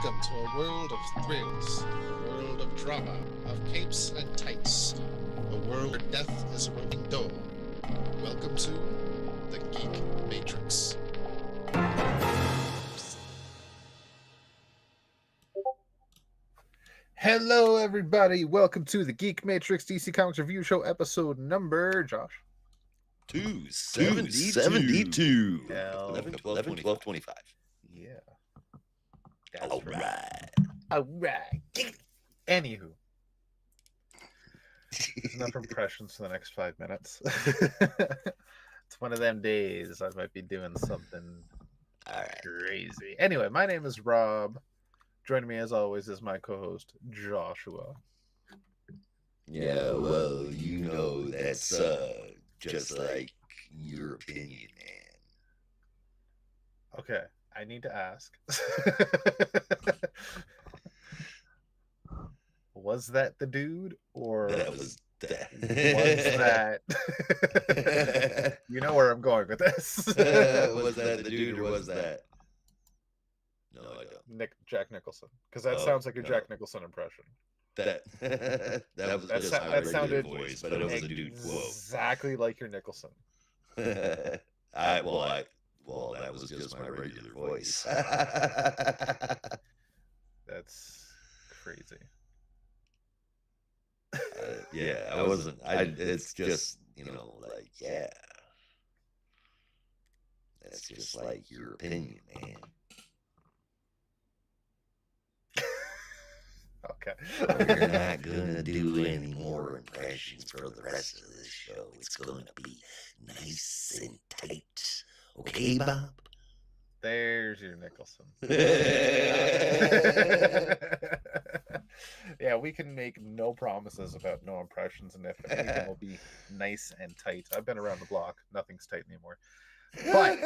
Welcome to a world of thrills, a world of drama, of capes and tights, a world where death is a roving dole. Welcome to the Geek Matrix. Hello, everybody. Welcome to the Geek Matrix DC Comics Review Show episode number, Josh. 272. 11/12/25. Yeah. All right. All right. Anywho. Enough impressions for the next 5 minutes. It's one of them days I might be doing something crazy. Anyway, my name is Rob. Joining me as always is my co-host, Joshua. Yeah, well, you know, that's just like your opinion, man. Okay, I need to ask. Was that the dude, or That was that. was that? You know where I'm going with this. Was that the dude or was that? No, I don't. Jack Nicholson, because that sounds like a Jack Nicholson impression. That was just my regular sounded voice, but it was a dude quote. Exactly like your Nicholson. That was just my regular voice. That's crazy. Yeah, I wasn't. It's just, you know, like, yeah. That's just like your opinion, man. Okay. We're not gonna do any more impressions for the rest of this show. It's gonna be nice and tight. Okay, Bob? There's your Nicholson. Yeah, we can make no promises about no impressions, and if anything will be nice and tight. I've been around the block. Nothing's tight anymore. But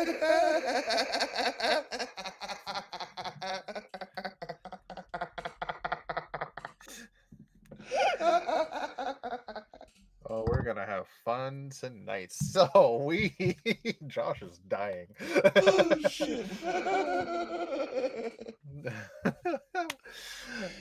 oh, we're gonna have fun tonight. So Josh is dying. Oh, shit.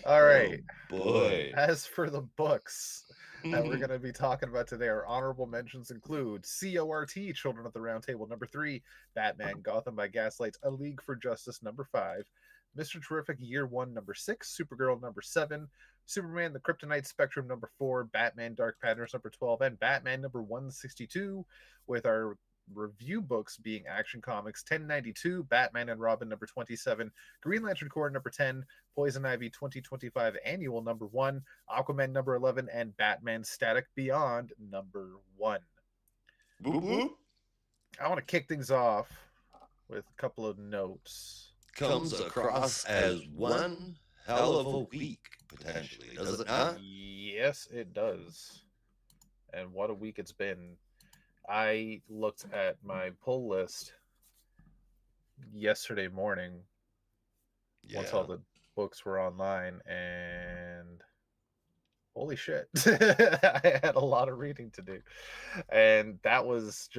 All right. Oh, boy. As for the books that we're going to be talking about today, our honorable mentions include CORT, Children of the Round Table, number 3, Batman, Gotham by Gaslight, A League for Justice, number 5, Mr. Terrific, Year 1, number 6, Supergirl, number 7, Superman, The Kryptonite Spectrum, number 4, Batman, Dark Patterns, number 12, and Batman, number 162, with our review books being Action Comics 1092, Batman and Robin, number 27, Green Lantern Corps, number 10, Poison Ivy 2025 Annual, number 1, Aquaman, number 11, and Batman Static Beyond, number 1. Boop, boop. I want to kick things off with a couple of notes. Comes across as one hell of a week, potentially, does it not? Yes, it does. And what a week it's been. I looked at my pull list yesterday morning once all the books were online, and holy shit, I had a lot of reading to do. And that was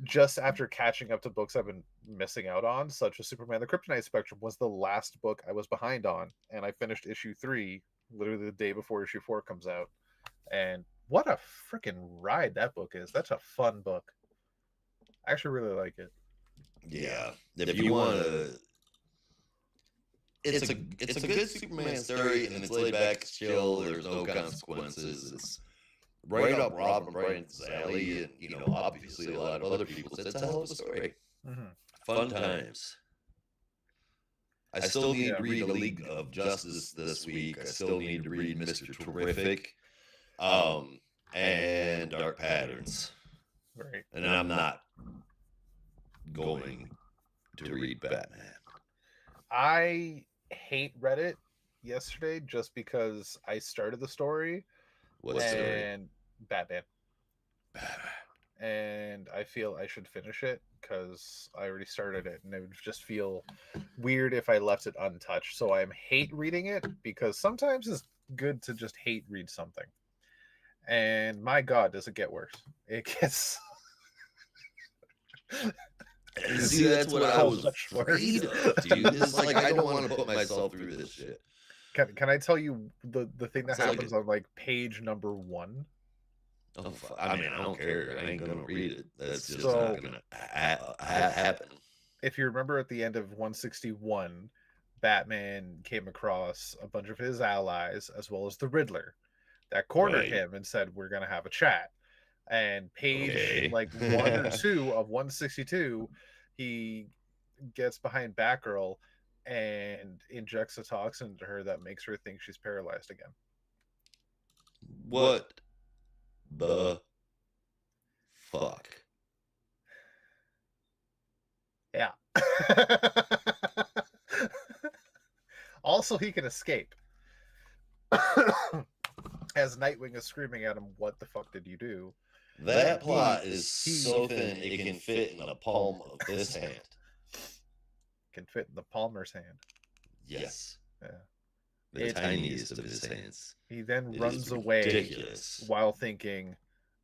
just after catching up to books I've been missing out on, such as Superman, The Kryptonite Spectrum was the last book I was behind on, and I finished issue 3 literally the day before issue 4 comes out. And what a freaking ride that book is. That's a fun book. I actually really like it. Yeah. If you want to... It's a good Superman story, and it's laid back, it's chill, there's no consequences. It's right up Robin Bryan's alley, and, you know, obviously a lot of other people's. It's a hell of a story. Mm-hmm. Fun times. I still need to read A League of Justice this week. I still need to read Mr. Terrific. And Dark Patterns. Right. And I'm not going to read Batman. I hate Reddit yesterday just because I started the story. What story? Batman. And I feel I should finish it because I already started it, and it would just feel weird if I left it untouched. So I'm hate reading it because sometimes it's good to just hate read something. And my God, does it get worse? It gets See, that's what I was much worse. afraid of, dude. It's like I don't want to put myself through this shit. Can I tell you the thing that It's like happens on like page number 1? Oh, I mean, I don't care. I ain't gonna read it. That's just So- not gonna happen. If you remember at the end of 161, Batman came across a bunch of his allies as well as the Riddler that cornered Right. him and said, "We're gonna have a chat." And page Okay. like 1 or 2 of 162, he gets behind Batgirl and injects a toxin into her that makes her think she's paralyzed again. What the fuck? Yeah. Also, he can escape. As Nightwing is screaming at him, "What the fuck did you do?" That plot is so thin it can fit in the palm of this hand. Can fit in the Palmer's hand. Yes. Yeah. The tiniest of his hands. He then It runs is away ridiculous. while thinking,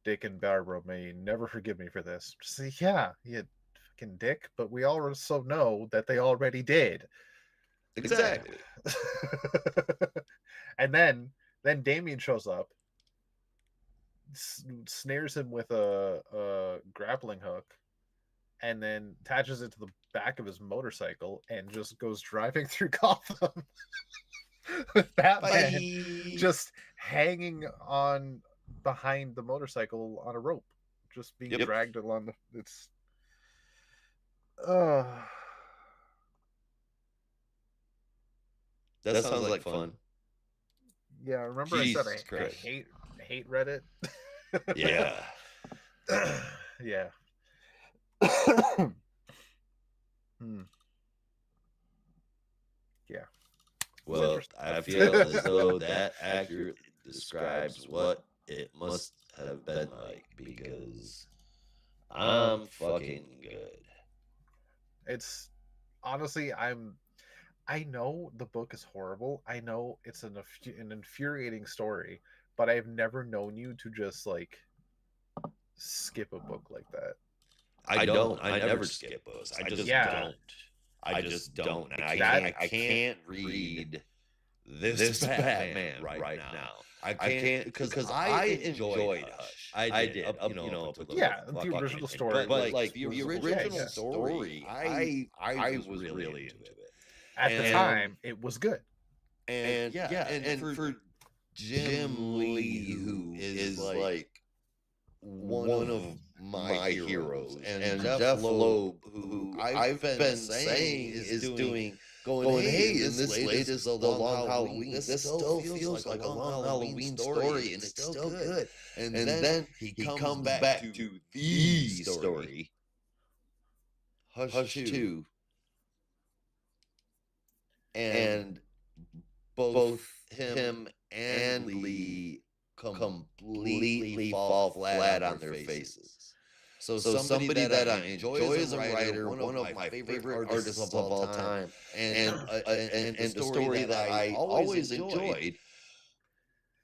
"Dick and Barbara may never forgive me for this." Just say, yeah, you fucking dick, but we also know that they already did. Exactly. And then Damien shows up, snares him with a grappling hook, and then attaches it to the back of his motorcycle and just goes driving through Gotham with Batman Bye. just hanging on behind the motorcycle on a rope, just being Yep. dragged along the. It's. That sounds like fun. Yeah, remember Jesus I said I Christ. hate Reddit. Yeah. Yeah. Yeah. Well, I feel as though that accurately describes what it must have been like because I'm fucking good. It's honestly, I know the book is horrible. I know it's an infuriating story, but I've never known you to just like skip a book like that. I don't. I never skip books. I just don't. I just don't. And I can't read this Batman right now. I can't because I enjoyed Hush. I did. The original story. But like the original story, I was really into it. At the time, it was good. And and for Jim Lee, who is like one of my heroes, and Jeff Loeb, who I've been saying is going, hey, in this latest The Long Halloween, this still feels like a Long Halloween story, and it's still good. And then he comes back to the story, Hush 2, and both him and Lee completely fall flat on their faces. So somebody that I enjoy as a writer, one of my favorite artists of all time, and the story that I always enjoyed,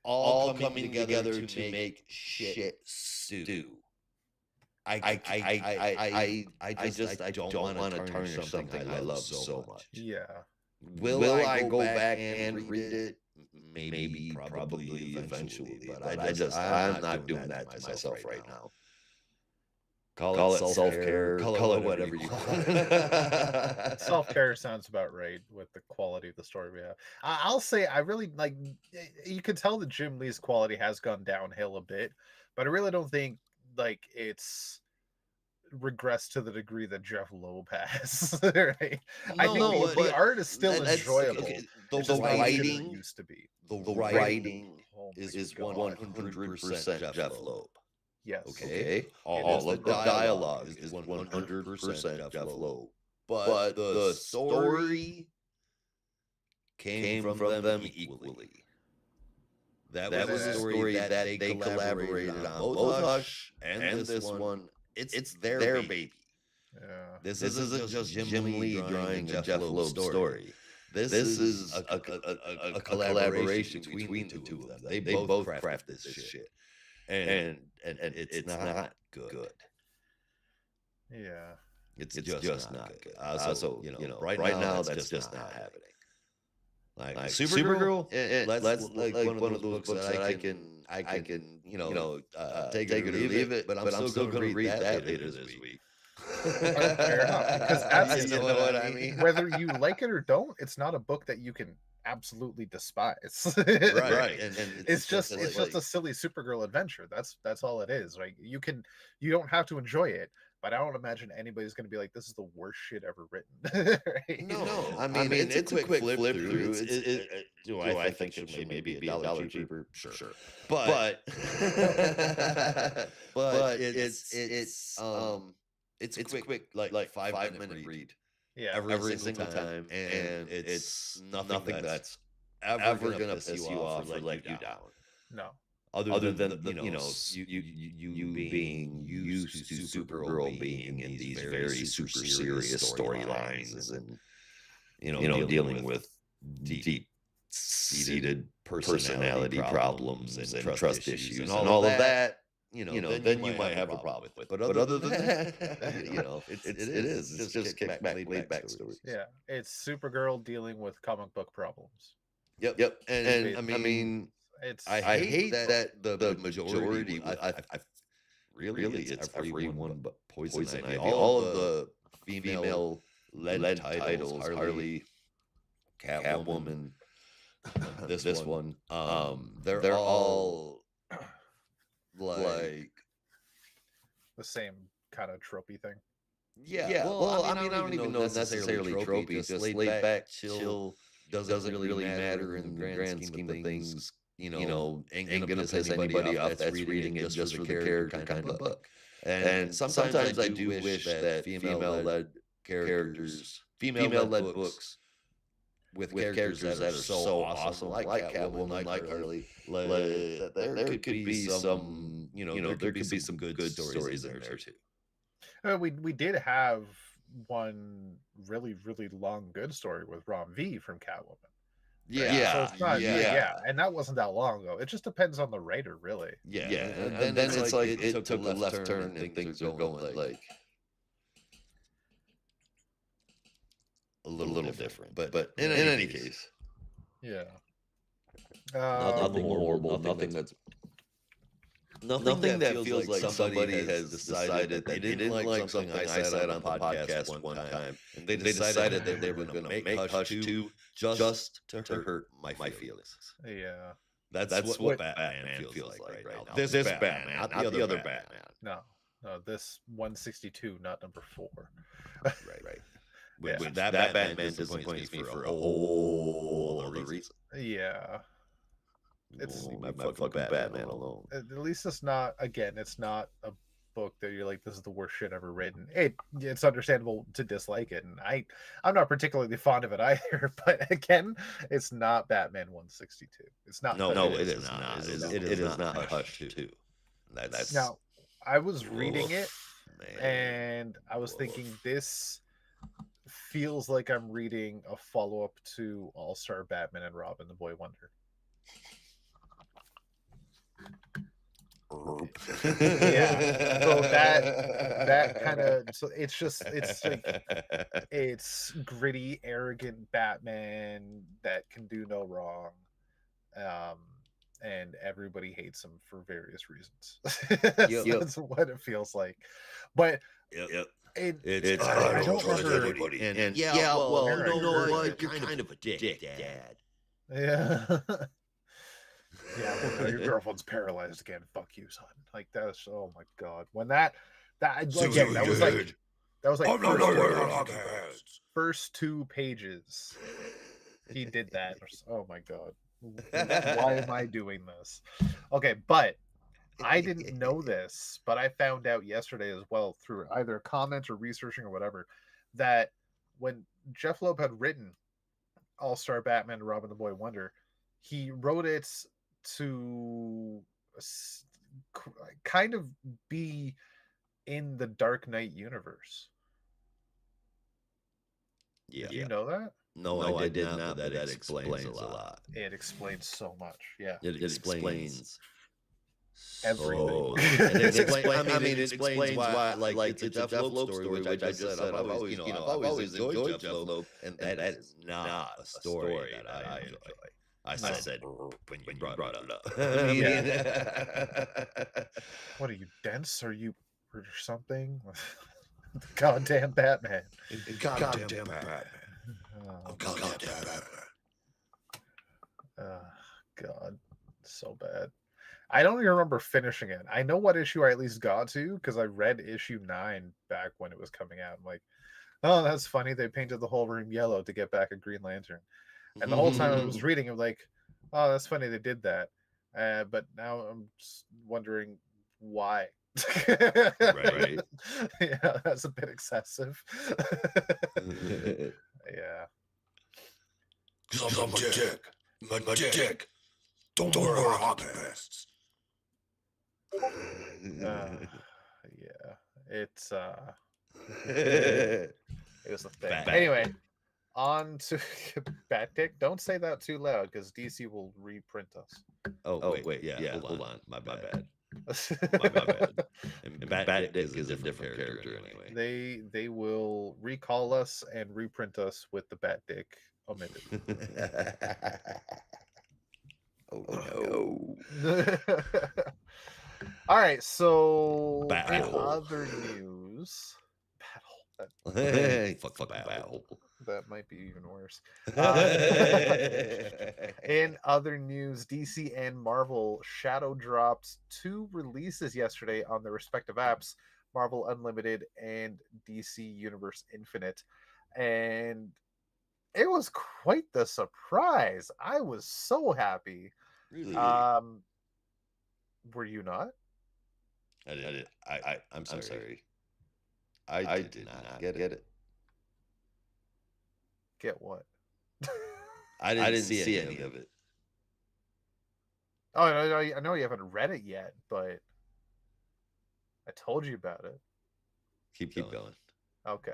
all coming together to make shit stew. I don't want to tarnish something I love so much. Yeah. Will I go back and read it? Maybe, probably, eventually. But I'm not doing that to myself right now. Call it self-care, call it whatever you want. Self-care sounds about right with the quality of the story we have. I'll say I really like. You can tell that Jim Lee's quality has gone downhill a bit, but I really don't think like it's regressed to the degree that Jeff Loeb has. Right? I think the art is still enjoyable. Okay, The writing used to be. The writing is 100% Jeff Loeb. Yes. Okay. All of the dialogue is 100% Jeff Loeb. But the story came from them equally. That was a story that they collaborated on, both Hush and this one. It's their baby. Yeah. This isn't just Jim Lee drawing Jeff Loeb's story. This is a collaboration between the two of them. They both craft this shit. And it's not good. Yeah. It's just not good. So right now that's just not happening. Like Supergirl, let's like one of those books that I can take it or leave it, but I'm still going to read that later this week. Fair enough, because that's you know what I mean. Whether you like it or don't, it's not a book that you can absolutely despise. Right, and it's just a silly Supergirl adventure. That's all it is. Like you don't have to enjoy it, but I don't imagine anybody's going to be like, this is the worst shit ever written. Right? No, I mean it's a quick flip through. Do I think it should maybe be $1 cheaper? Sure. But it's quick like 5-minute read. Yeah, every single time, and it's nothing that's ever gonna piss you off or let you down. No. Other than you being used to Supergirl being in these very super serious storylines and dealing with deep-seated personality problems and trust issues and all of that. Then you might have a problem with it. But other than that, it's just kick back, laid back stories. Yeah, it's Supergirl dealing with comic book problems. Yep. And I mean, I hate that the majority. I really it's everyone but Poison Ivy. All of the female led titles, Harley, Catwoman, this one. They're all like the same kind of tropey thing. Yeah. Well, I mean, I don't even know necessarily tropey. Just laid back, chill. Doesn't really matter in the grand scheme of things. Ain't gonna piss anybody off that's reading it just for the character kind of book. And sometimes I do wish that female-led characters, female-led books with characters that are so awesome, like Catwoman, like Harley, there could be some, there could be some good stories in there too. We did have one really, really long good story with Rom V from Catwoman. Yeah. So it's not, yeah. And that wasn't that long ago. It just depends on the writer, really. Yeah. And then it's like it took a left turn and things are going like a little different. But in any case. Yeah. Nothing horrible. Nothing that feels like somebody has decided they didn't like something I said on the podcast one time, and they decided that they were going to make Hush 2 just to hurt my feelings. Yeah. That's what Batman feels like right now. This Batman, not the other Batman. No, this 162, not number 4. Right. With that Batman disappoints me for a whole other reason. Yeah. It's leave my fucking Batman alone. At least it's not a book that you're like, this is the worst shit ever written. It's understandable to dislike it, and I'm not particularly fond of it either. But again, it's not Batman 162. It's not. No, it is not. It is not Hush 2. That's now. I was reading it, and I was thinking, this feels like I'm reading a follow-up to All-Star Batman and Robin, the Boy Wonder. Yeah, so that kind of, so it's like it's gritty, arrogant Batman that can do no wrong, and everybody hates him for various reasons. That's what it feels like. But it's I don't remember everybody. And well, you know what? You're kind of a dick, Dad. Yeah. Yeah, well, your girlfriend's paralyzed again. Fuck you, son. Like that's, oh my god. When that again, that was like first 2 pages. He did that. Oh my god. Why am I doing this? Okay, but I didn't know this, but I found out yesterday as well through either a comment or researching or whatever, that when Jeff Loeb had written All-Star Batman, Robin the Boy Wonder, he wrote it to kind of be in the Dark Knight universe. Yeah. Did you know that? No, I did not. That explains a lot. It explains so much. Yeah. It explains everything. And it explains why, like, it's a Jeff Loeb story, which I just said I've always, I've always enjoyed Jeff Loeb, and that is not a story that I enjoy. I said when you brought it up. What are you, dense? Are you or something? Goddamn Batman. Goddamn Batman. Goddamn Batman. God, so bad. I don't even remember finishing it. I know what issue I at least got to because I read issue 9 back when it was coming out. I'm like, oh, that's funny. They painted the whole room yellow to get back a Green Lantern. And the whole time I was reading, I'm like, oh, that's funny. They did that. But now I'm just wondering why. Right. Yeah, that's a bit excessive. Yeah. Because I'm a dick. My dick. Don't wear hockey vests. Yeah. It's it was a thing. But anyway, on to Bat Dick. Don't say that too loud because DC will reprint us. Oh wait, yeah. Hold on. My bad. My bad. And Bat Dick is a different character anyway. They will recall us and reprint us with the Bat Dick omitted. Oh no. All right, so Battle. in other news, Fuck battle. That might be even worse. In other news, DC and Marvel shadow dropped 2 releases yesterday on their respective apps, Marvel Unlimited and DC Universe Infinite. And it was quite the surprise. I was so happy. Really? Were you not? I did. I'm sorry. I did not get it. Get what? I didn't see any of it. Oh, I know you haven't read it yet, but I told you about it. Keep going. Okay.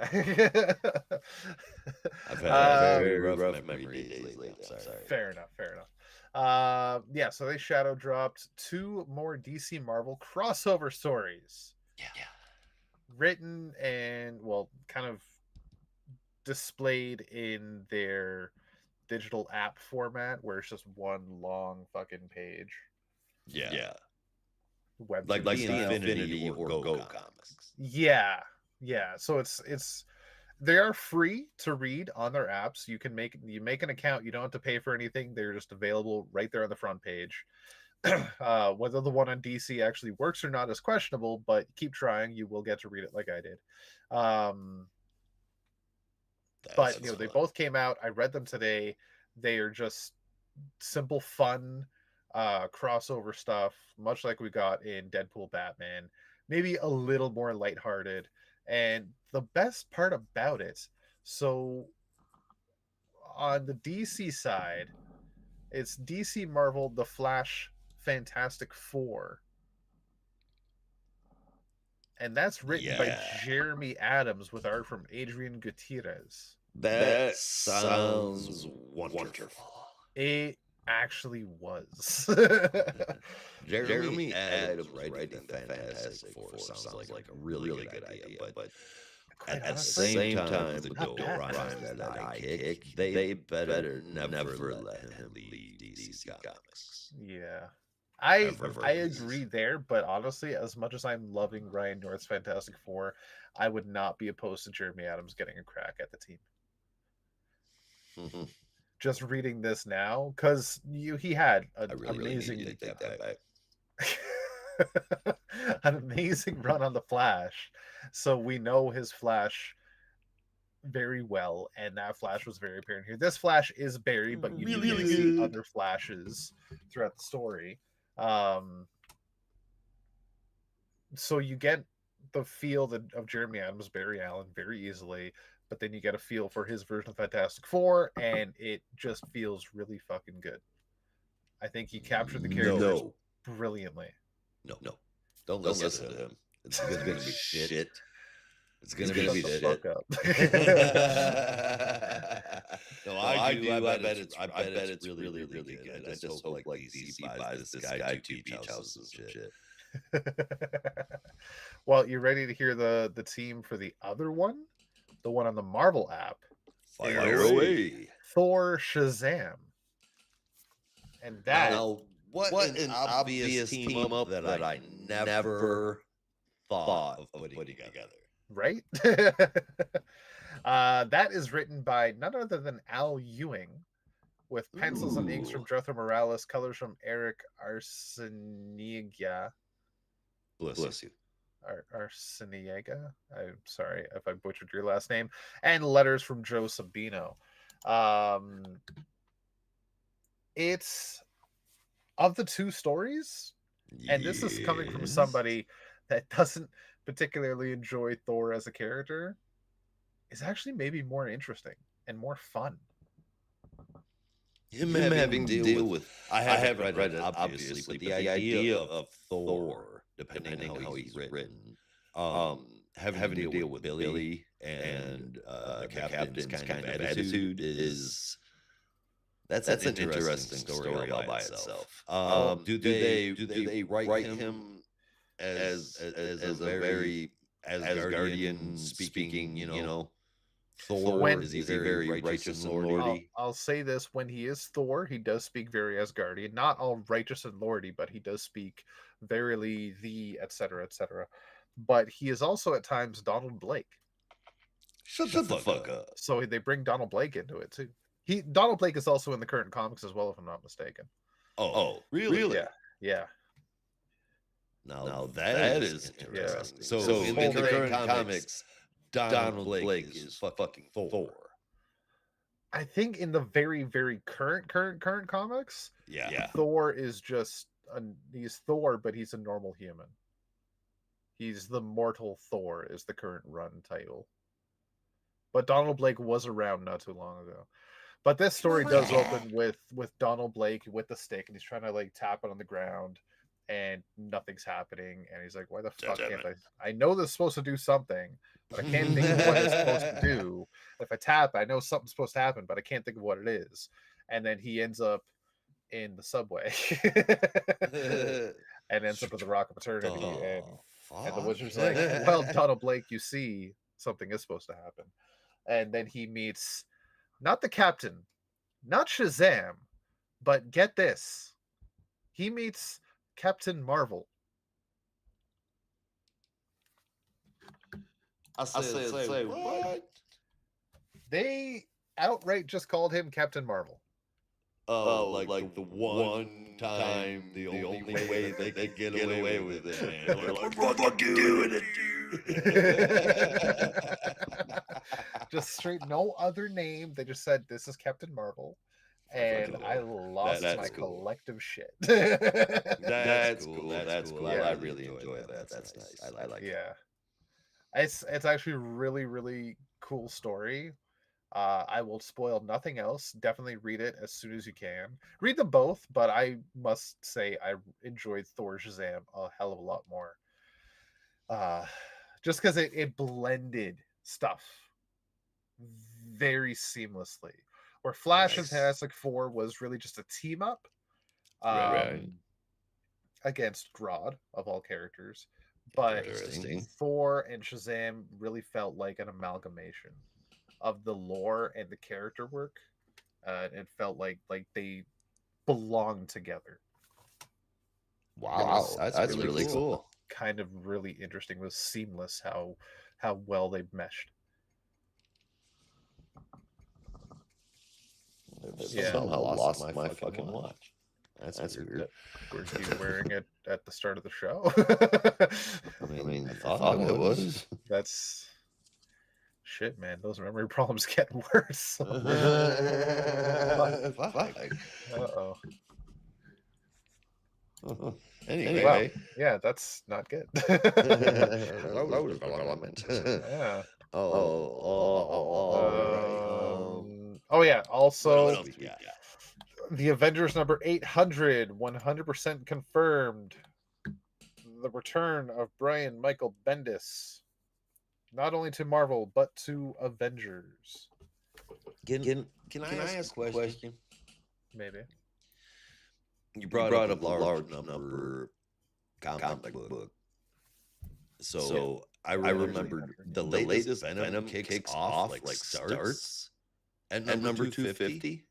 I've had very rough memory days lately. I'm sorry. Fair enough. Yeah, so they shadow dropped 2 more DC Marvel crossover stories. Yeah. Written and, well, kind of displayed in their digital app format where it's just one long fucking page. Yeah. Web like the Infinity or Go comics. Yeah. So it's they are free to read on their apps. You make an account. You don't have to pay for anything. They're just available right there on the front page. Whether the one on DC actually works or not is questionable, but keep trying. You will get to read it like I did. But they both came out. I read them today. They are just simple, fun crossover stuff, much like we got in Deadpool Batman. Maybe a little more lighthearted. And the best part about it, so on the DC side, it's DC Marvel, The Flash, Fantastic Four. And that's written by Jeremy Adams with art from Adrian Gutierrez. That sounds wonderful. It actually was. Jeremy Adams writing the Fantastic Four sounds like a really good idea, but at the same time, the Joe Ryan that I kick, they better never let him leave DC Comics. Yeah. I agree there, but honestly, as much as I'm loving Ryan North's Fantastic Four, I would not be opposed to Jeremy Adams getting a crack at the team. Mm-hmm. Just reading this now, because he had an amazing an amazing run on the Flash, so we know his Flash very well, and that Flash was very apparent here. This Flash is Barry, but you really see other Flashes throughout the story. So you get the feel of Jeremy Adams, Barry Allen very easily, but then you get a feel for his version of Fantastic Four, and it just feels really fucking good. I think he captured the characters brilliantly. No. Don't listen to him. It's going to be shit. It's going to be shit. No, I do. I bet it's really good. I just hope like DC buys this guy 2 beach houses and shit. Well, you ready to hear the team for the other one? The one on the Marvel app. Fire away. Thor Shazam. And that now what an obvious team up that I never thought of putting together. Right? That is written by none other than Al Ewing, with pencils and inks from Jethro Morales, colors from Eric Arciniega. Bless you. Arciniega. I'm sorry if I butchered your last name. And letters from Joe Sabino. It's of the two stories, and this is coming from somebody that doesn't particularly enjoy Thor as a character, is actually maybe more interesting and more fun. Him having to deal with I haven't read it obviously, but the idea of Thor, depending on how he's written, having to deal with Billy and the captain's kind of attitude is that's an interesting story all by itself. Do they write him as a very Asgardian speaking, Thor? Is he very righteous and lordy? I'll say this: when he is Thor, he does speak very Asgardian. Not all righteous and lordy, but he does speak verily the etc. etc. But he is also at times Donald Blake. Shut the fuck up. So they bring Donald Blake into it too. Donald Blake is also in the current comics as well, if I'm not mistaken. Oh, really? Yeah. Now that is interesting. So in the current comics, Donald Blake is fucking Thor. I think in the very, very current comics, Thor is just he's Thor, but he's a normal human. He's the mortal Thor is the current run title. But Donald Blake was around not too long ago. But this story does open with Donald Blake with the stick, and he's trying to like tap it on the ground, and nothing's happening. And he's like, "Why the fuck can't I? I know this is supposed to do something, but I can't think of what it's supposed to do. If I tap, I know something's supposed to happen, but I can't think of what it is." And then he ends up in the subway, and ends up with the Rock of Eternity, and the wizard's like, "Well, Donald Blake, you see, something is supposed to happen." And then he meets not the captain, not Shazam, but get this, he meets Captain Marvel. I say what? They outright just called him Captain Marvel. Oh, like the one time, the only way they could get away with it, man. They're like, we're fucking doing it, dude. Just straight, no other name. They just said, this is Captain Marvel. And I lost my collective shit. That's cool. That's cool. Yeah, I really enjoy that. That's nice. I like it. Yeah. It's actually a really, really cool story. I will spoil nothing else. Definitely read it as soon as you can. Read them both, but I must say I enjoyed Thor Shazam a hell of a lot more. Just because it blended stuff very seamlessly. Where Flash and Fantastic Four was really just a team up against Grodd, of all characters. But Thor and Shazam really felt like an amalgamation of the lore and the character work. It felt like they belonged together. Wow, that's really cool. Kind of really interesting. It was seamless how well they meshed. Yeah, somehow lost my fucking watch. That's weird. Were you wearing it at the start of the show? I mean, I thought it was. That's shit, man. Those memory problems get worse. Uh-oh. Anyway, yeah, that's not good. Road development. Yeah. Oh yeah. Also, the Avengers number 800, 100% confirmed. The return of Brian Michael Bendis, not only to Marvel but to Avengers. Can I ask a question? Maybe. You brought up a large number comic book. So I remembered the latest Venom kicks off, like starts at number 250.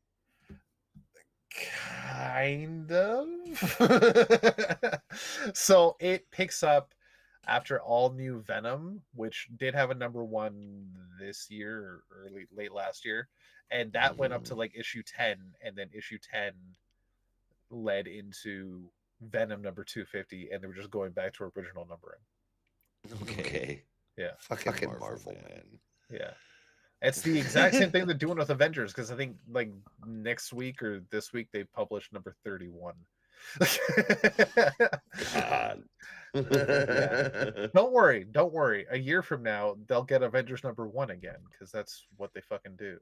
Kind of. So it picks up after All New Venom, which did have a number 1 this year or late last year, and that went up to like issue 10, and then issue 10 led into Venom number 250, and they were just going back to original numbering. Okay. Yeah. Fucking Marvel, man. Yeah. It's the exact same thing they're doing with Avengers, because I think like next week or this week they published number 31. God. Yeah. Don't worry. A year from now they'll get Avengers number 1 again, because that's what they fucking do.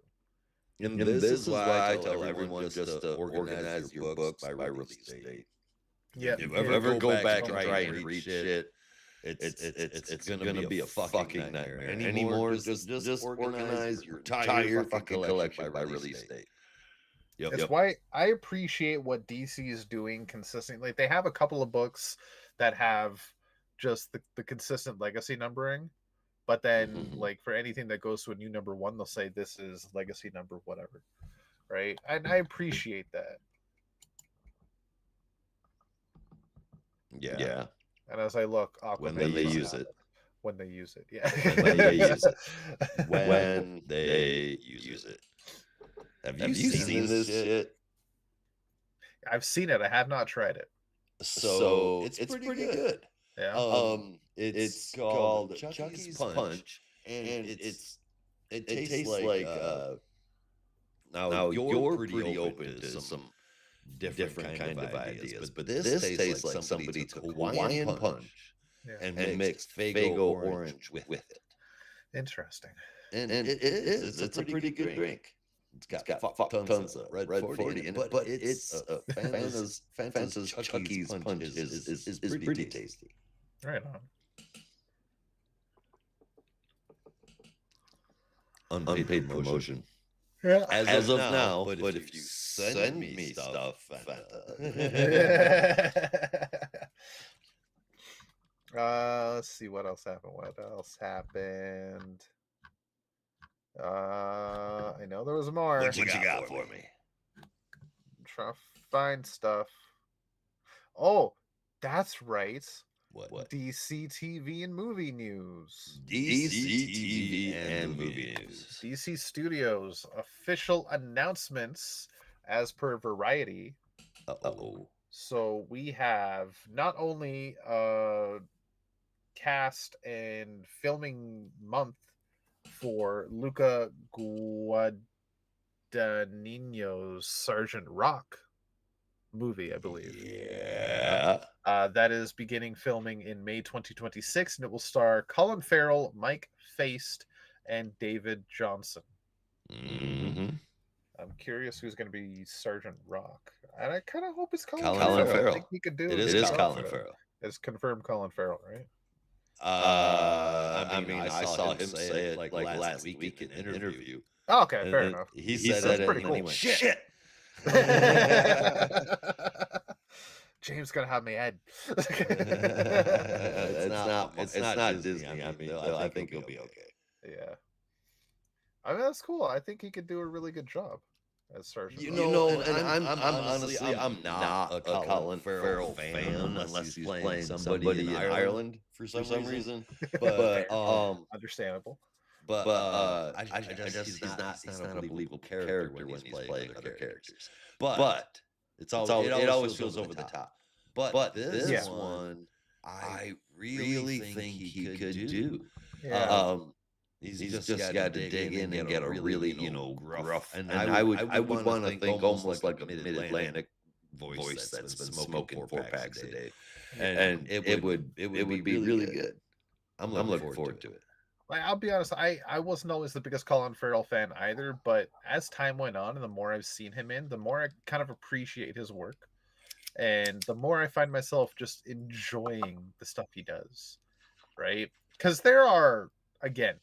And this is why I tell everyone just to organize your books by release date. Yeah. If you ever go back and try and read shit, it's gonna be a fucking nightmare. Anymore, just organize your entire fucking collection by release date. That's why I appreciate what DC is doing consistently. Like, they have a couple of books that have just the consistent legacy numbering, but then like for anything that goes to a new number 1, they'll say this is legacy number whatever, right? And I appreciate that. Yeah. And as I look, Aquaman, when they use it. When they use it, yeah. When they use it. When they use it. Have you seen this shit? I've seen it. I have not tried it. So it's pretty good. Yeah. It's called Chucky's Punch, and it tastes like now you're pretty open to some different kind of ideas, but this tastes like somebody took Hawaiian Punch and mixed Faygo orange with it. Interesting. And it's a pretty good drink. It's got tons of red 40 in it, but it's Fanta's Chucky's Punch is pretty tasty. Right on. Unpaid promotion. Yeah. As of now, but if you send me stuff, let's see what else happened. I know there was more. What you got for me? Trying to find stuff. Oh, that's right. What? DC TV and movie news. DC TV and movie news. DC Studios official announcements as per Variety. Uh-oh. So we have not only cast and filming month for Luca Guadagnino's Sergeant Rock movie, I believe. Yeah. That is beginning filming in May 2026, and it will star Colin Farrell, Mike Feist, and David Johnson. I'm curious who's going to be Sergeant Rock, and I kind of hope it's Colin Farrell. I think he could do it. It is Colin Farrell. It's confirmed Colin Farrell, right? I mean, I saw him say it like last week in an interview. Oh, okay, fair enough. He said it, pretty and cool. he went, shit. James gonna have me head. It's not Disney. I mean, I think he'll be okay. Yeah, I mean, that's cool. I think he could do a really good job as Sergeant. You know, and I'm honestly not a Colin Farrell fan unless he's playing somebody in Ireland for some reason. But understandable. But I just he's not a believable character when he's playing other characters. But it always feels over the top. But this one, I really think he could do. Yeah. He's just got to dig in and get a really gruff. And I would want to think almost like a mid-Atlantic voice that's been smoking 4 packs a day. And it would be really good. I'm looking forward to it. I'll be honest, I wasn't always the biggest Colin Farrell fan either, but as time went on and the more I've seen him in, the more I kind of appreciate his work. And the more I find myself just enjoying the stuff he does, right? Because there are, again,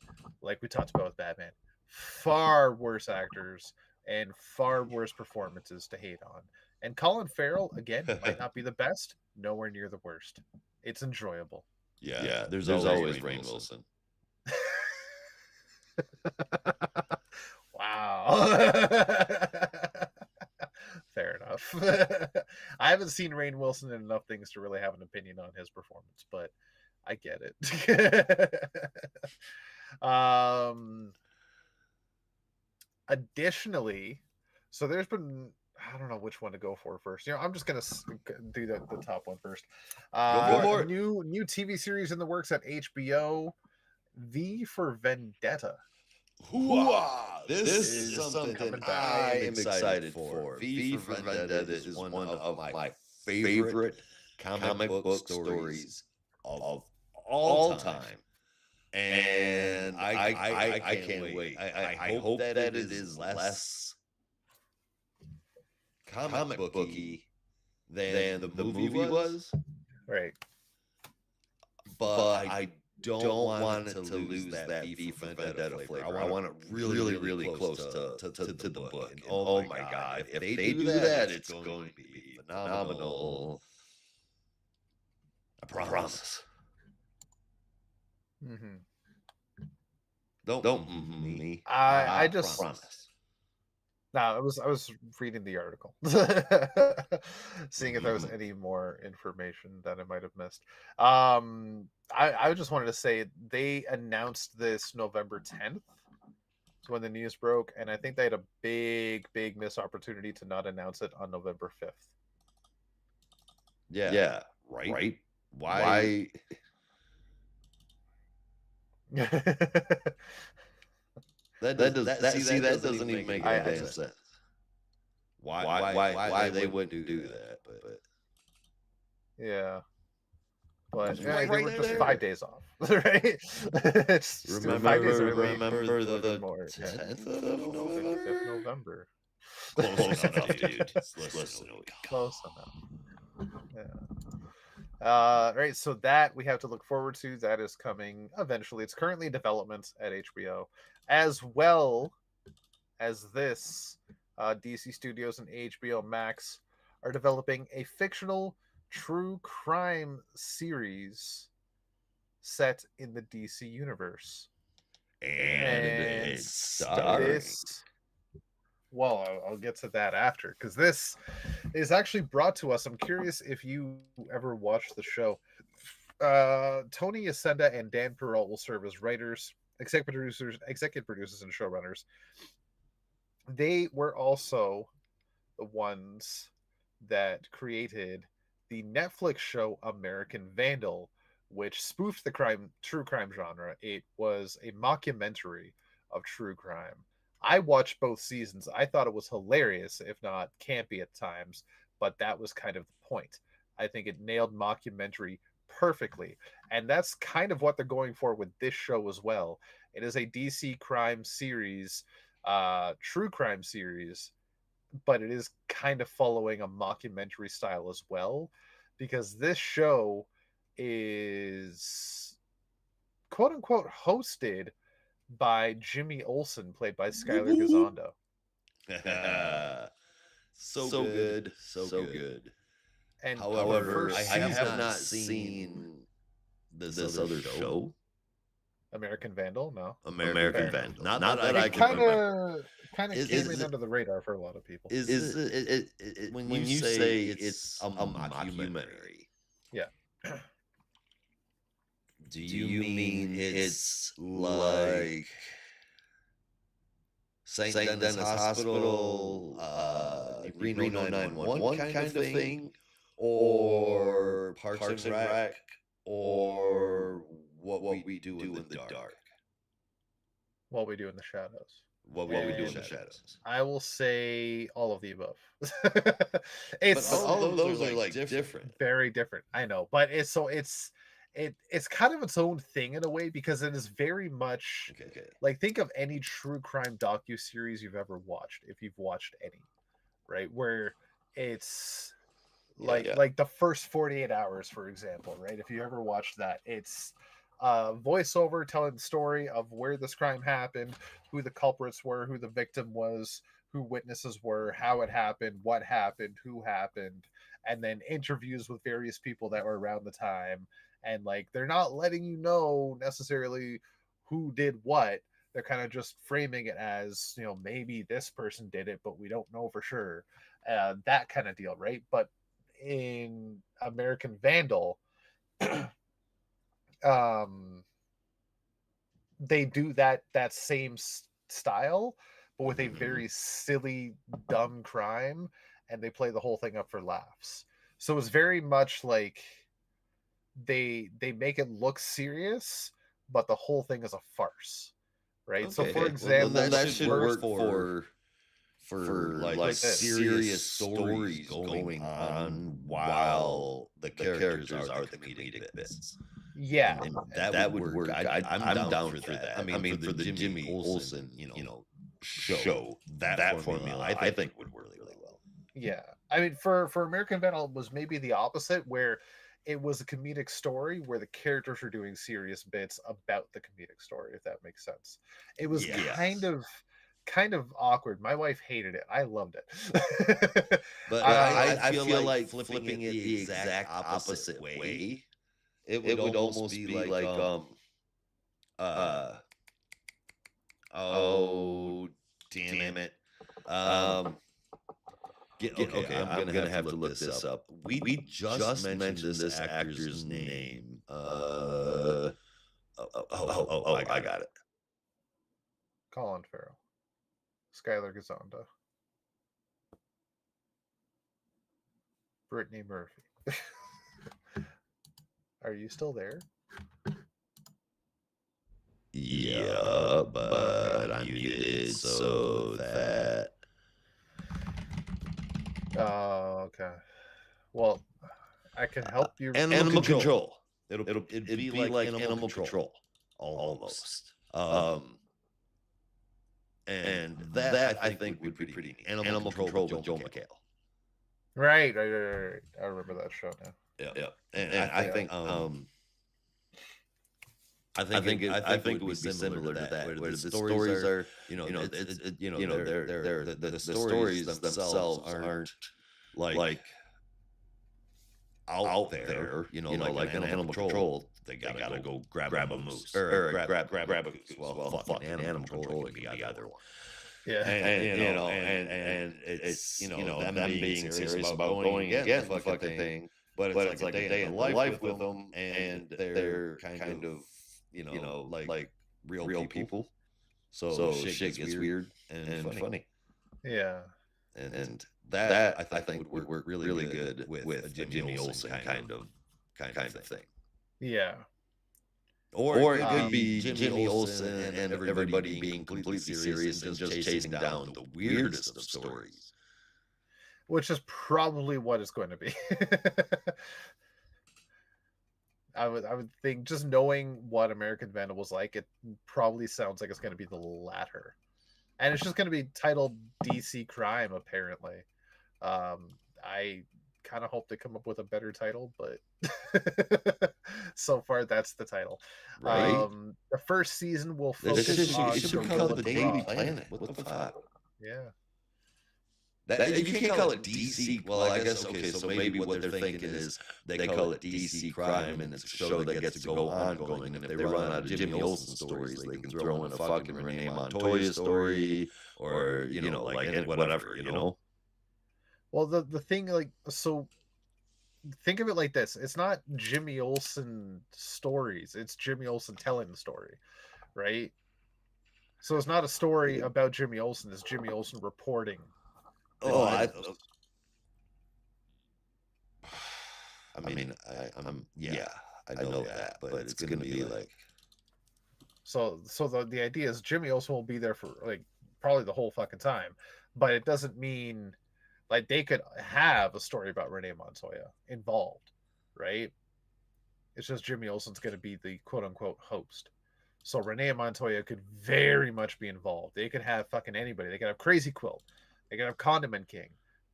like we talked about with Batman, far worse actors and far worse performances to hate on. And Colin Farrell, again, might not be the best, nowhere near the worst. It's enjoyable. Yeah, there's always Rainn Wilson. Wow. Fair enough. I haven't seen Rainn Wilson in enough things to really have an opinion on his performance, but I get it. Additionally, so there's been, I don't know which one to go for first. I'm just gonna do the top one first. Go for it. New TV series in the works at HBO, V for Vendetta. Hoo-ah! This is something I am excited for. V for Vendetta is one of my favorite comic book stories of all time. And I can't wait. I hope that it is less comic booky than the movie was. Right. But I don't want it to lose that V for Vendetta flavor. I want it really close to the book. And oh my God, if they do that, it's going to be phenomenal. I promise. Mm-hmm. Don't me. I just promise. No, I was reading the article, seeing if there was any more information that I might have missed. I just wanted to say they announced this November 10th when the news broke, and I think they had a big missed opportunity to not announce it on November 5th. Yeah. Right. Why? That doesn't even make any sense. Why they wouldn't do that? But yeah, but right they were just there. 5 days off, right? It's remember 5 days early, the more. 10th of November? 5th November. Close enough, dude. Listen, Close enough. Yeah. Right, so that we have to look forward to. That is coming eventually. It's currently in development at HBO, as well as this. DC Studios and HBO Max are developing a fictional true crime series set in the DC universe. And it's starring. Well, I'll get to that after, because this is actually brought to us. I'm curious if you ever watched the show. Tony Yacenda and Dan Perrault will serve as writers, executive producers, and showrunners. They were also the ones that created the Netflix show American Vandal, which spoofed the true crime genre. It was a mockumentary of true crime. I watched both seasons. I thought it was hilarious, if not campy at times, but that was kind of the point. I think it nailed mockumentary perfectly. And that's kind of what they're going for with this show as well. It is a DC crime series, true crime series, but it is kind of following a mockumentary style as well, because this show is quote unquote hosted by Jimmy Olsen, played by Skylar Gisondo. So good. And however, I have not seen this other show. American Vandal, no. American Vandal. Not that I can remember. Kind of came in under the radar for a lot of people. Is it when you say it's a mockumentary? Yeah. Do you mean it's like St. Denis Hospital, Reno 911 kind of thing, or Parks and Rec, or what we do in the dark? What we do in the shadows. What we do in the shadows. I will say all of the above. But all of those are like different. Very different. I know, but it's kind of its own thing in a way, because it is very much like, think of any true crime docu-series you've ever watched, if you've watched any, right? Where it's like the first 48 hours, for example, right? If you ever watched that, it's voiceover telling the story of where this crime happened, who the culprits were, who the victim was, who witnesses were, how it happened, what happened, who happened, and then interviews with various people that were around the time. And like, they're not letting you know necessarily who did what. They're kind of just framing it as, maybe this person did it, but we don't know for sure. That kind of deal, right? But in American Vandal, they do that same style, but with a very silly, dumb crime, and they play the whole thing up for laughs. So it's very much like they make it look serious, but the whole thing is a farce, right? Okay. So, for example, well, that should work for like serious stories going on while the characters are the comedic bits. Yeah, and that would work. I'm down for that. I mean, for the Jimmy Olsen, show, that formula, I think would work really well. Yeah, I mean, for American Vandal, it was maybe the opposite, where it was a comedic story where the characters were doing serious bits about the comedic story, if that makes sense. It was kind of awkward. My wife hated it. I loved it. But I feel like flipping it the exact opposite way, it would almost be like oh damn it. Okay, I'm gonna have to look this up. We just mentioned this actor's name. I got it. Colin Farrell, Skylar Gazanda, Brittany Murphy. Are you still there? Yeah, but I'm muted so that. Okay. Well, I can help you. Animal control. It'd be like animal control almost. And that I think would be pretty neat. Animal control with Joel McHale. Right. I remember that show now. Yeah. And I think it would be similar to that, where the stories are, the stories themselves aren't like out there, like an animal control. They gotta go grab a moose or grab a goose. Well, fuck, animal control can be either one. Yeah, and it's them being serious about going against the fucking thing, but it's like a day in life with them, and they're kind of like real people. So shit gets weird and funny. Yeah, and that I think would work really good with a Jimmy Olsen kind of thing. Yeah. Or it could be Jimmy Olsen and everybody being completely serious and just chasing down the weirdest of stories. Which is probably what it's going to be. I would think, just knowing what American Vandal was like, it probably sounds like it's going to be the latter. And it's just going to be titled DC Crime, apparently. I kind of hope they come up with a better title, but so far that's the title. Right. The first season will focus on it should be called the Daily Planet. What the fuck? Yeah. You can't call it DC. Well, I guess okay. So maybe what they're thinking is they call it DC Crime, and it's a show that gets to go ongoing. And if they run out of Jimmy Olsen stories, they can throw in a fucking Renee Montoya story, or like whatever. Well, the thing, so think of it like this: it's not Jimmy Olsen stories; it's Jimmy Olsen telling the story, right? So it's not a story about Jimmy Olsen; it's Jimmy Olsen reporting. I know that, but it's gonna be like. So the idea is Jimmy Olsen will be there for probably the whole fucking time, but it doesn't mean they could have a story about Renee Montoya involved, right? It's just Jimmy Olsen's going to be the quote unquote host. So Renee Montoya could very much be involved. They could have fucking anybody. They could have Crazy Quilt. They could have Condiment King.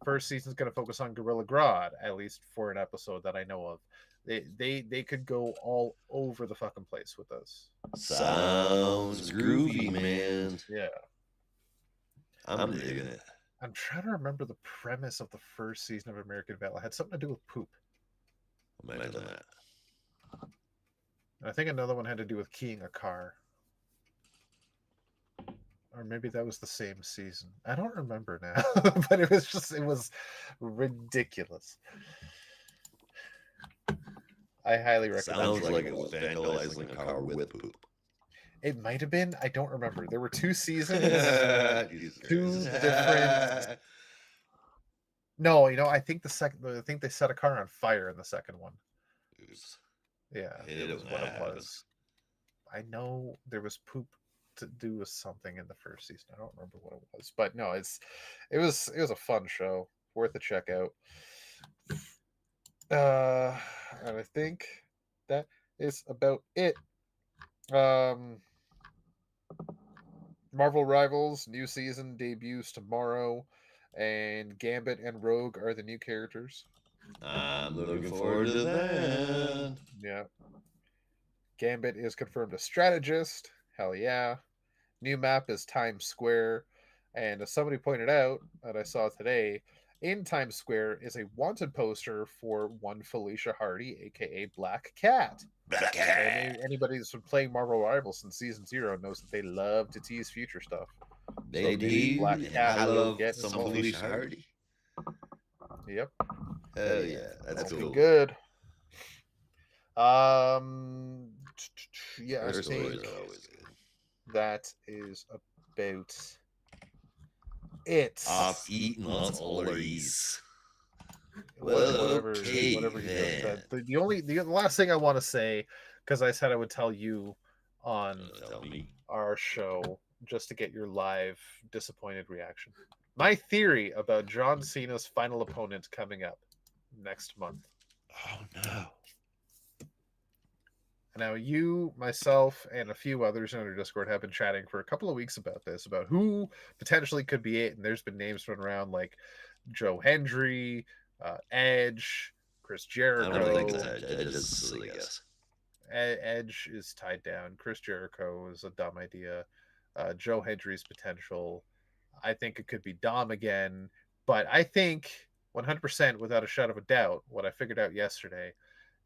First season's going to focus on Gorilla Grodd, at least for an episode that I know of. They could go all over the fucking place with us. Sounds groovy, man. Yeah. I'm digging it. I'm trying to remember the premise of the first season of American Vandal. It had something to do with poop. Imagine that. And I think another one had to do with keying a car. Or maybe that was the same season. I don't remember now. But it was ridiculous. I highly recommend it. Sounds like it was vandalizing a car with poop. It might have been. I don't remember. There were 2 seasons. 2 different. No, I think I think they set a car on fire in the second one. Yeah, it was what it was. I know there was poop to do with something in the first season. I don't remember what it was, but no, it was a fun show, worth a check out. And I think that is about it. Marvel Rivals new season debuts tomorrow, and Gambit and Rogue are the new characters. I'm looking forward to that. Yeah. Gambit is confirmed a strategist. Hell yeah. New map is Times Square. And as somebody pointed out that I saw today, in Times Square is a wanted poster for one Felicia Hardy, aka Black Cat. Black Cat. And anybody that's been playing Marvel Rivals since season 0 knows that they love to tease future stuff. They do. Black Cat I love get some Felicia Hardy. Yep. Hell yeah, that's cool. Good. Yeah, Their I think stories are always good. that is about it. Off eating lots of Ollie's. Whatever okay, you said. The last thing I want to say, because I said I would tell you on our show just to get your live disappointed reaction. My theory about John Cena's final opponent coming up next month. Oh no. Now, you, myself, and a few others in our Discord have been chatting for a couple of weeks about this, about who potentially could be it. And there's been names thrown around like Joe Hendry, Edge, Chris Jericho. I don't think it's Edge. Edge is silly, I guess. Edge is tied down. Chris Jericho is a dumb idea. Joe Hendry's potential. I think it could be Dom again. But I think 100% without a shadow of a doubt, what I figured out yesterday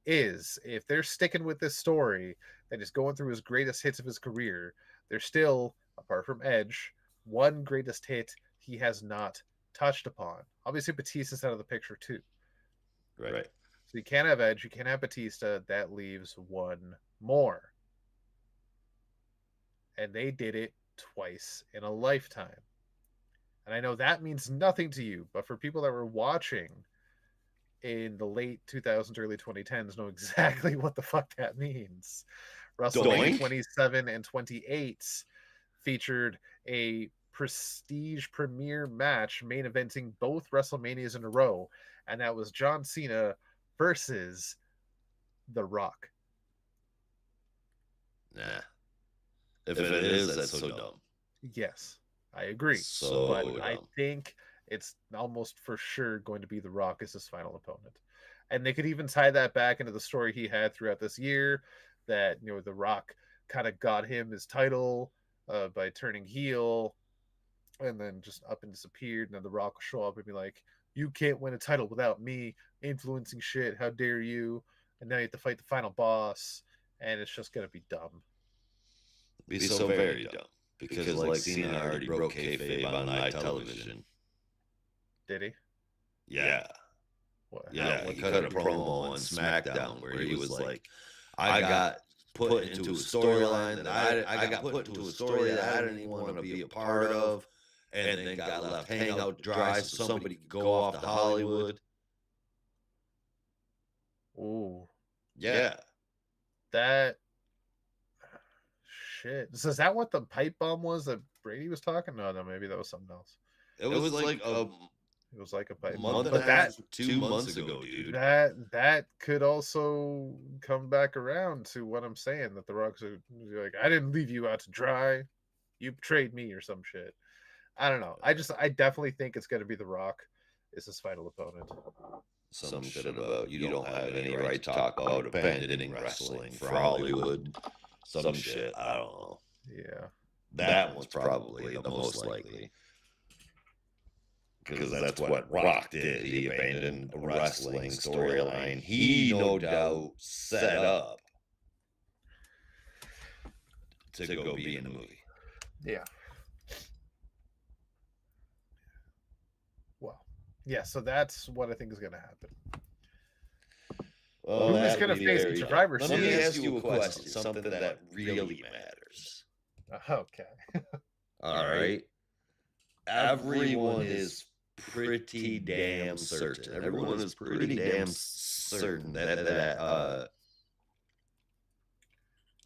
is if they're sticking with this story that he's going through his greatest hits of his career, there's still, apart from Edge, one greatest hit he has not touched upon. Obviously, Batista's out of the picture too. Right. So you can't have Edge, you can't have Batista. That leaves one more. And they did it twice in a lifetime. And I know that means nothing to you, but for people that were watching in the late 2000s, early 2010s know exactly what the fuck that means. WrestleMania 27 and 28 featured a prestige premiere match main eventing both WrestleManias in a row, and that was John Cena versus The Rock. Nah. If it is, that's so dumb. Yes, I agree. But dumb. I think it's almost for sure going to be The Rock as his final opponent. And they could even tie that back into the story he had throughout this year that, The Rock kind of got him his title by turning heel and then just up and disappeared. And then The Rock will show up and be like, you can't win a title without me influencing shit. How dare you? And now you have to fight the final boss. And it's just going to be dumb. Be so very dumb. Because like Cena already broke kayfabe on live television. Did he? Yeah. What? Yeah, he cut a promo on SmackDown where he was like, I got put into a storyline that I got put into a story that I didn't even want to be a part of, and then got left hanging out dry so somebody could go off to Hollywood. Ooh. Yeah. That shit. So is that what the pipe bomb was that Brady was talking? No, maybe that was something else. It was like a It was like a pipe month bomb. and a half, 2 months ago, dude. That could also come back around to what I'm saying, that the Rock's like, I didn't leave you out to dry. You betrayed me or some shit. I don't know. I definitely think it's gonna be The Rock is his final opponent. some shit about you don't have any right to talk about abandoning wrestling for Hollywood. Some shit. I don't know. Yeah. That one's probably the most likely. Because that's what Rock did. He abandoned a wrestling storyline he no doubt set up to go be in a movie. Yeah. Well, yeah, so that's what I think is going to happen. Well, who's going to face the Survivor Let Series? me ask you a question, something that really matters. Okay. All right. Everyone is pretty damn certain. Everyone is pretty damn certain that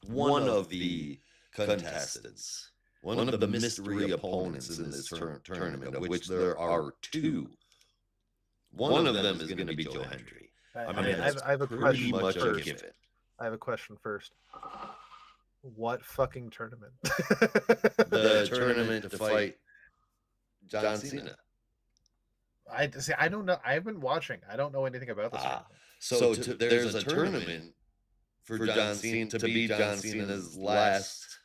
one of the contestants, one of the mystery opponents in this tournament, of which there are two, one of them is going to be Joe Hendry. I have a pretty question much a first. given. I have a question first. What fucking tournament? The tournament to fight John Cena. I don't know. I've been watching. I don't know anything about this tournament. So there's a tournament for John Cena to be John Cena's last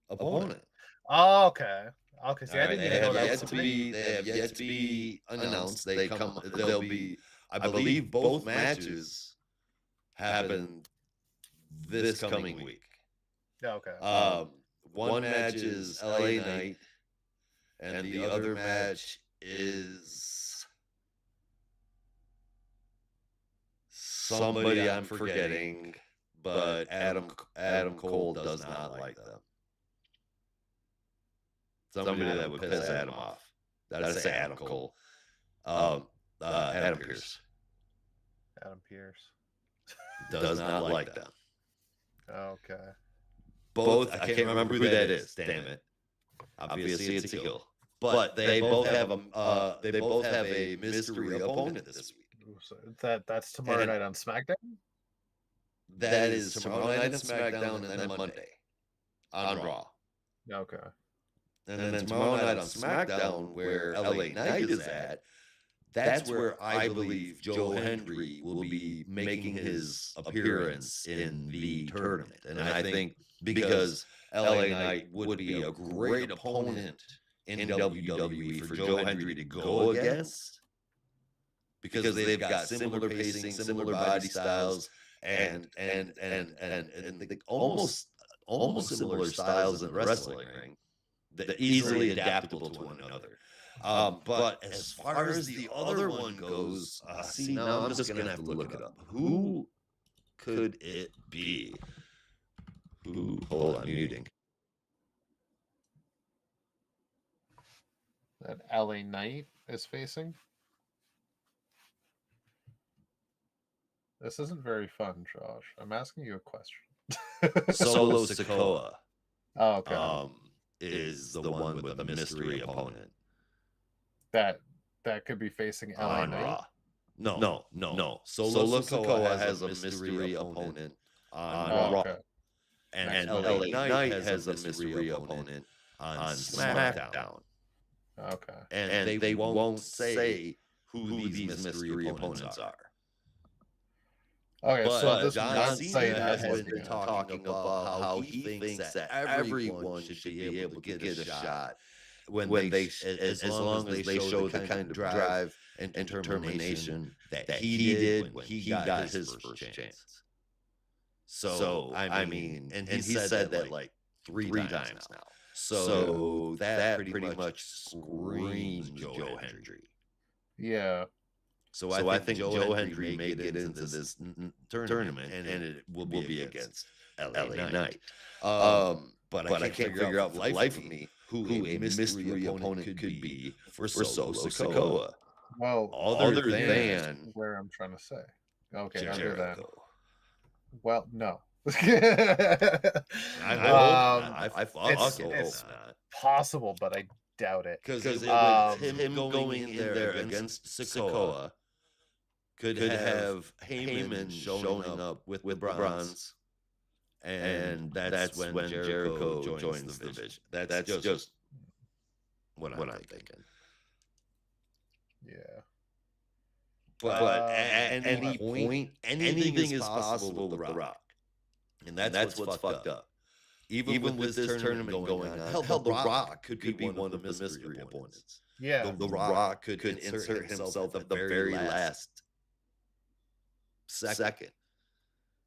opponent. Oh, okay. Okay. See, I Right, didn't even know that was a thing. they have yet to be announced. They'll be, I believe, both matches happen this coming week. Okay. One match is LA Knight, and the other match is somebody I'm forgetting, but Adam Cole does not like them. Somebody that would piss Adam off. That'd say Adam Cole. Adam Pearce. Adam Pearce does not like them. Okay. Both, I can't remember who that is. Damn it. Obviously, it's a heel. But they both have a mystery opponent this week. So that's tomorrow night on SmackDown. That is tomorrow night on SmackDown, and then Monday on Raw. Okay. And then tomorrow night on SmackDown, where LA Knight is at, that's where I believe Joe Hendry will be making his appearance in the tournament. And I think because LA Knight would be a great opponent in WWE for Joe Hendry to go against, because they've got similar pacing, similar body styles, and almost similar styles in the wrestling ring, that easily adaptable to one another. But as far as the other one goes, see, now I'm just gonna have to look it up. Who could it be? Hold on, muting. That LA Knight is facing. This isn't very fun, Josh. I'm asking you a question. Solo Sikoa. Oh, okay. Is the one with the mystery opponent. That could be facing LA on Knight. Raw. No. Solo Sikoa has a mystery opponent on Raw. Okay. And LA Knight has a mystery opponent on SmackDown. Okay. And they won't say who these mystery opponents are. Okay, But so this John Cena Cena has been talking about how he thinks that everyone should be able to get a shot when they as long as they show the kind of drive and determination that he did when he got his first chance. So I mean, and he said that like three times now. So that pretty much screams Joe Hendry. Yeah. So I think Joe Hendry may get into this tournament, and it will be against LA Knight. But I can't figure out for the life of me who a mystery opponent could be for Solo Sikoa. Well, other than where I'm trying to say. Okay, Jericho. other than. Well, no. I thought it's possible, but I doubt it. Because him going in there against Sikoa could have Heyman showing up with the bronze, and that's when Jericho joins the division. That's just what I'm thinking. Yeah. But at any point, anything is possible with The Rock. And that's what's fucked up. Even with this tournament going on, hell, The Rock could be one of the mystery opponents. Yeah. The Rock could insert himself at the very last second.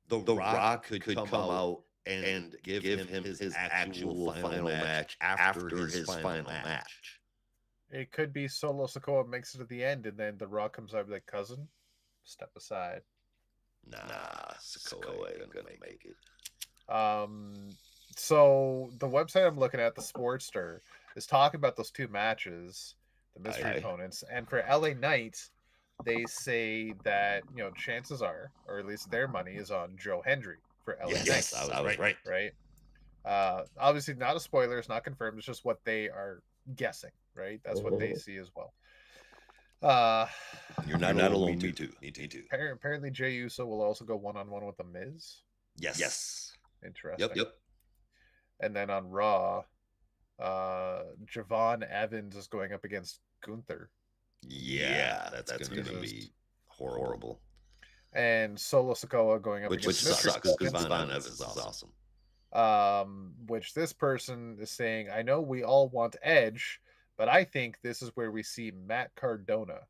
The Rock could come out and give him his actual final match after his final match. It could be Solo Sikoa makes it at the end, and then The Rock comes out like, cousin, step aside. Nah, Sikoa ain't gonna make it. So the website I'm looking at, the Sportster, is talking about those two matches, the mystery opponents, and for LA Knight, they say that chances are, or at least their money is on Joe Hendry for LA Knight. Yes, I was right. Right. Obviously, not a spoiler. It's not confirmed. It's just what they are guessing. Right. That's what they see as well. You're not alone. Me too. Apparently, Jey Uso will also go one-on-one with The Miz. Yes. Interesting. Yep. And then on Raw, Javon Evans is going up against Gunther. Yeah, that's going to be horrible. And Solo Sikoa going up against sucks because Javon Evans is awesome. Which this person is saying, I know we all want Edge, but I think this is where we see Matt Cardona.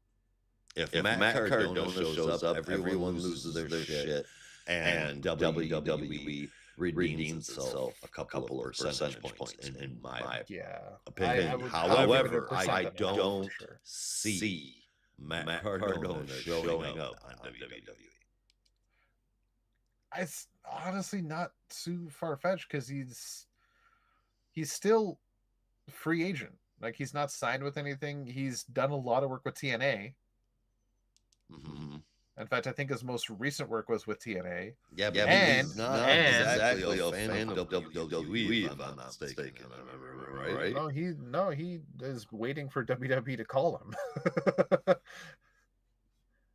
If Matt Cardona shows up, everyone loses their shit, and WWE redeems itself a couple of percentage points in my opinion. However, I don't see Matt Cardona showing up on WWE. It's honestly not too far-fetched because he's still free agent. Like, he's not signed with anything. He's done a lot of work with TNA. Mm-hmm. In fact, I think his most recent work was with TNA. Yeah, but he's not exactly a fan of WWE, if I'm not mistaken. Right? No, he is waiting for WWE to call him.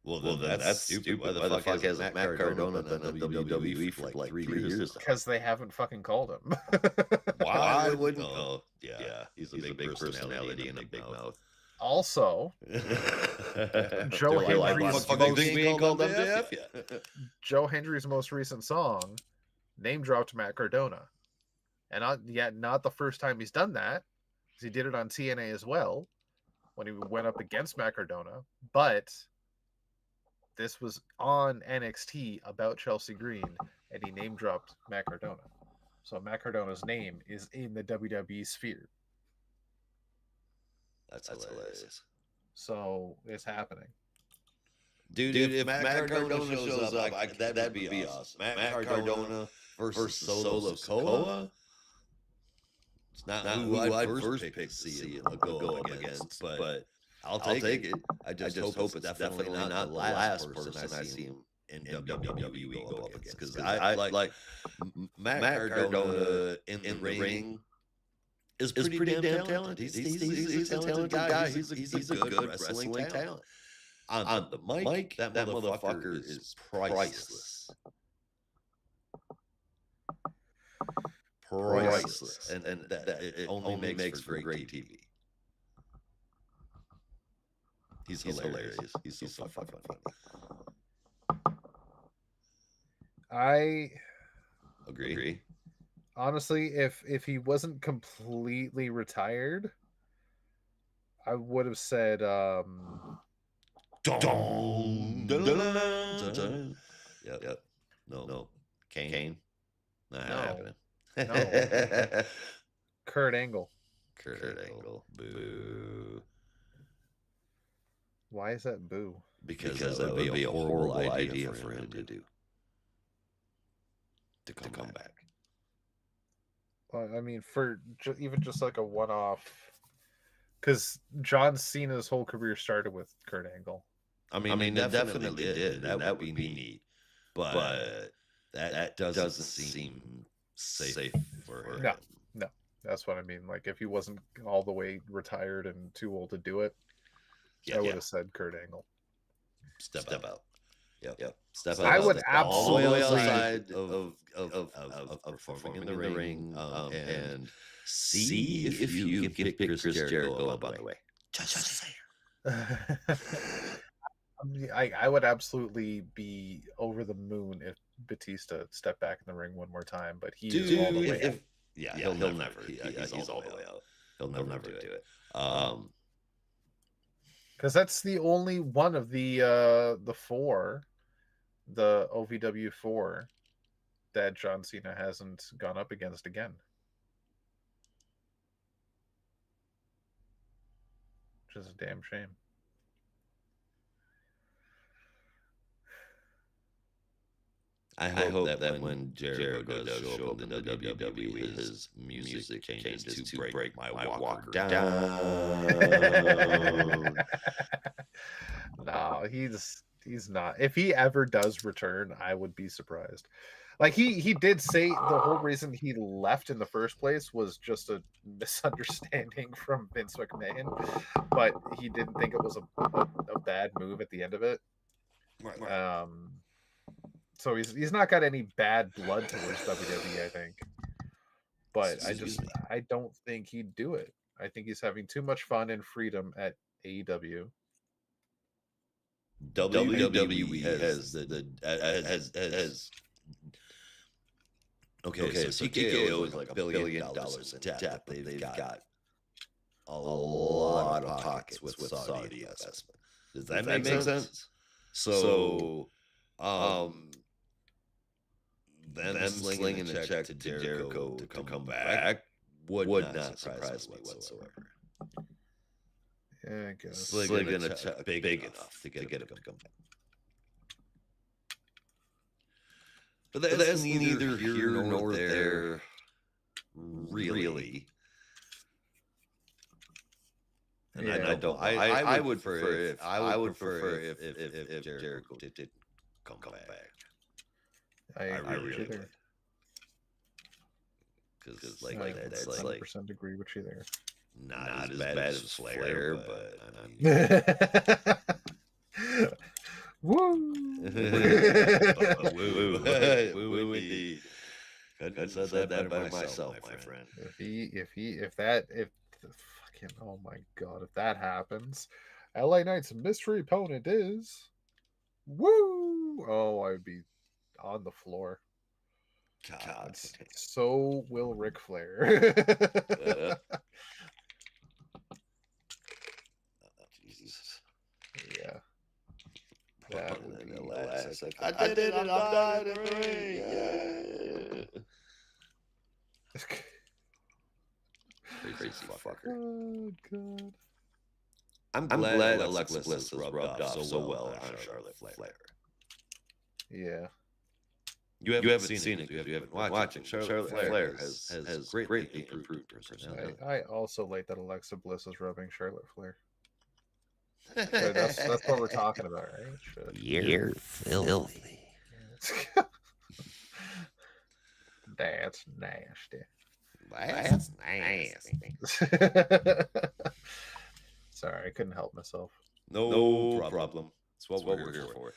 Well, that's stupid. Why the fuck has Matt Cardona been in WWE for like 3 years? Because they haven't fucking called him. Why wouldn't? Oh, yeah. He's a big personality and a big mouth. Also, Joe Hendry's most recent song name dropped Matt Cardona, and not the first time he's done that, because he did it on TNA as well when he went up against Matt Cardona, but this was on NXT about Chelsea Green, and he name dropped Matt Cardona. So Matt Cardona's name is in the WWE sphere. That's hilarious. So it's happening. Dude, if Matt Cardona shows up, that'd be awesome. Matt Cardona versus Solo Sikoa. It's not who I'd first pick to see him go up against, but I'll take it. I just hope it's definitely not the last person I see him in WWE go up against. Because I like Matt Cardona in the ring is pretty damn talented. He's a talented guy. He's a good wrestling talent. On the mic, that motherfucker is priceless. Priceless. And that it only makes for great TV. He's hilarious. He's so fucking funny. I agree. Honestly, if he wasn't completely retired, I would have said Yep. No. Kane. Not happening. No. Kurt Angle. Boo. Why is that boo? Because that would be a horrible idea for him to do. To come back. Well, I mean, for even just like a one-off, because John Cena's whole career started with Kurt Angle. I mean, that definitely did. That would be neat. But that doesn't seem safe for him. No, that's what I mean. Like, if he wasn't all the way retired and too old to do it, I would have said Kurt Angle. Step out. Yep. Step out. I would absolutely outside of performing in the ring and see if you can pick Chris Jericho up on the way. Just say. I'm I would absolutely be over the moon if Batista stepped back in the ring one more time, but he is all the way out. He'll never. He's all the way out. He'll never do it. Because that's the only one of the four, the OVW 4, that John Cena hasn't gone up against again. Which is a damn shame. I hope that when Jericho does show up in the WWE, his music changes to break my walker down. No, he's not. If he ever does return, I would be surprised. Like he did say the whole reason he left in the first place was just a misunderstanding from Vince McMahon, but he didn't think it was a bad move at the end of it. Right. So he's not got any bad blood towards WWE, I think. But I don't think he'd do it. I think he's having too much fun and freedom at AEW. WWE has okay, so TKO is like $1 billion in debt. They've got a lot of pockets with Saudi investment. Does that make sense? So, them slinging the check to Jericho to come back would not surprise me whatsoever. Yeah, I guess. Slinging a check big enough to get him to come back. But that's neither here nor there, really. And yeah, I don't. I would prefer if Jericho did come back. I really would. Because that's 100% agree with you there. Not as bad as Flair, but woo, woo indeed. Couldn't have said that better myself, my friend. If fucking, oh my god, if that happens, LA Knight's mystery opponent is woo. Oh, I would be on the floor. God. So will Ric Flair. Jesus. Yeah. That would be last. I did it. I'm dying in the ring. Yeah. Crazy fucker. Oh god. I'm glad Alexa Bliss rubbed off so well on Charlotte Flair. Yeah. You haven't seen it. You haven't watched it. Charlotte Flair has greatly improved personality. I also like that Alexa Bliss is rubbing Charlotte Flair. That's what we're talking about, right? You're filthy. That's nasty. That's nasty. Sorry, I couldn't help myself. No problem. That's what we're here for.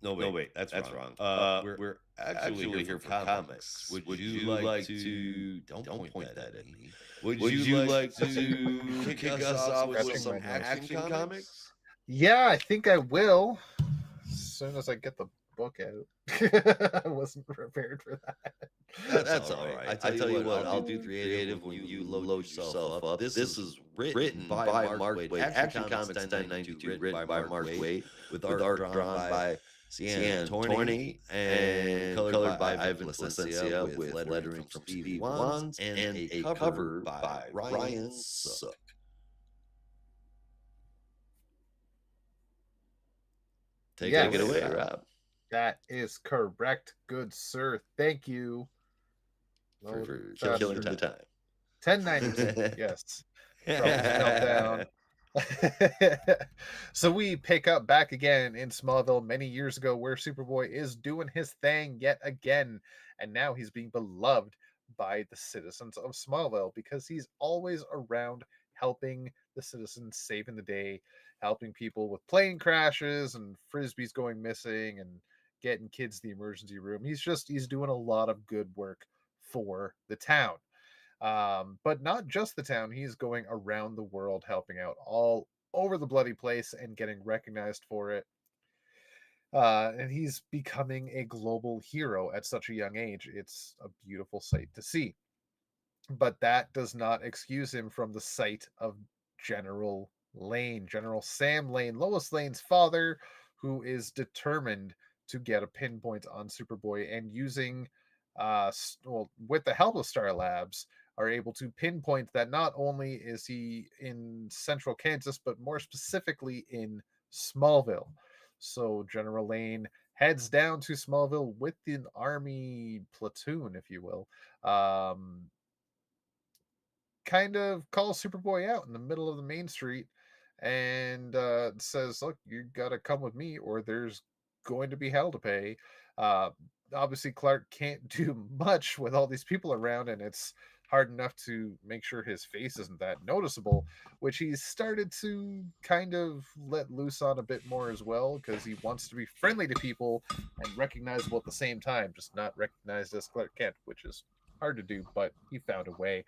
No, wait, that's wrong. We're actually here for comics. Would you like to? Don't point that at me. Would you like to kick us off with some action comics? Yeah, I think I will. As soon as I get the book out. I wasn't prepared for that. That's all right. I tell you what, I'll do creative when you load yourself up. This is written by Mark Waid. Action Comics 1092, written by Mark Waid, with art drawn by Cian Torney and colored by Ivan Licencia, with lettering from Steve Wands, and a cover by Ryan Sook. Take it away, Rob. That is correct, good sir. Thank you. For killing the time. 1092, yes. Down. So we pick up back again in Smallville many years ago, where Superboy is doing his thing yet again, and now he's being beloved by the citizens of Smallville because he's always around helping the citizens, saving the day, helping people with plane crashes and frisbees going missing and getting kids to the emergency room. He's doing a lot of good work for the town. But not just the town, he's going around the world helping out all over the bloody place and getting recognized for it. And he's becoming a global hero at such a young age. It's a beautiful sight to see. But that does not excuse him from the sight of General Lane, General Sam Lane, Lois Lane's father, who is determined to get a pinpoint on Superboy and using, with the help of Star Labs, are able to pinpoint that not only is he in central Kansas, but more specifically in Smallville. So General Lane heads down to Smallville with an army platoon, if you will. Kind of calls Superboy out in the middle of the main street and says, "Look, you got to come with me, or there's going to be hell to pay." Uh, Obviously, Clark can't do much with all these people around, and it's hard enough to make sure his face isn't that noticeable, which he's started to kind of let loose on a bit more as well, because he wants to be friendly to people and recognizable at the same time, just not recognized as Clark Kent, which is hard to do, but he found a way.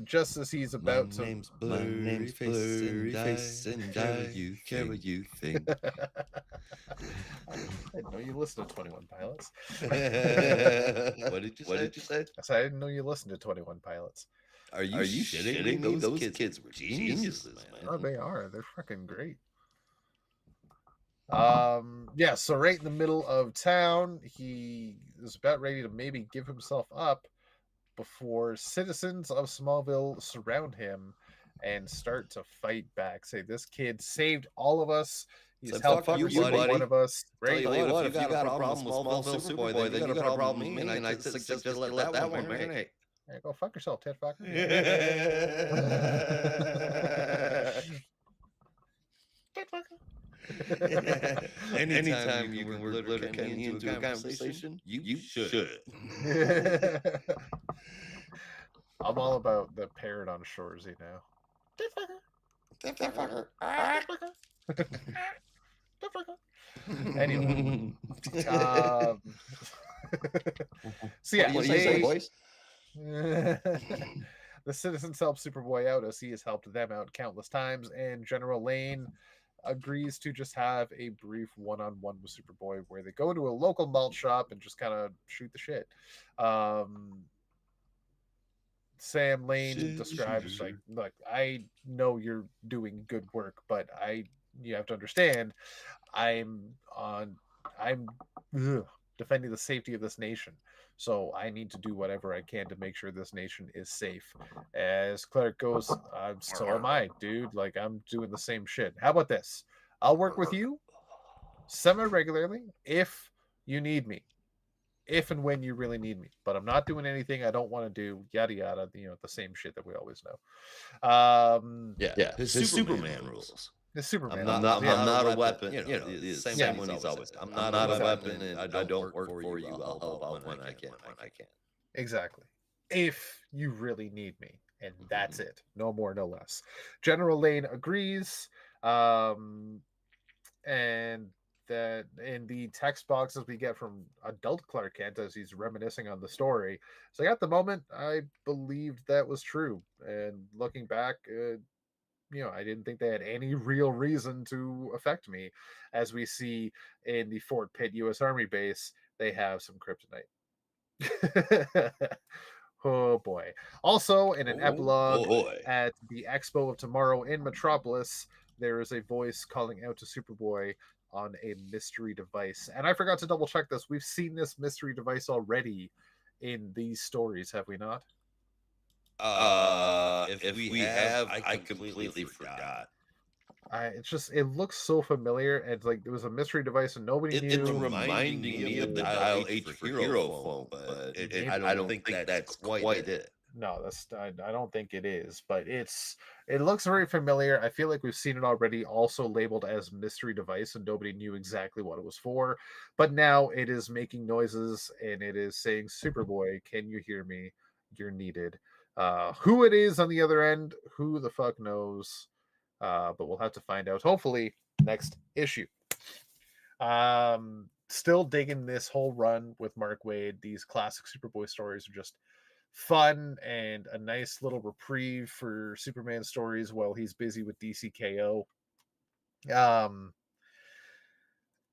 Just as he's about My name's Blurry Face, and care what you think. I didn't know you listened to 21 Pilots. What did you say? I said I didn't know you listened to 21 Pilots. Are you shitting me? Those kids were geniuses, man. Oh, they are. They're fucking great. Yeah, so right in the middle of town, he is about ready to maybe give himself up before citizens of Smallville surround him and start to fight back. Say, this kid saved all of us. He's helped every single one of us. Tell you what, if you got a problem with Smallville Superboy, then you got a problem with me, and I suggest just let that one marinate. Hey, go fuck yourself, tit fucker. Tit fucker. Anytime you can work Letterkenny into a conversation, you should. I'm all about the parrot on Shoresy now. Tit fucker. Anyway. So yeah, what do you say, boys? The citizens help Superboy out as he has helped them out countless times, and General Lane agrees to just have a brief one-on-one with Superboy where they go to a local malt shop and just kind of shoot the shit. Sam Lane describes like, look, I know you're doing good work, but you have to understand, I'm defending the safety of this nation. So I need to do whatever I can to make sure this nation is safe. As Clark goes, so am I, dude. Like, I'm doing the same shit. How about this? I'll work with you semi-regularly if you need me. If and when you really need me, but I'm not doing anything I don't want to do, yada yada, the same shit that we always know. His Superman rules. The Superman. I'm not a weapon. The same one he's always. I'm not a weapon, and I don't work for you. I'll help out when I can. Exactly. If you really need me, and that's it. No more, no less. General Lane agrees, and that in the text boxes we get from adult Clark Kent as he's reminiscing on the story. So at the moment, I believed that was true. And looking back, I didn't think they had any real reason to affect me. As we see in the Fort Pitt U.S. Army base, they have some kryptonite. Oh boy. Also, in an epilogue at the Expo of Tomorrow in Metropolis, there is a voice calling out to Superboy on a mystery device. And I forgot to double check this. We've seen this mystery device already in these stories, have we not? If we have, I completely forgot. It looks so familiar. And it's like there was a mystery device and nobody knew. It's reminding me of the Dial H for Hero phone, but I don't think that's quite it. No, I don't think it is, but it looks very familiar. I feel like we've seen it already, also labeled as mystery device, and nobody knew exactly what it was for. But now it is making noises and it is saying, "Superboy, can you hear me? You're needed." Who it is on the other end, who the fuck knows? But we'll have to find out. Hopefully, next issue. Still digging this whole run with Mark Waid. These classic Superboy stories are just fun and a nice little reprieve for Superman stories while he's busy with DCKO.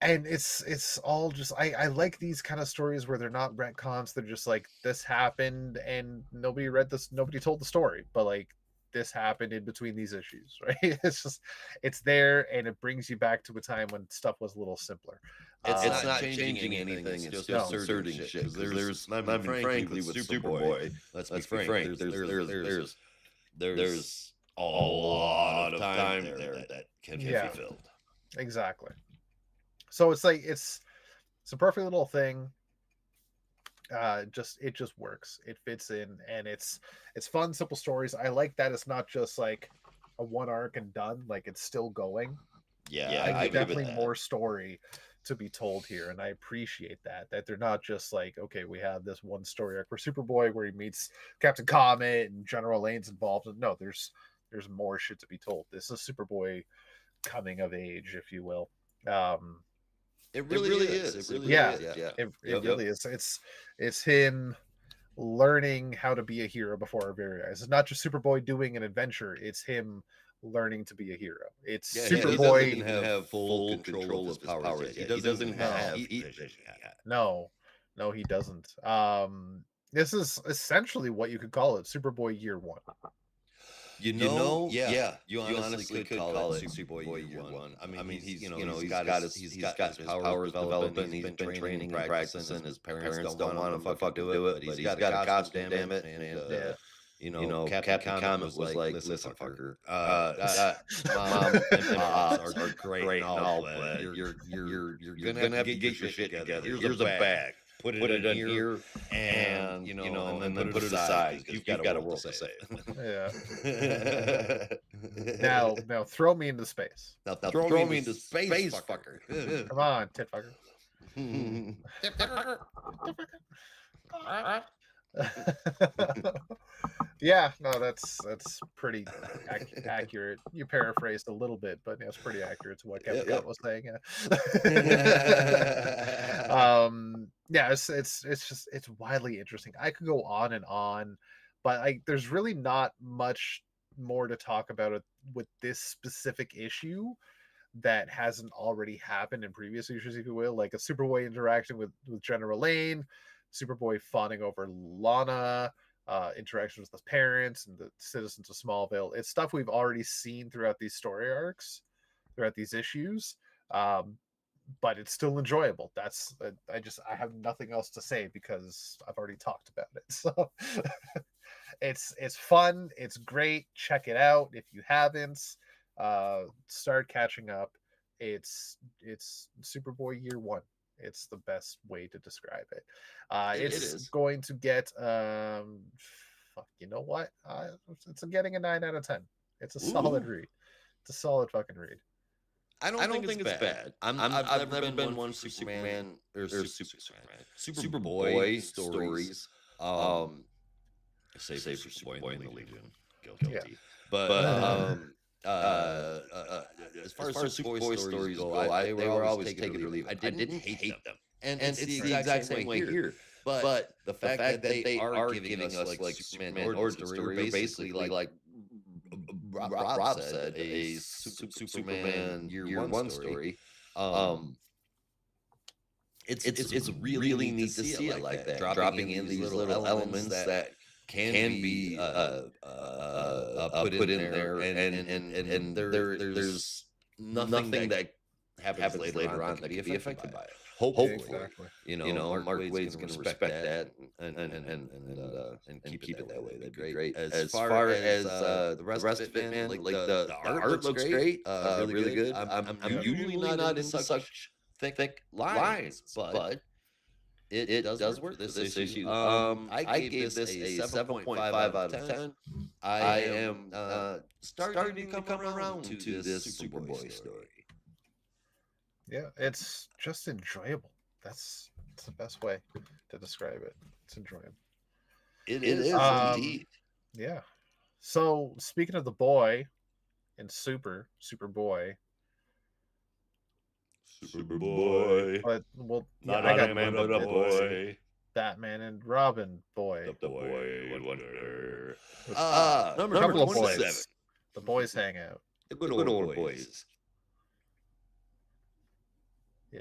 And it's all just I like these kind of stories where they're not retcons. They're just like, this happened and nobody read this, nobody told the story, but like, this happened in between these issues, right? It's just, it's there, and it brings you back to a time when stuff was a little simpler. It's not changing anything. It's just inserting shit. Because there's, I mean, frankly, with Superboy, let's be frank. There's a lot of time there that can be filled. Exactly. So it's like, it's a perfect little thing. It just works. It fits in, and it's fun, simple stories. I like that it's not just like a one arc and done. Like, it's still going. Yeah, I definitely more story to be told here, and I appreciate that they're not just like, okay, we have this one story arc for Superboy where he meets Captain Comet and General Lane's involved. No, there's more shit to be told. This is Superboy coming of age, if you will. It really is. It really yeah, is. Yeah. It really is. It's him learning how to be a hero before our very eyes. It's not just Superboy doing an adventure. It's him learning to be a hero. It's Superboy. He doesn't have full control of his powers yet. He doesn't have heat vision yet. No, he doesn't. This is essentially what you could call it, Superboy Year One. You honestly could call it Superboy Year One. I mean, he's got his powers developing. He's been training and practicing. His parents don't want him to fucking do it, but he's got a costume, damn it. And Captain Comet was like, listen, fucker, mom and pops are great and all, but you're gonna have to get your shit together. Here's a bag. Put it in here, and and then put it aside. You've got a world to save. Yeah. now throw me into space. Now throw me into space, fucker. Come on, tit fucker. Yeah, no, that's pretty accurate. You paraphrased a little bit, but it's pretty accurate to what Kevin was saying. Yeah, it's widely interesting. I could go on and on, but there's really not much more to talk about it with this specific issue that hasn't already happened in previous issues, if you will, like a Superboy interaction with General Lane, Superboy fawning over Lana, interactions with his parents and the citizens of Smallville. It's stuff we've already seen throughout these story arcs, throughout these issues, but it's still enjoyable. I have nothing else to say because I've already talked about it. So it's fun, it's great. Check it out if you haven't. Start catching up. It's Superboy Year One. It's the best way to describe it. It's going to get you know what? It's getting a 9 out of 10. It's a solid read. It's a solid fucking read. I don't think it's bad. I've never been one for Superman or Superboy stories. Save for Superboy in the Legion. Guilty. Yeah. But as far as Superboy stories go, they were always take it or leave it. I didn't hate them. And it's the exact same way here. But the fact that they are giving us like Superman origin story, basically like Rob said, a Superman Year One story. It's really neat to see it like that, dropping in these little elements that can be put in there, and there's nothing that happens later on that can be affected by it. Hopefully, exactly. Mark Waid's going to respect that and keep it that way. That'd be great. As far as the rest of it, man, like the art looks great, really good. I'm usually not into such thick lines, but it does work this issue. I gave this a 7.5 out of 10. I am starting to come around to this Superboy story. Yeah, it's just enjoyable. That's the best way to describe it. It's enjoyable. It is indeed. Yeah. So speaking of the boy and Superboy. But not a man, but a boy. Batman and Robin boy. The boy wonder. Number Number 27. 27. The boys hang out. The good old boys. Yeah.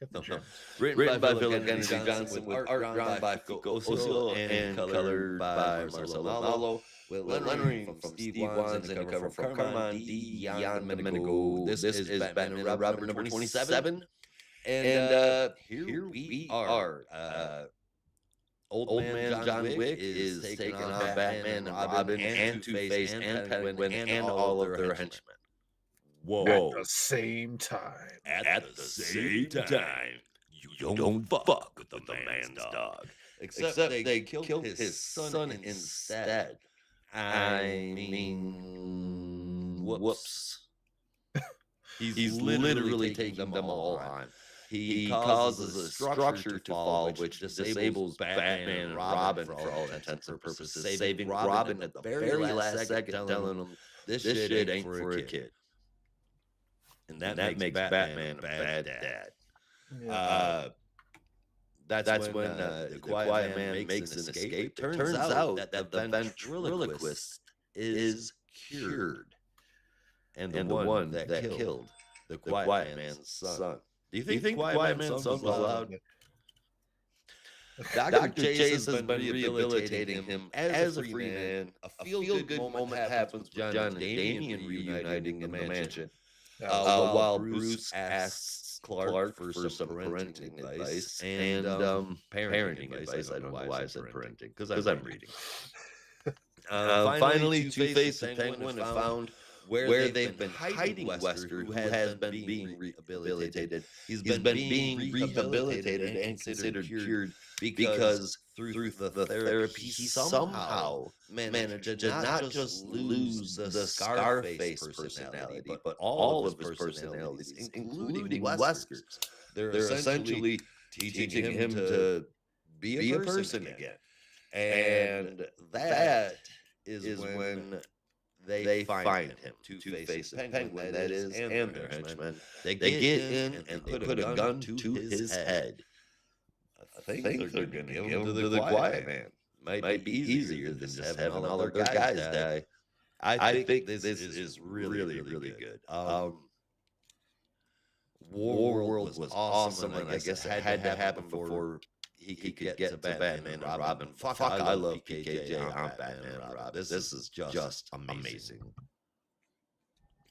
Let's get the gems. Written by Philip Kennedy Johnson with art drawn by Fico Osil and colored by Marcelo Malo, with lettering from Steve Wands and a cover from Carmine D. Jan Domenico. This is Batman and Robin number 27. And here we are. Old man John Wick is taking on Batman and Robin and Two-Face and Penguin and all of their henchmen. Whoa. At the same time. At the same time, you don't fuck with the man's dog. Except they killed his son instead. I mean, whoops. He's literally taking them all on. He causes a structure to fall, which disables Batman and Robin for all intents and purposes, saving Robin at the very last second, telling him this shit ain't for a kid. And that makes Batman a bad dad. Yeah. That's when the quiet man makes an escape. It turns out that the ventriloquist is cured. And the one that killed the quiet man's son. Do you think the quiet man's son was allowed? Dr. Chase has been rehabilitating him as a free man. A feel-good moment happens with John and Damian reuniting in the mansion. While Bruce asks Clark for some parenting advice and parenting advice. I don't know why I said parenting, because I'm reading. Finally, Two-Face and Penguin have found where they've been hiding Wesker, who has been being rehabilitated. He's been being rehabilitated and considered cured because through the therapy, he somehow managed to not just lose the Scarface personality, but all of his personalities, including Wesker's. They're essentially teaching him to be a person again. And that is when they find him, Two-Face and Penguin, that is, and their henchmen. They get in and they put a gun to his head. I think they're going to give him to the quiet man. Might be easier than just having all their guys die. I think this is really good. Warworld was awesome, and I guess it had to happen before he could get to Batman and Robin. Fuck, I love PKJ on Batman and Robin. This is just amazing.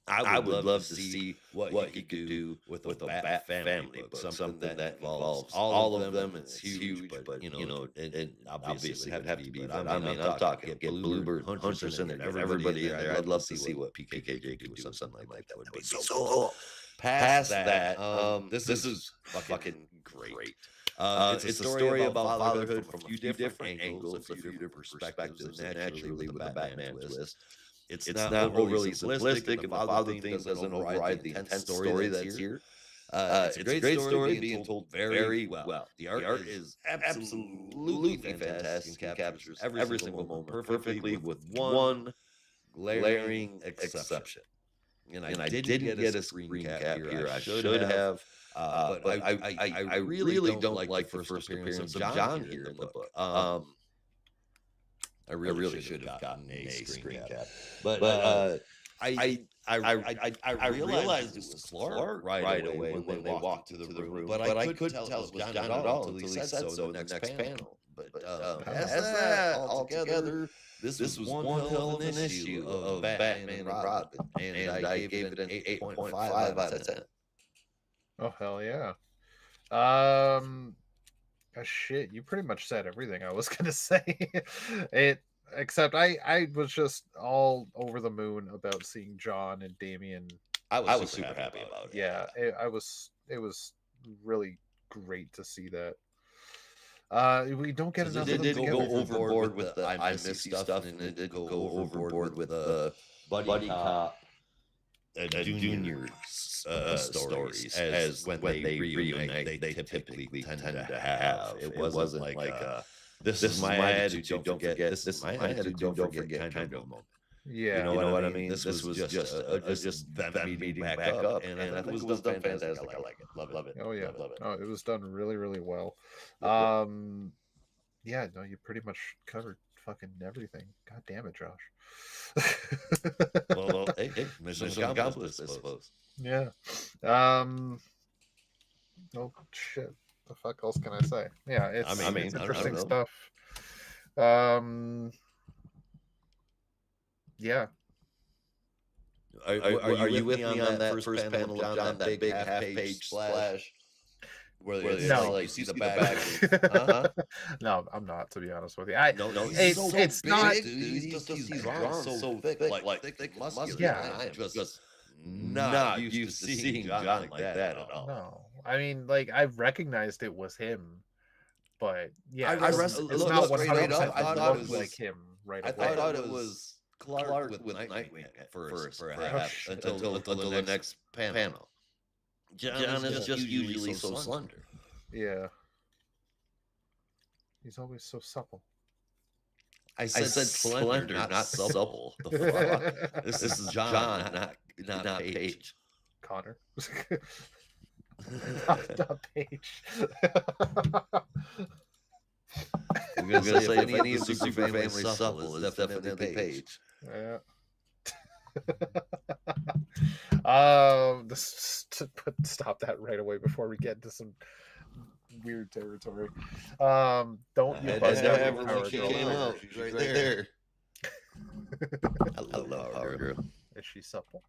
I would love to see what he could do with the Bat family book, something that involves all of them. It's huge, but you know, it obviously would have to be. But I mean, I'm talking get Bluebird, Hunterson, and everybody there. I'd love to see what PKJ could do with something like that. Would be so cool. Past that, this is fucking great. It's a story about fatherhood from a few different angles, a few different perspectives, and naturally with the Batman twist. It's not overly simplistic, and the father thing doesn't override the intense story that's here. It's a great story being told very well. The art is absolutely fantastic and captures every single moment perfectly, with one glaring exception. And I didn't get a screen cap here. I should have. But I really don't like the first appearance of John here in the book. I really should have gotten a screen cap. But I realized it was Clark right away when they walked to the room. But I couldn't tell it was John at all until he said so in the next panel. But as that altogether, this was one hell of an issue of Batman and Robin. And I gave it an 8.5 out of 10. Oh, hell yeah. Shit, you pretty much said everything I was gonna say. Except I was just all over the moon about seeing John and Damian. I was super happy about it. Yeah, it was really great to see that. We don't get enough. It did go overboard with the I miss you stuff, and it did go overboard with the buddy cop junior stories, as when they reunite, they typically tend to have. It wasn't like this is my attitude, don't forget. This is my attitude, don't forget kind of moment. Yeah. You know what I mean? This was just them meeting back up, and I think it was done fantastic. I like it. Love it. Oh yeah. Love it. Oh, it was done really, really well. Yep. Yeah, no, you pretty much covered fucking everything. God damn it, Josh. Well, hey, mission accomplished, I suppose. Yeah. Oh shit. The fuck else can I say? Yeah, it's interesting stuff. Yeah. Are you with me on that first panel of John, that big half-page splash? Where no, you see the back. No, I'm not, to be honest with you. No, it's big, not. Dude. He's drawn so thick, like thick muscular. Yeah. I am just not used to seeing John like that at all. No, I mean, like, I recognized it was him, but yeah, I it's not 100%. I thought it was like him right away. I thought it was Clark with Nightwing at first for a half until the next panel. John is just usually so slender. Yeah. He's always so supple. I said slender, not supple. The fuck? This is John, not Paige. Connor. not Paige. I'm gonna say if any of the super family supple, it's definitely Paige. Yeah. Stop that right away before we get into some weird territory. Don't you buzz out with Power Girl. She's right there. I love Power Girl. Is she supple?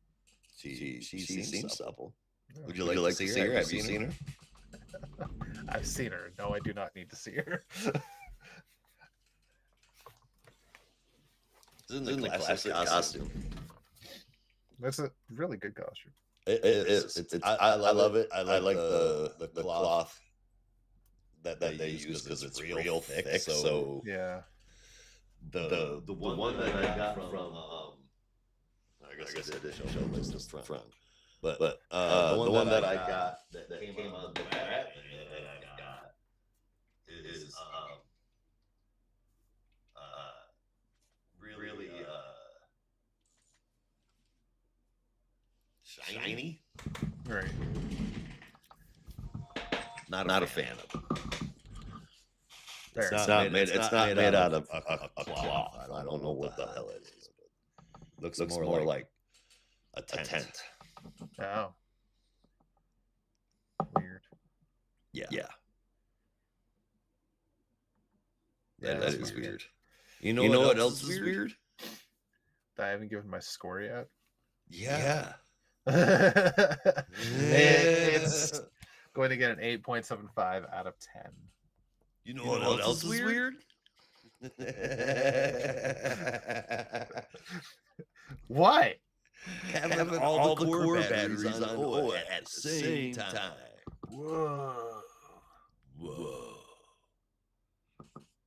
She seems supple. Would you like to see her? Have you seen her? I've seen her. No, I do not need to see her. It's in the classic costume. That's a really good costume. It is. I love it. I like the cloth that they use because it's real thick. So yeah. The one that I got from I guess I did show list this front. But the one that I got that came on the back that I got is really shiny. Right. Not a fan of it. It's not made out of a cloth. I don't know what the hell it is. Looks more like a tent. Oh. Weird. Yeah. That is weird. You know what else is weird? I haven't given my score yet. Yeah. It's going to get an 8.75 out of 10. You know what else is weird? What? Having all the core batteries on at the same time. Whoa. Whoa.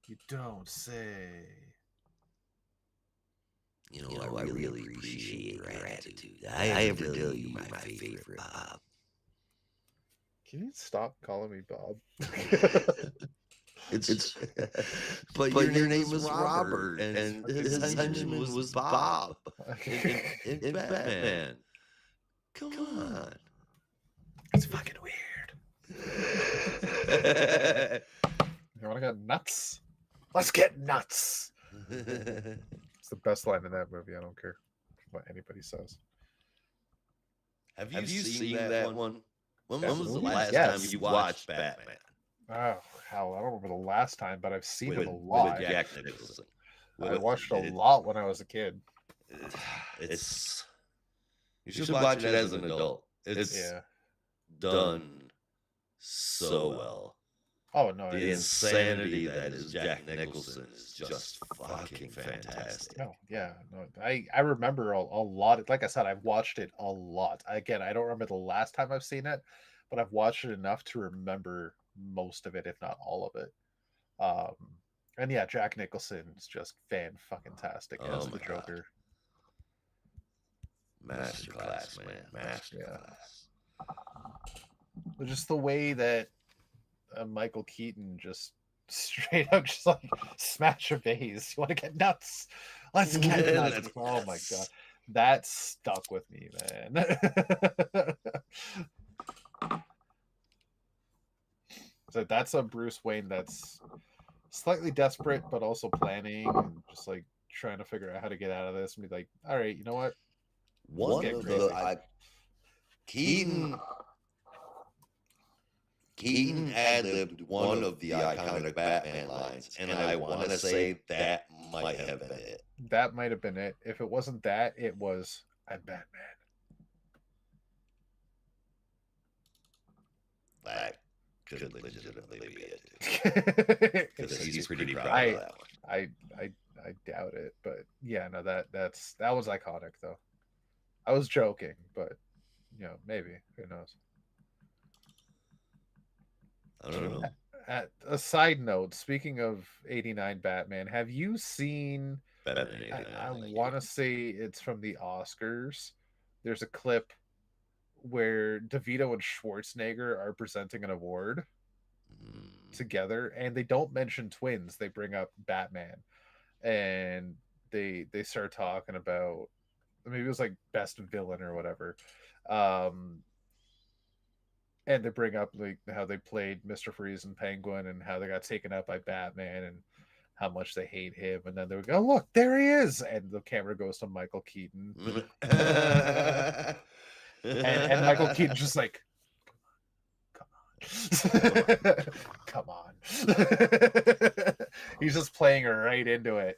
You don't say. You know, I really appreciate your attitude. I have to tell you my favorite, Bob. Can you stop calling me Bob? It's but your name was Robert, and his henchman was Bob. In Batman. Come on. It's fucking weird. You want to get nuts? Let's get nuts. It's the best line in that movie. I don't care what anybody says. Have you seen that one? When was the last time you watched Batman? Oh, hell, I don't remember the last time, but I've seen it a lot. With Jack Nicholson. I watched a lot when I was a kid. It's you should watch it as an adult. It's done so well. Oh no! The insanity that is Jack Nicholson is just fucking fantastic. No, yeah, no, I remember a lot. Like I said, I've watched it a lot. Again, I don't remember the last time I've seen it, but I've watched it enough to remember most of it, if not all of it. And yeah, Jack Nicholson is just fan-fucking-tastic as the Joker. Masterclass, man. Masterclass. Yeah. Just the way that Michael Keaton just straight up just like smash a vase. You want to get nuts? Let's get nuts. Oh my god. That stuck with me, man. So that's a Bruce Wayne that's slightly desperate, but also planning and just like trying to figure out how to get out of this and be like, all right, you know what? One of the Keaton ad-libbed one of the iconic Batman lines, and I want to say that might have been it. That might have been it. If it wasn't that, it was I'm Batman. That could legitimately be it. Because he's pretty proud of that one. I doubt it, but yeah, no, that was iconic though. I was joking, but you know, maybe, who knows. I don't know. At a side note, speaking of 89 Batman, have you seen Batman 89, I want to say it's from the Oscars. There's a clip where DeVito and Schwarzenegger are presenting an award together, and they don't mention twins. They bring up Batman, and they start talking about, maybe it was like best villain or whatever, and they bring up like how they played Mr. Freeze and Penguin and how they got taken out by Batman and how much they hate him, and then they would go, oh, look, there he is, and the camera goes to Michael Keaton. and Michael Keaton's just like, come on. He's just playing right into it.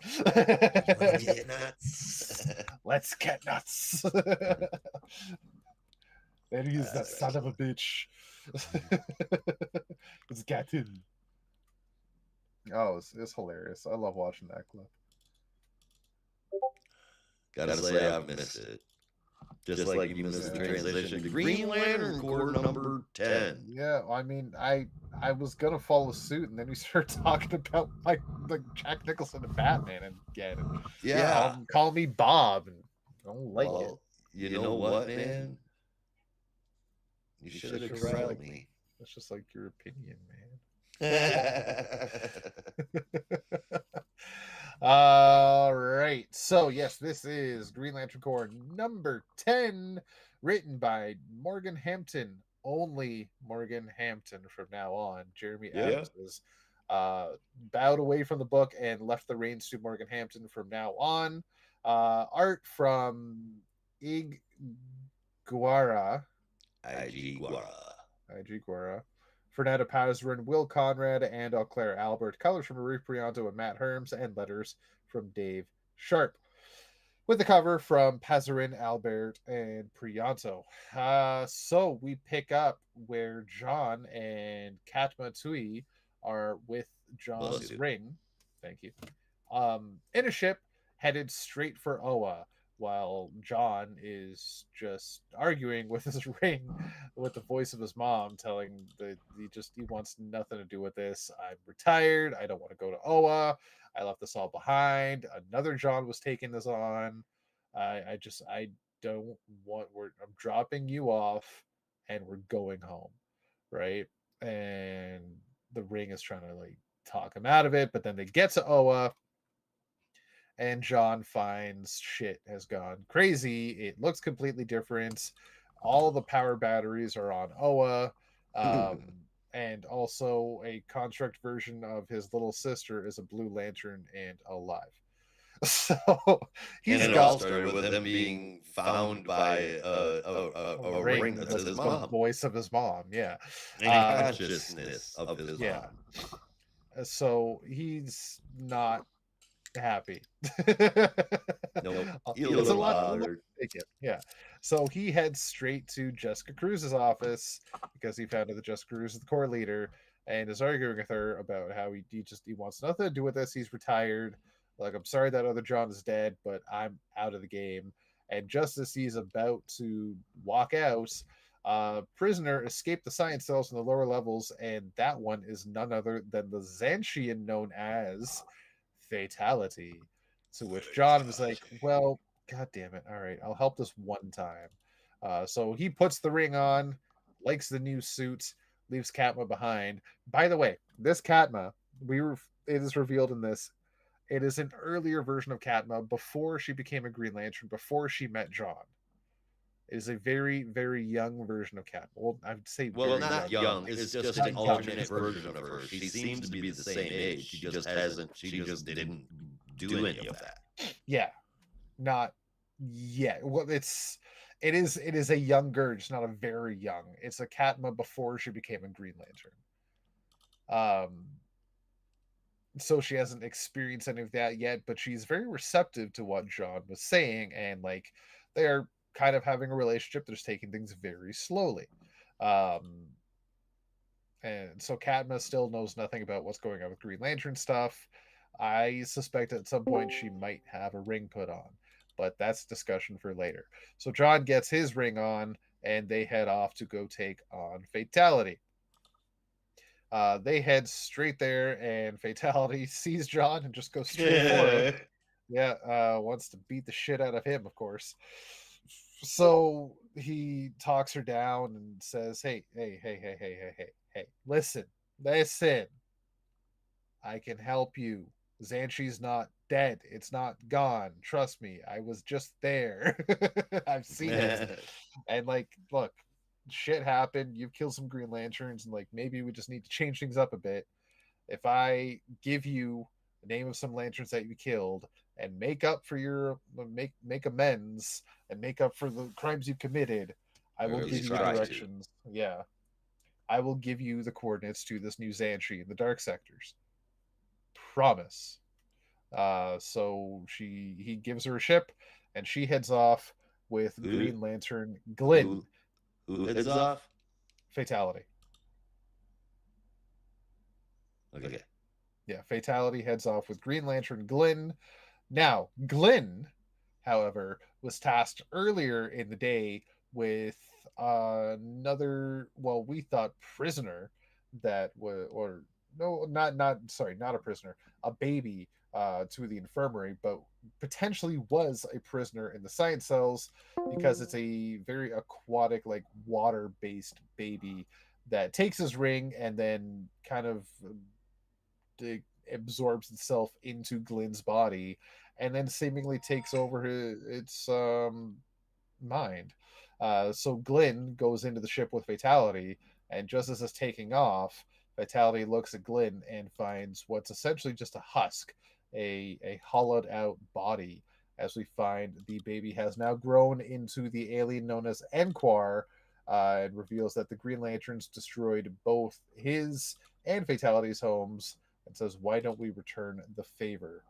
Get nuts. Let's get nuts. And he's the son of a bitch. It's Gattin. Oh, it's hilarious. I love watching that clip. Gotta say, I've missed it. Just like you missed the transition to Green Lantern Corps number 10. Yeah, I mean, I was gonna follow suit, and then we started talking about like Jack Nicholson and Batman again. And yeah, call me Bob, and I don't like it. You know what, man? You should have corralled me. That's just like your opinion, man. All right. So, yes, this is Green Lantern Corps number 10, written by Morgan Hampton. Only Morgan Hampton from now on. Jeremy Adams is bowed away from the book and left the reins to Morgan Hampton from now on. Art from IG Guara. Fernando Pazurin, Will Conrad, and Claire Albert. Colors from Marie Prianto and Matt Herms, and letters from Dave Sharp. With the cover from Pazurin, Albert, and Prianto. So we pick up where John and Katma Tui are with John's ring. Thank you. In a ship headed straight for Oa, while John is just arguing with his ring with the voice of his mom, telling that he wants nothing to do with this. I'm retired. I don't want to go to Oa. I left this all behind. Another John was taking this on. I don't want, I'm dropping you off and we're going home. Right. And the ring is trying to like talk him out of it, but then they get to Oa. And John finds shit has gone crazy. It looks completely different. All the power batteries are on Oa. And also a construct version of his little sister is a Blue Lantern and alive. So it all started with him being found by a ring that says his mom. The voice of his mom, yeah. And consciousness of his mom. So he's not happy. Nope. It's a lot. Yeah. So he heads straight to Jessica Cruz's office because he found out that Jessica Cruz is the Corps leader and is arguing with her about how he wants nothing to do with this. He's retired. Like, I'm sorry that other John is dead, but I'm out of the game. And just as he's about to walk out, prisoner escaped the science cells in the lower levels, and that one is none other than the Zanshian known as Fatality. To which John was like, well, god damn it, all right, I'll help this one time. So he puts the ring on, likes the new suit, leaves Katma behind. By the way, this Katma, it is revealed in this, It is an earlier version of Katma before she became a Green Lantern, before she met John. It is a very, very young version of Katma. Well, I would say not young. It's just an alternate version of her. She seems to be the same age. She just didn't do any of that. Yeah, not yet. Well, it is a younger, it's not a very young. It's a Katma before she became a Green Lantern. So she hasn't experienced any of that yet, but she's very receptive to what John was saying, and like they're kind of having a relationship. They're just taking things very slowly. And so Katma still knows nothing about what's going on with Green Lantern stuff. I suspect at some point she might have a ring put on, but that's discussion for later. So John gets his ring on, and they head off to go take on Fatality. They head straight there, and Fatality sees John and just goes straight for him. Yeah, wants to beat the shit out of him, of course. So he talks her down and says, hey, listen. I can help you. Xanchi's not dead. It's not gone. Trust me. I was just there. I've seen it. And like, look, shit happened. You've killed some Green Lanterns, and like maybe we just need to change things up a bit. If I give you the name of some lanterns that you killed and make up for your make amends and make up for the crimes you committed, I will give you directions. Yeah. I will give you the coordinates to this new Xanchi in the dark sectors. Promise. So he gives her a ship, and she heads off with Green Lantern Glynn. Who heads off? Fatality. Okay. Yeah, Fatality heads off with Green Lantern Glynn. Now, Glynn, however, was tasked earlier in the day with another, well, we thought prisoner that was, or no, not a prisoner, a baby to the infirmary, but potentially was a prisoner in the science cells because it's a very aquatic, like water-based baby that takes his ring and then kind of absorbs itself into Glynn's body and then seemingly takes over its mind. So Glynn goes into the ship with Fatality, and just as it's taking off, Fatality looks at Glynn and finds what's essentially just a husk, a hollowed out body, as we find the baby has now grown into the alien known as Enquar, and reveals that the Green Lanterns destroyed both his and Fatality's homes, and says, why don't we return the favor?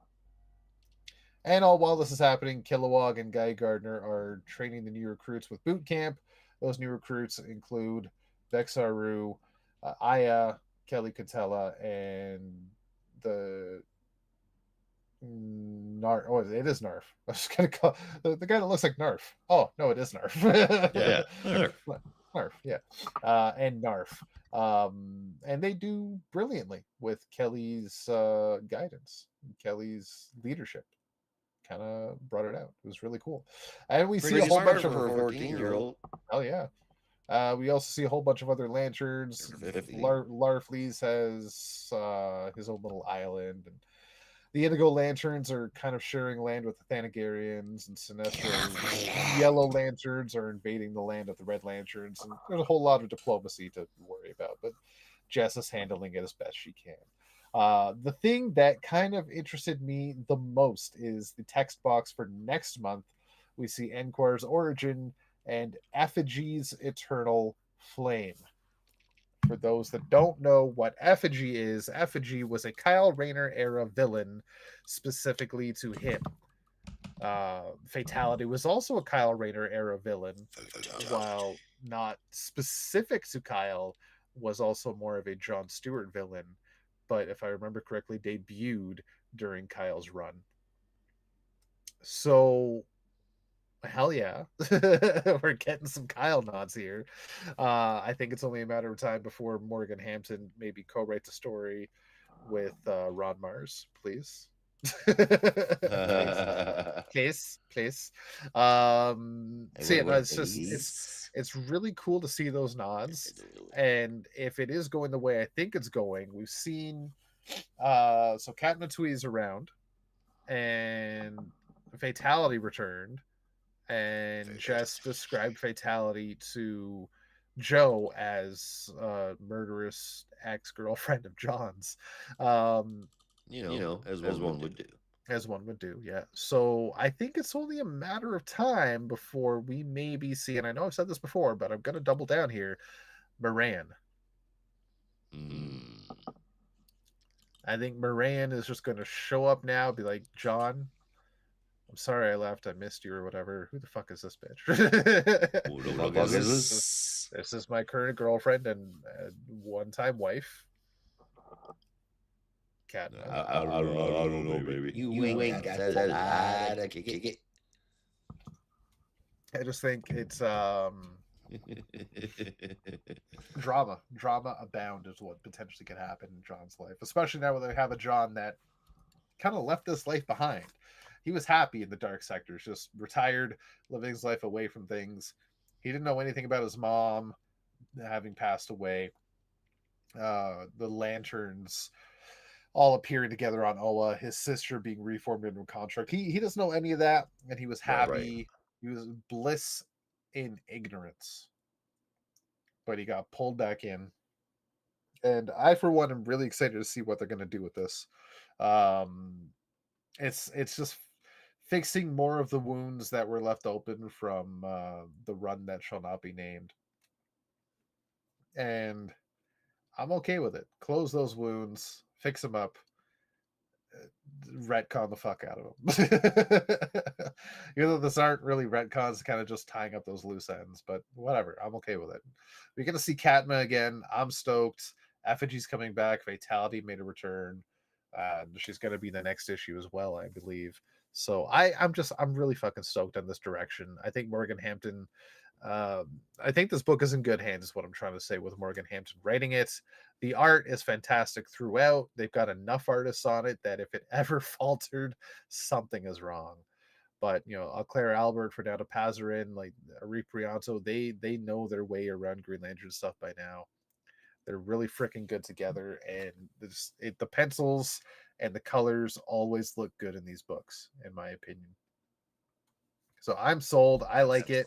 And all while this is happening, Kilowog and Guy Gardner are training the new recruits with boot camp. Those new recruits include Vexaru, Aya, Kelly Catella, and the Narf. Oh, it is Narf. I was gonna call the guy that looks like Narf. Oh no, it is Narf. Yeah, Narf. Narf, yeah, and Narf. And they do brilliantly with Kelly's guidance, Kelly's leadership. Kind of brought it out. It was really cool, and we see a whole bunch of her 14-year-old. Oh yeah. We also see a whole bunch of other lanterns. Larfleeze has his own little island, and the Indigo Lanterns are kind of sharing land with the Thanagarians, and Sinestro's Yellow Lanterns are invading the land of the Red Lanterns, and there's a whole lot of diplomacy to worry about, but Jess is handling it as best she can. The thing that kind of interested me the most is the text box for next month. We see Enquar's origin and Effigy's eternal flame. For those that don't know what Effigy is, Effigy was a Kyle Rayner era villain specifically to him. Fatality was also a Kyle Rayner era villain, while not specific to Kyle, was also more of a John Stewart villain, but if I remember correctly, debuted during Kyle's run. So hell yeah. We're getting some Kyle nods here. I think it's only a matter of time before Morgan Hampton maybe co-writes a story with Ron Mars, please. please. So yeah, it's really cool to see those nods, and if it is going the way I think it's going, we've seen so Kat Natui is around. and Fatality returned, and Jess described Fatality to Joe as a murderous ex-girlfriend of John's. As one would do. As one would do, yeah. So I think it's only a matter of time before we maybe see, and I know I've said this before, but I'm going to double down here, Moran. I think Moran is just going to show up now, be like, John, I'm sorry I left. I missed you or whatever. Who the fuck is this bitch? Who the fuck is this? This is my current girlfriend and one-time wife. Cat. I don't know, baby. You ain't got that lie to kick it. I just think it's drama abound is what potentially could happen in John's life, especially now when they have a John that kind of left this life behind. He was happy in the dark sectors, just retired, living his life away from things. He didn't know anything about his mom having passed away. The lanterns all appearing together on Oa, his sister being reformed into a contract. He doesn't know any of that, and he was happy. Right. He was bliss in ignorance. But he got pulled back in. And I, for one, am really excited to see what they're going to do with this. It's just fixing more of the wounds that were left open from the run that shall not be named. And I'm okay with it. Close those wounds, fix them up, retcon the fuck out of them. Even though this aren't really retcons, kind of just tying up those loose ends, but whatever. I'm okay with it. We're going to see Katma again. I'm stoked. Effigy's coming back. Fatality made a return. She's going to be the next issue as well, I believe. So I'm really fucking stoked on this direction. I think Morgan Hampton, I think this book is in good hands, is what I'm trying to say, with Morgan Hampton writing it. The art is fantastic throughout. They've got enough artists on it that if it ever faltered, something is wrong. But, Claire Albert, Fernando Pazarin, like Ari Prianto, they know their way around Green Lantern stuff by now. They're really freaking good together, and the pencils and the colors always look good in these books, in my opinion. So I'm sold. I like it.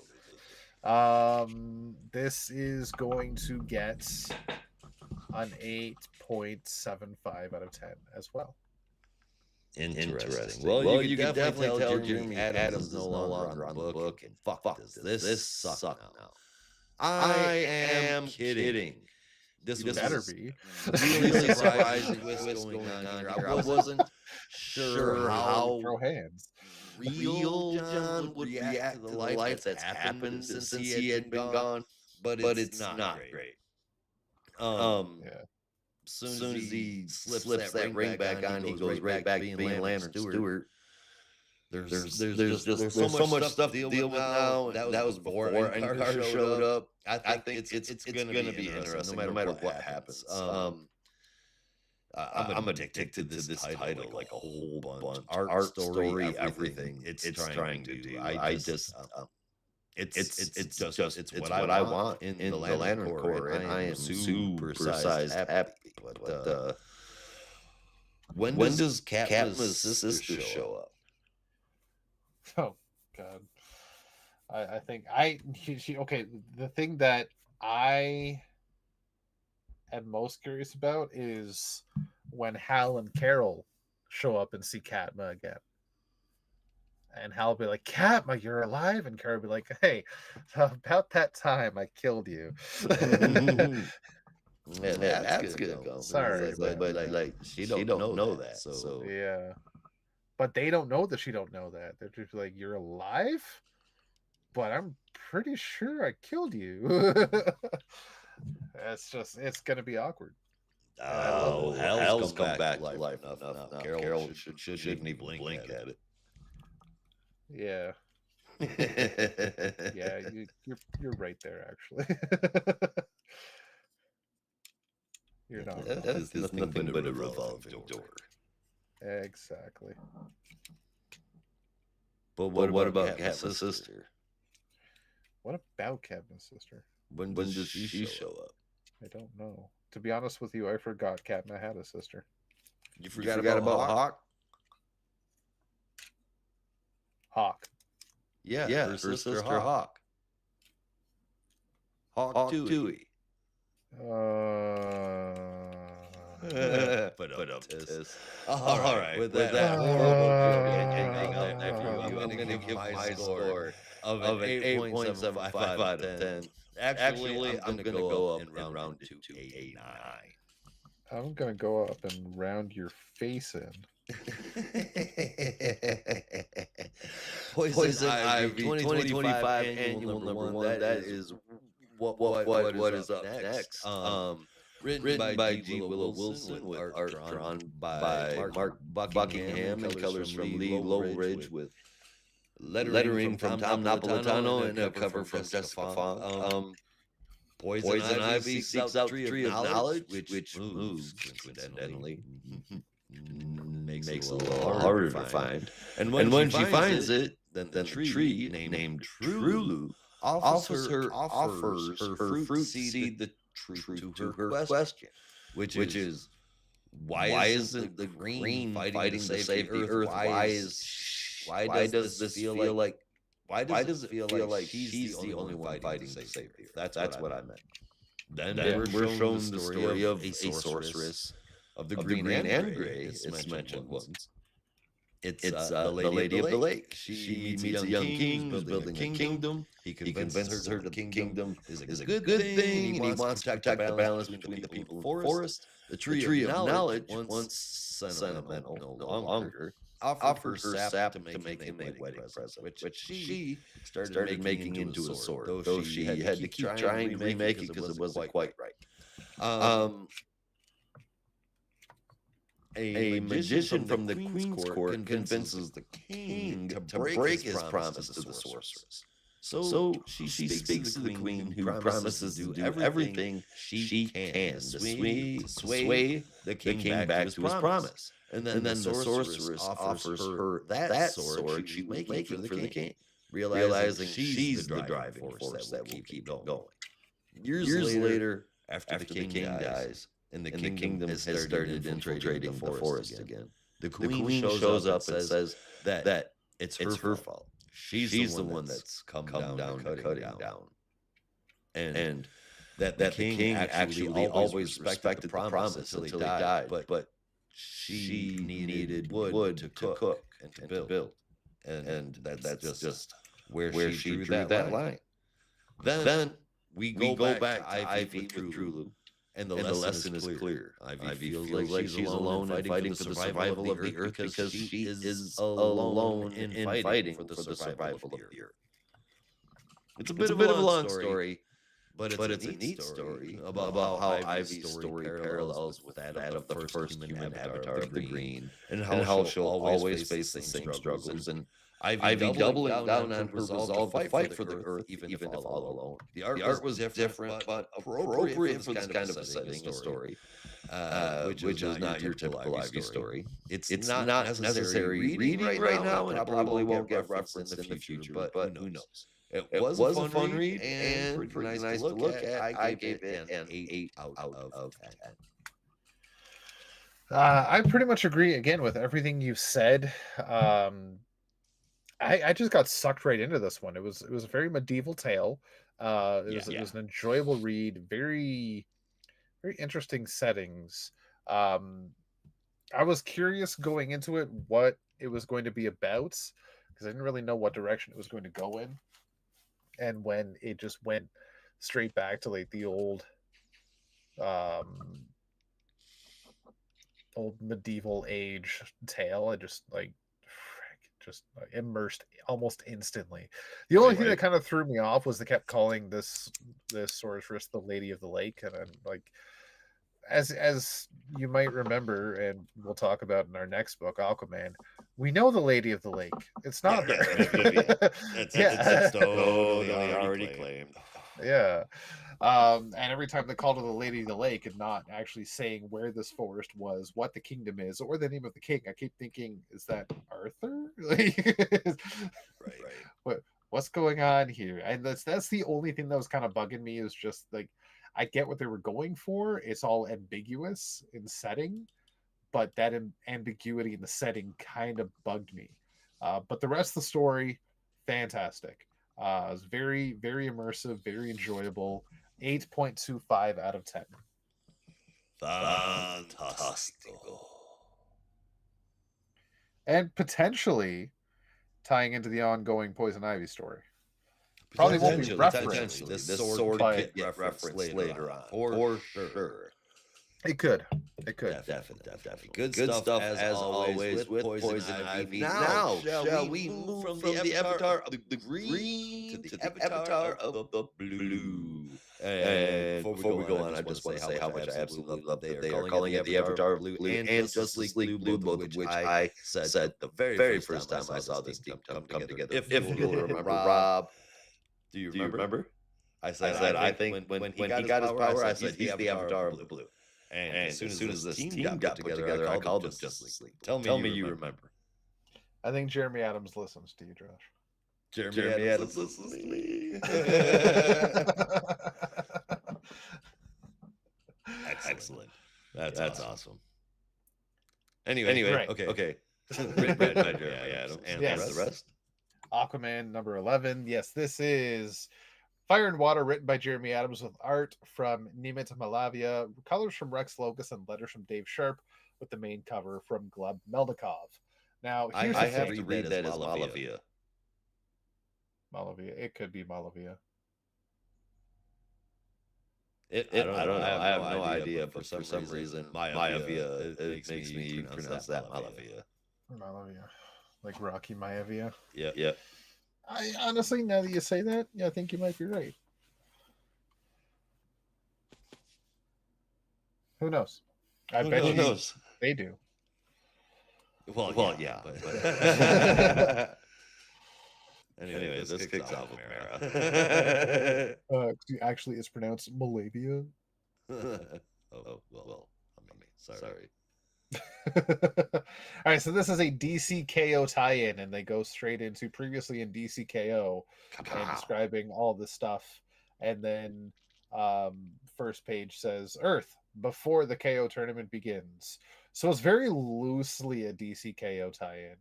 This is going to get an 8.75 out of 10 as well. Interesting. Well, you can definitely tell Jeremy Adams no longer on the book, and fuck this sucks now. I am kidding. This better be really surprising what's going on here. I wasn't sure how real John would react to the life that's happened since he had been gone, but it's not great. As soon as he slips that ring back on, he goes right back to being Lantern Stewart. There's so much stuff to deal with now. That was before Carter showed up. I think it's gonna be interesting no matter what happens. I'm addicted to this title like a whole bunch. Art, story, everything. It's trying to do. It's what I want in the Lantern Corps, and I am super sized happy. But when does Katma's sister show up? Oh God, I think she okay. The thing that I am most curious about is when Hal and Carol show up and see Katma again, and Hal will be like, "Katma, you're alive," and Carol will be like, "Hey, about that time I killed you." Yeah, that's good. Sorry, but like she don't know that. So yeah. But they don't know that she don't know that. They're just like, you're alive? But I'm pretty sure I killed you. It's going to be awkward. Oh, Hal's come back to life enough now. Carol shouldn't even blink at it. Yeah. Yeah, you're right there, actually. You're not. That is nothing but a revolving door. Exactly. But what about Katma's sister? What about Katma's sister? When does she show up? I don't know. To be honest with you, I forgot Katma had a sister. You forgot about Hawk? Hawk. Yeah, her sister Hawk. Hawk Dewey. But all right. With that horrible joke hanging out there for you, I'm going to give my score of an 8.75 out of 10. Actually, I'm going to go up and round it to a 9. I'm gonna go up and round your face in. Poison Ivy 2025 annual number 1. That is what is up next. Written by G. Willow Wilson with art drawn by Mark Buckingham and colors from Lee Lowridge with lettering from Tom Napolitano and a cover from Jessica Fong. Poison Ivy seeks out the tree of knowledge, which moves, coincidentally, makes it a little harder to find. And when she finds it, then the tree named Trulu offers her fruit seed the truth to her question, which is why isn't the green fighting to save the earth? Why does this feel like? Why does it feel like he's the only one fighting to save the earth? That's what I meant. Then we're shown the story of a sorceress of the green and gray. It's mentioned once. It's the Lady of the Lake. She meets a young king who's building a kingdom. He convinces her that the kingdom is a good thing, and he wants to protect the balance between the people and the forest. The tree of knowledge, once sentimental no longer, offered her sap to make him a wedding present, which she started making into a sword, though she had to keep trying to remake it because it wasn't quite right. A magician from the Queen's Court convinces the king to break his promise to the sorceress. So she speaks to the queen, who promises to do everything she can to sway the king back to his promise. And then the sorceress offers her that sword she was making for the king, realizing she's the driving force that will keep going. Years later, after the king dies, and the kingdom has started infiltrating the forest again, the queen shows up and says that it's her fault. She's the one that's come down to cut him down. And that the king actually always respected the promise until he died, but she needed wood to cook and to build. And that's just where she drew that line. Then we go back to Ivy with Trulu. And the lesson is clear. Ivy feels like she's alone in fighting for the survival of the earth because she is alone in fighting for the survival of the earth. It's a bit of a long story, but it's a neat story about how Ivy's story parallels with that of the first human avatar of the Green, and how she'll always face the same struggles, and Ivy doubling down on her resolve to fight for the earth, even if all alone. The art was different, but appropriate for this kind of a setting, a story, which is not your typical Ivy story. It's not necessary reading right now, and it probably won't get referenced in the future, but who knows? It was a fun read and pretty nice to look at. I gave it an 8 out of 10. I pretty much agree again with everything you said. I just got sucked right into this one. It was a very medieval tale. It was an enjoyable read. Very, very interesting settings. I was curious going into it what it was going to be about, because I didn't really know what direction it was going to go in. And when it just went straight back to like the old medieval age tale, I just immersed almost instantly. The only thing that kind of threw me off was they kept calling this sorceress the Lady of the Lake, and I'm like, as you might remember, and we'll talk about in our next book, Aquaman, we know the Lady of the Lake. It's not her. It's totally already claimed. Yeah. And every time they called her the Lady of the Lake and not actually saying where this forest was, what the kingdom is, or the name of the king, I keep thinking, is that Arthur? Right. What's going on here? And that's the only thing that was kind of bugging me, is just like, I get what they were going for. It's all ambiguous in setting, but that ambiguity in the setting kind of bugged me. But the rest of the story, fantastic. It's very, very immersive, very enjoyable. 8.25 out of 10. Fantastico. And potentially tying into the ongoing Poison Ivy story. Probably won't be referenced. This sword could get referenced later on. For sure. It could. It could. Definitely. Good stuff as always with Poison Ivy. Now, shall we move from the avatar of the green to the avatar of the blue? And before we go on, I just want to say how much I absolutely love that they are calling it the avatar of blue and Justice League Blue, both of which I said the very first time I saw this team come together. If you remember, Rob, do you remember? I said I think when he got his power, I said he's the avatar of the blue. And as soon as this team got put together, I called him Justice League. Tell me you remember. I think Jeremy Adams listens to you, Josh. Jeremy Adams listens to me. Excellent. That's awesome. Anyway, right. Okay. Written by Jeremy Adams. And the rest? Aquaman number 11. Yes, this is Fire and Water, written by Jeremy Adams with art from Nimit Malavia, colors from Rex Locus, and letters from Dave Sharp, with the main cover from Gleb Meldikov. Now, here's I have to read that as Malavia. Malavia. It could be Malavia. I don't know. I have no idea. For some reason, Malavia, it makes me pronounce that Malavia. Malavia. Like Rocky Maivia. Yeah. I honestly, now that you say that, I think you might be right. Who knows? I bet you knows? They do. Well, yeah. But anyway, this kicks off with Mara. Actually, it's pronounced Malavia. Well, sorry. All right, so this is a DCKO tie-in, and they go straight into previously in DCKO and describing all this stuff. And then first page says Earth before the KO tournament begins. So it's very loosely a DCKO tie-in.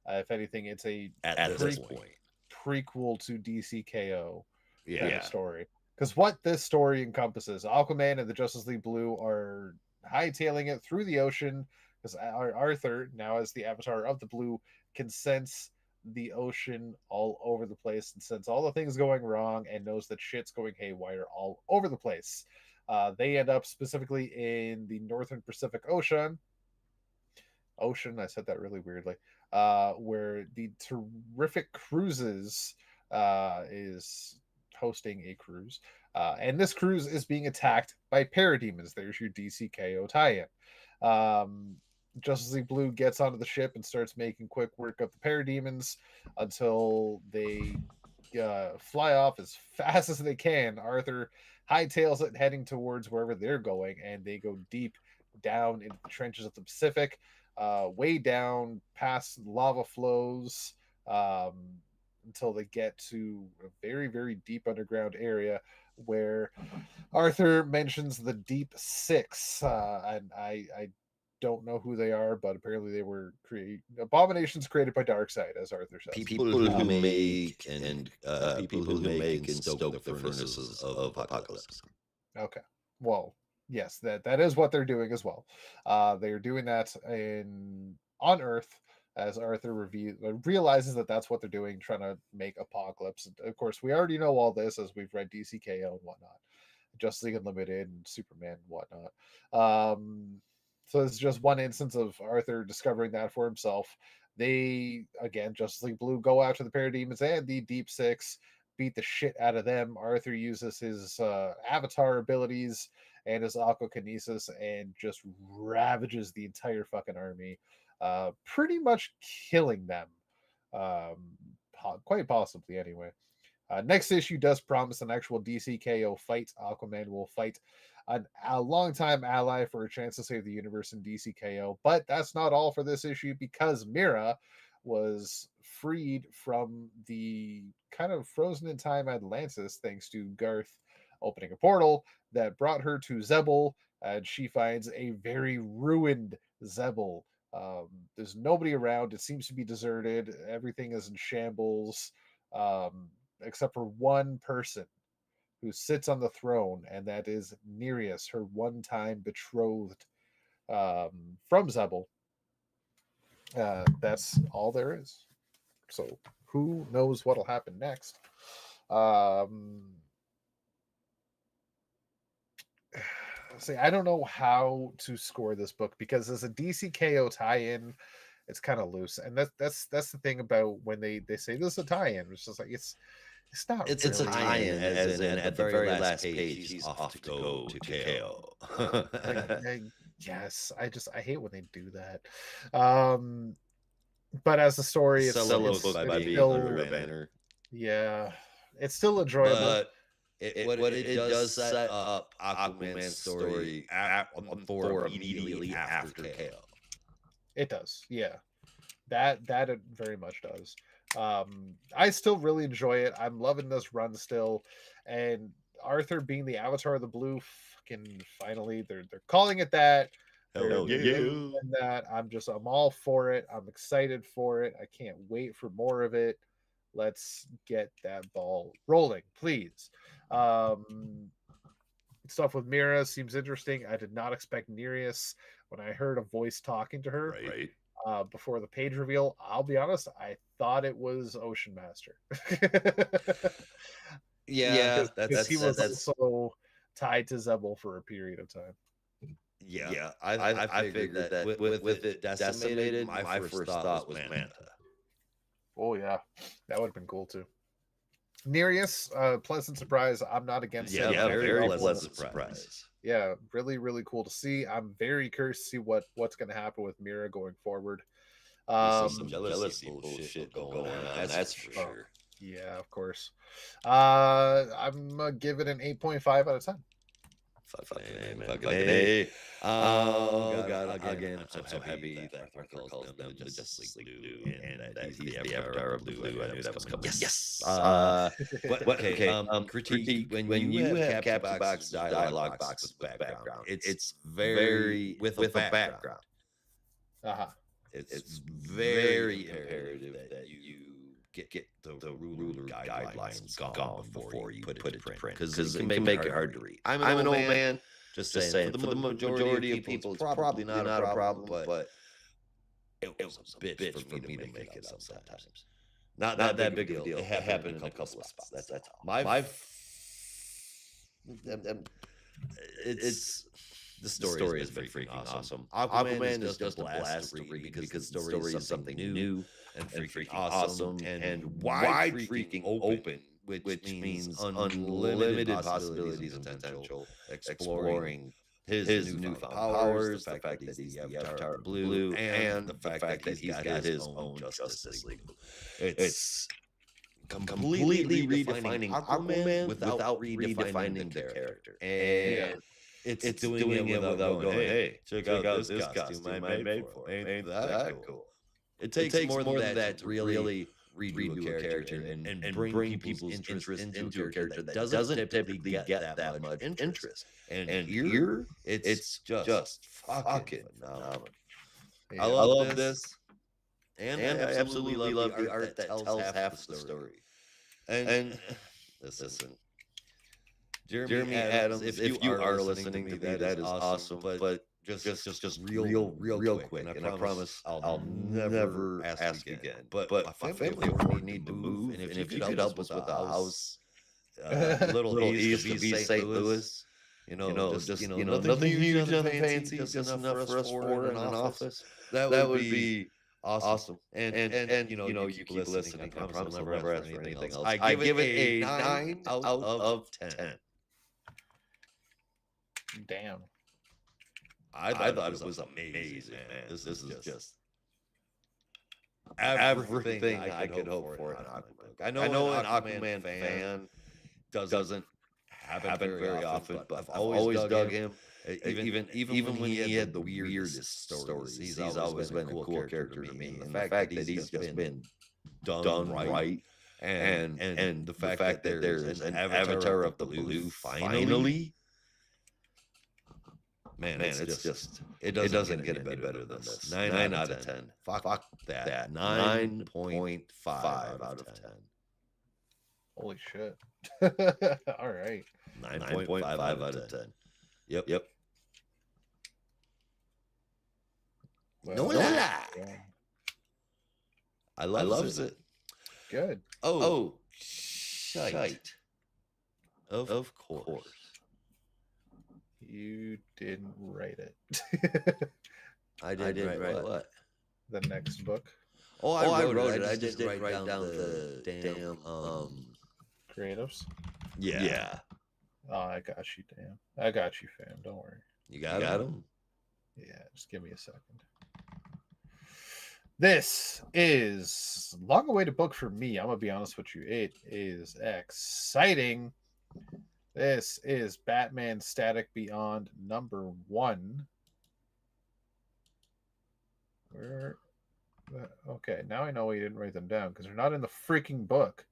If anything, it's a at this point prequel to DCKO kind of story. Because what this story encompasses, Aquaman and the Justice League Blue are hightailing it through the ocean, because Arthur, now as the avatar of the blue, can sense the ocean all over the place and sense all the things going wrong and knows that shit's going haywire all over the place. They end up specifically in the Northern Pacific Ocean. I said that really weirdly. Where the Terrific Cruises is hosting a cruise. And this cruise is being attacked by parademons. There's your DCKO tie-in. Justice League Blue gets onto the ship and starts making quick work of the parademons until they fly off as fast as they can. Arthur hightails it, heading towards wherever they're going, and they go deep down into the trenches of the Pacific, way down past lava flows, until they get to a very, very deep underground area where Arthur mentions the Deep Six, and I don't know who they are, but apparently they were abominations created by Darkseid, as Arthur says. People who make and people who make and stoke the furnaces of apocalypse. Okay, well, yes, that is what they're doing as well. They are doing that on Earth, as Arthur realizes that that's what they're doing, trying to make Apocalypse. Of course, we already know all this as we've read DCKO and whatnot, Justice League Unlimited and Superman and whatnot. So it's just one instance of Arthur discovering that for himself. They, again, Justice League Blue, go after the parademons and the Deep Six, beat the shit out of them. Arthur uses his avatar abilities and his aquakinesis and just ravages the entire fucking army, pretty much killing them, quite possibly anyway. Next issue does promise an actual DCKO fight. Aquaman will fight a longtime ally for a chance to save the universe in DCKO, but that's not all for this issue, because Mira was freed from the kind of frozen in time Atlantis thanks to Garth opening a portal that brought her to Zebul, and she finds a very ruined Zebul There's nobody around. It seems to be deserted. Everything is in shambles, except for one person who sits on the throne, and that is Nereus, her one-time betrothed from Zebel. That's all there is. So who knows what'll happen next? See, I don't know how to score this book because as a DCKO tie-in, it's kind of loose, and that's the thing about when they say this is a tie-in. It's just like it's not. It's really a tie-in, as in at the very last page, he's off to go to KO. Yes, I hate when they do that. But as a story, it's still, yeah, it's still enjoyable. But it does set up Aquaman's story for immediately after KO. It does, yeah. That it very much does. I still really enjoy it. I'm loving this run still, and Arthur being the Avatar of the Blue, fucking finally they're calling it that. Hell yeah. That I'm all for it. I'm excited for it. I can't wait for more of it. Let's get that ball rolling, please. Stuff with Mira seems interesting. I did not expect Nereus when I heard a voice talking to her. Right. Before the page reveal, I'll be honest, I thought it was Ocean Master. Yeah, he was also tied to Zebel for a period of time. Yeah. I figured that with it decimated, my first thought was Manta. Oh yeah, that would have been cool too. Nereus, pleasant surprise. I'm not against it. Yeah, very pleasant surprise. Yeah, really, really cool to see. I'm very curious to see what's going to happen with Mira going forward. Some jealousy bullshit going on. That's for sure. Yeah, of course. I'm gonna give it an 8.5 out of 10. Fucking A. Oh God! Again, I'm so happy that Arthur calls them the Justice League Blue, and that he's the Avatar of Blue. I knew that was coming. Yes. Critique when you have Captain Box dialogue box with background. It's very with a background. It's very imperative that you get the ruler guidelines gone before you put it to print, because it can make it hard to read. I'm an old man. Just saying, for the majority of people, it's probably not a problem, but it was a bitch for me to make it up sometimes. Not that big a deal. It happened in a couple of spots. That's all. The story has been freaking awesome. Aquaman is just a blast to read because the story is something new and freaking awesome and wide freaking open, which means unlimited possibilities and potential, exploring his newfound powers, the fact that he's the Avatar of Blue, and the fact that he's got his own Justice League. It's completely redefining Aquaman without redefining the character. And it's doing it without going, hey, check out this costume I made for it. Ain't that cool? It takes more than that to really redo a character and bring people's interest into a character that doesn't typically get that much interest. And here, it's just fucking phenomenal. I love this. And I absolutely love the art that tells half the story. And listen, Jeremy Adams, if you are listening to me, that is awesome. But just real quick, and I promise I'll never ask again. But my family need to move, and if you could help us with the house, little east to be St. Louis, nothing huge, nothing fancy, just enough for us for in an office. That would be awesome. And you keep listening. I promise I'll never ask for anything else. I give it a 9 out of 10. Damn. I thought it was amazing, man. This is just everything I could hope for in an Aquaman. I know an Aquaman fan doesn't happen very often, but I've always dug him. Even when he had the weirdest stories, he's always been a cool character to me. And the fact that he's just been done right, and the fact that there's an Avatar of the Blue finally. Man, it's just it doesn't get any better than this. 9 out of 10. Fuck that. 9.5 out of 10. Holy shit. All right. 9.5 out of 10. Yep. Well, No lie. yeah. I loves it. Good. Oh, shite. Of course. You didn't write it. I didn't write what? The next book. Oh, I wrote it. I just didn't write down the damn Creatives. Yeah. Oh, I got you, damn. I got you, fam. Don't worry. You got him? Yeah, just give me a second. This is long-awaited book for me. I'm gonna be honest with you. It is exciting. This is Batman Static Beyond #1. Where? Okay, now I know why you didn't write them down because they're not in the freaking book.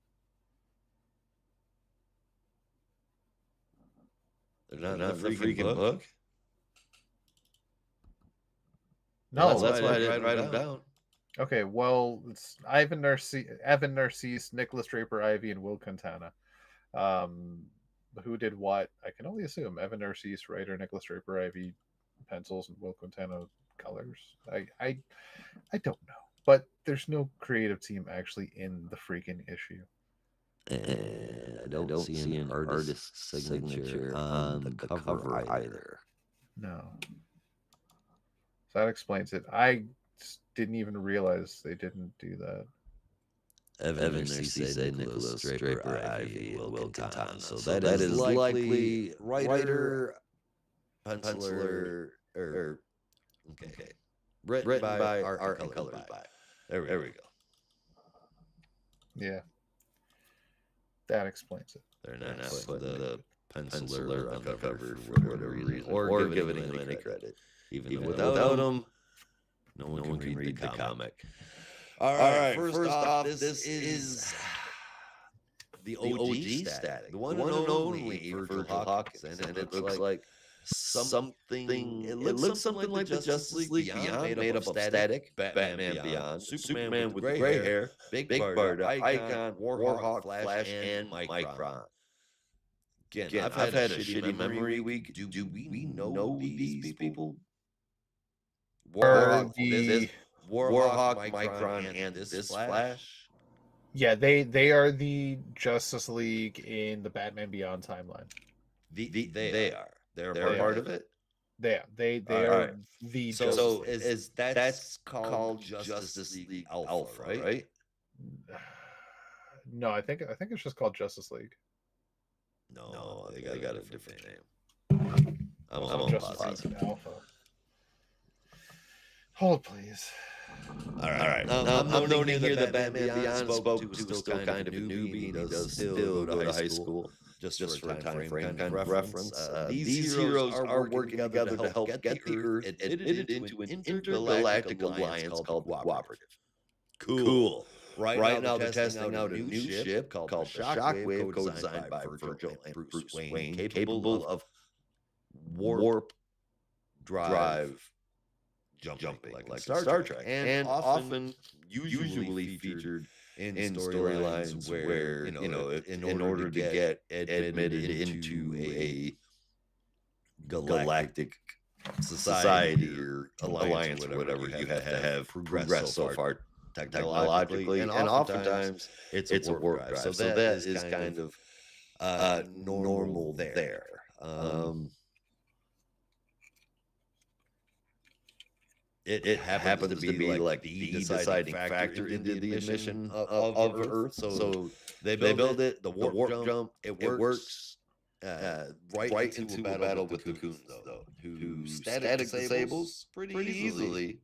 They're not in the freaking book? No, that's why I didn't write them down. Okay, well, it's Evan Narcisse, Nicholas Draper Ivy, and Will Quintana. Who did what? I can only assume. Evan Narcisse, writer, Nicholas Draper Ivy, pencils, and Will Quintana, colors. I don't know, but there's no creative team actually in the freaking issue. I don't see an artist's signature on the cover either. No. So that explains it. I didn't even realize they didn't do that. Evan Narcisse, Nicholas Draper Ivy, Will Quintana. So that is likely writer, penciler, or okay. Written by, art and colored by. There we go. Yeah. That explains it. They're not putting the penciler on the cover for whatever reason, or giving him any credit. Even without him, no one can read the comic. All right, first off, this is the OG Static, the one and only Virgil Hawkins, and it looks like something. It looks something like the Justice League Beyond, made up of Static, Batman Beyond, Superman with gray hair, Big Barda, Icon, Warhawk, Flash, and Micron. Again, I've had a shitty memory week. Do we know these people? Warhawk, Micron, and this Flash. Yeah, they are the Justice League in the Batman Beyond timeline. They are. They're part of it. They are right. the. So that's called Justice League Alpha, right? No, I think it's just called Justice League. No, they got a different name. I'm Justice positive. League Alpha. Hold, please. All right. I'm noting here that Batman Beyond spoke to still kind of a newbie. He does still go to high school. Just for a time frame kind of reference. These heroes are working together to help get the Earth admitted into an intergalactic alliance called Cooperative. Cool. Right now they're testing out a new ship called the Shockwave, co-designed by Virgil and Bruce Wayne, capable of warp drive jumping like Star Trek, and often usually featured in storylines where in order to get admitted into a galactic society or alliance or whatever, you have to have progressed so far technologically, and oftentimes it's a warp drive. So that is kind of normal there. It happens to be like the deciding factor in the admission of Earth. So they build it, the warp jump, it works right into a battle with the Cocoons, though, who static disables pretty easily.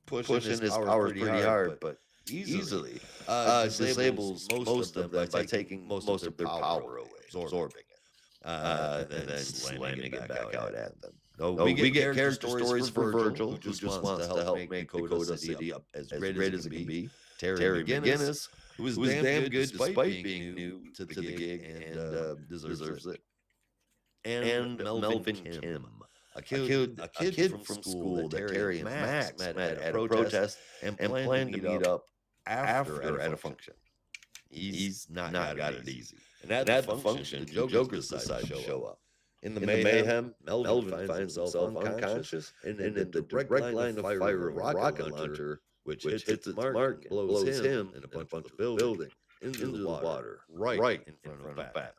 Pushing his powers pretty hard, but easily disables most of them by taking most of their power away, absorbing it, and then slamming it back out at them. We get character stories for Virgil, who just wants to help make Dakota City as great as it can be. Terry McGinnis, who is damn good despite being new to the gig and deserves it. and Melvin Kim, a kid from school that Terry and Max met at a protest and planned to meet up after at a function. He's not got it easy. And at the function, the Jokers decide to show up. In the mayhem, Melvin finds himself unconscious, and in the direct line of fire of a rocket launcher, which hits its mark and blows him and a bunch of building into the water, right in front of Batman.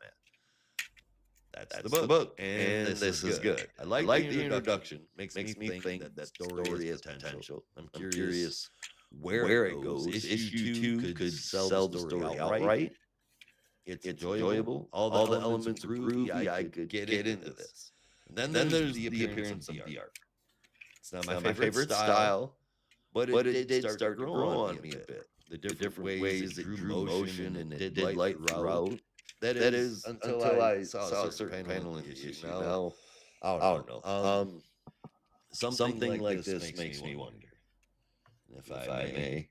That's the book, and this is good. I like the introduction. Makes me think that story has potential. I'm curious where it goes. Issue 2 could sell the story outright. It's enjoyable. All the elements are groovy. I could get into this. And then there's the appearance of the art. It's not my favorite style, but it did start to grow on me a bit. The different ways it drew motion and it did light throughout. That is until I saw a certain panel in the issue. Now, I don't know. Something like this makes me wonder, if I may.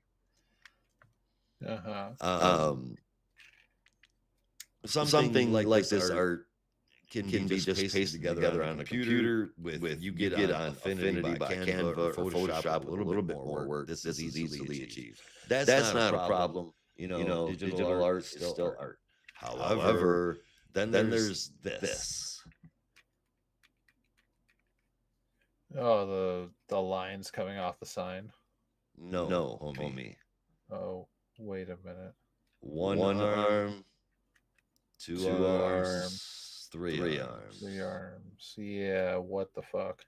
Something like this art can be just pasted together on a computer with you get on Affinity by Canva or Photoshop a little bit more work. This is easily achieved. That's not a problem. Digital art is still art. However, then there's this. Oh, the lines coming off the sign. No, homie. Oh, wait a minute. One arm, two arms, three arms. 3 arms. Yeah, what the fuck?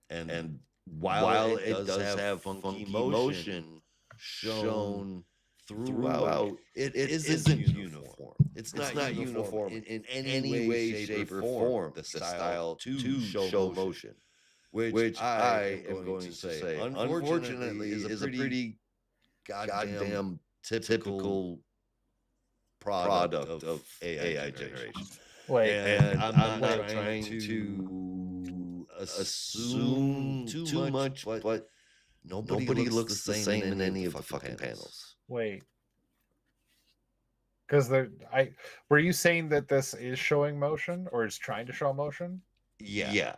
And while it does have funky motion shown throughout, it isn't uniform. It's not uniform in any way, shape, or form. The style to show motion, which I am going to say, unfortunately, is a pretty goddamn typical product of AI generation. Wait, and I'm not trying to assume too much, but nobody looks the same in any of the fucking panels. Wait, because were you saying that this is showing motion or is trying to show motion? Yeah.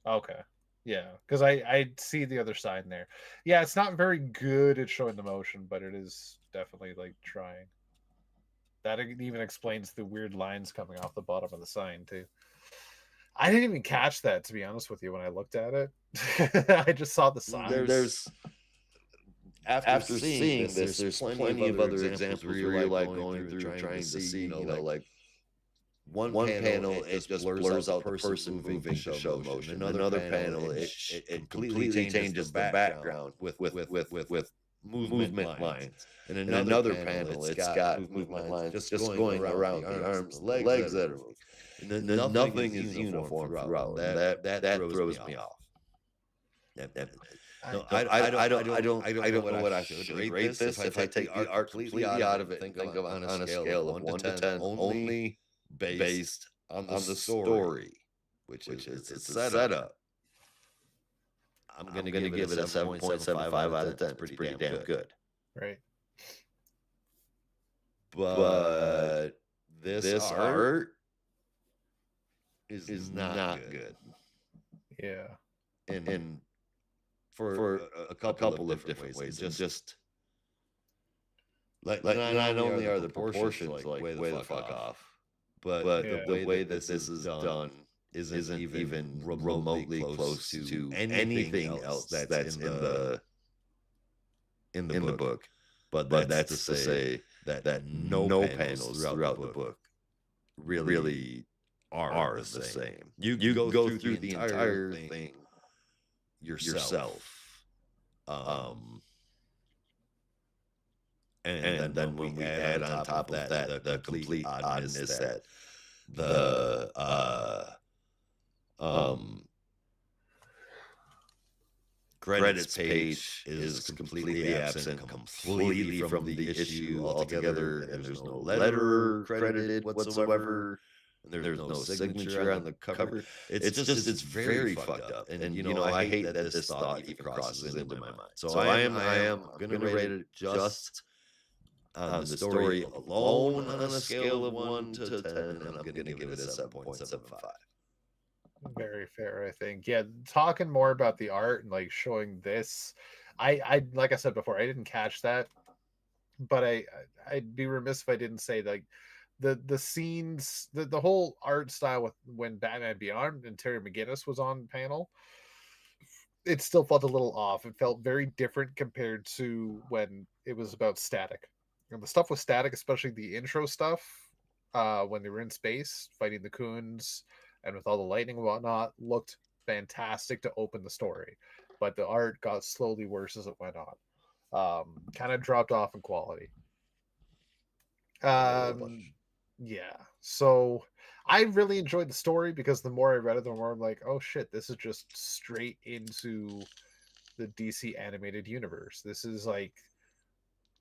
Okay. Yeah, because I see the other side in there. Yeah, it's not very good at showing the motion, but it is definitely like trying. That even explains the weird lines coming off the bottom of the sign too. I didn't even catch that, to be honest with you, when I looked at it. I just saw the sign. After seeing this, there's plenty of other examples where you're like going through trying to see, like one panel it just blurs out the person moving to show motion. Another panel it completely changes the background with movement lines. And another panel it's got movement lines just going around the arms, legs that are moving. And then nothing is uniform throughout. That throws me off. I don't know what I should rate this if I take the art completely out of it and think of on a scale of 1 to 10, only based on the story, which is its setup. I'm going to give it a 7.75 out of 10. It's pretty damn good. Right. But this art is not good. Yeah. And for a couple of different ways. Just not only are the proportions like way the fuck off, but the way that this is done isn't even remotely close to anything else that's in the book. But that's to say that no panels throughout the book really are the same. You go through the entire thing yourself. And then when we add on top of that the complete oddness that the credits page is completely absent completely from the issue altogether, and there's no letter credited whatsoever. And there's no signature on the cover. It's very fucked up. And I hate that this thought even crosses into my mind. So I am gonna rate it just on the story alone on a scale of 1 to 10, and I'm gonna give it a 7.75. Very fair, I think. Yeah, talking more about the art and like showing this, I like I said before, I didn't catch that, but I'd be remiss if I didn't say like the scenes, the whole art style with when Batman Beyond and Terry McGinnis was on panel, it still felt a little off. It felt very different compared to when it was about Static. And the stuff with Static, especially the intro stuff, when they were in space fighting the Coons and with all the lightning and whatnot, looked fantastic to open the story. But the art got slowly worse as it went on. Kind of dropped off in quality. Yeah. So I really enjoyed the story because the more I read it, the more I'm like, oh shit, this is just straight into the DC animated universe. This is like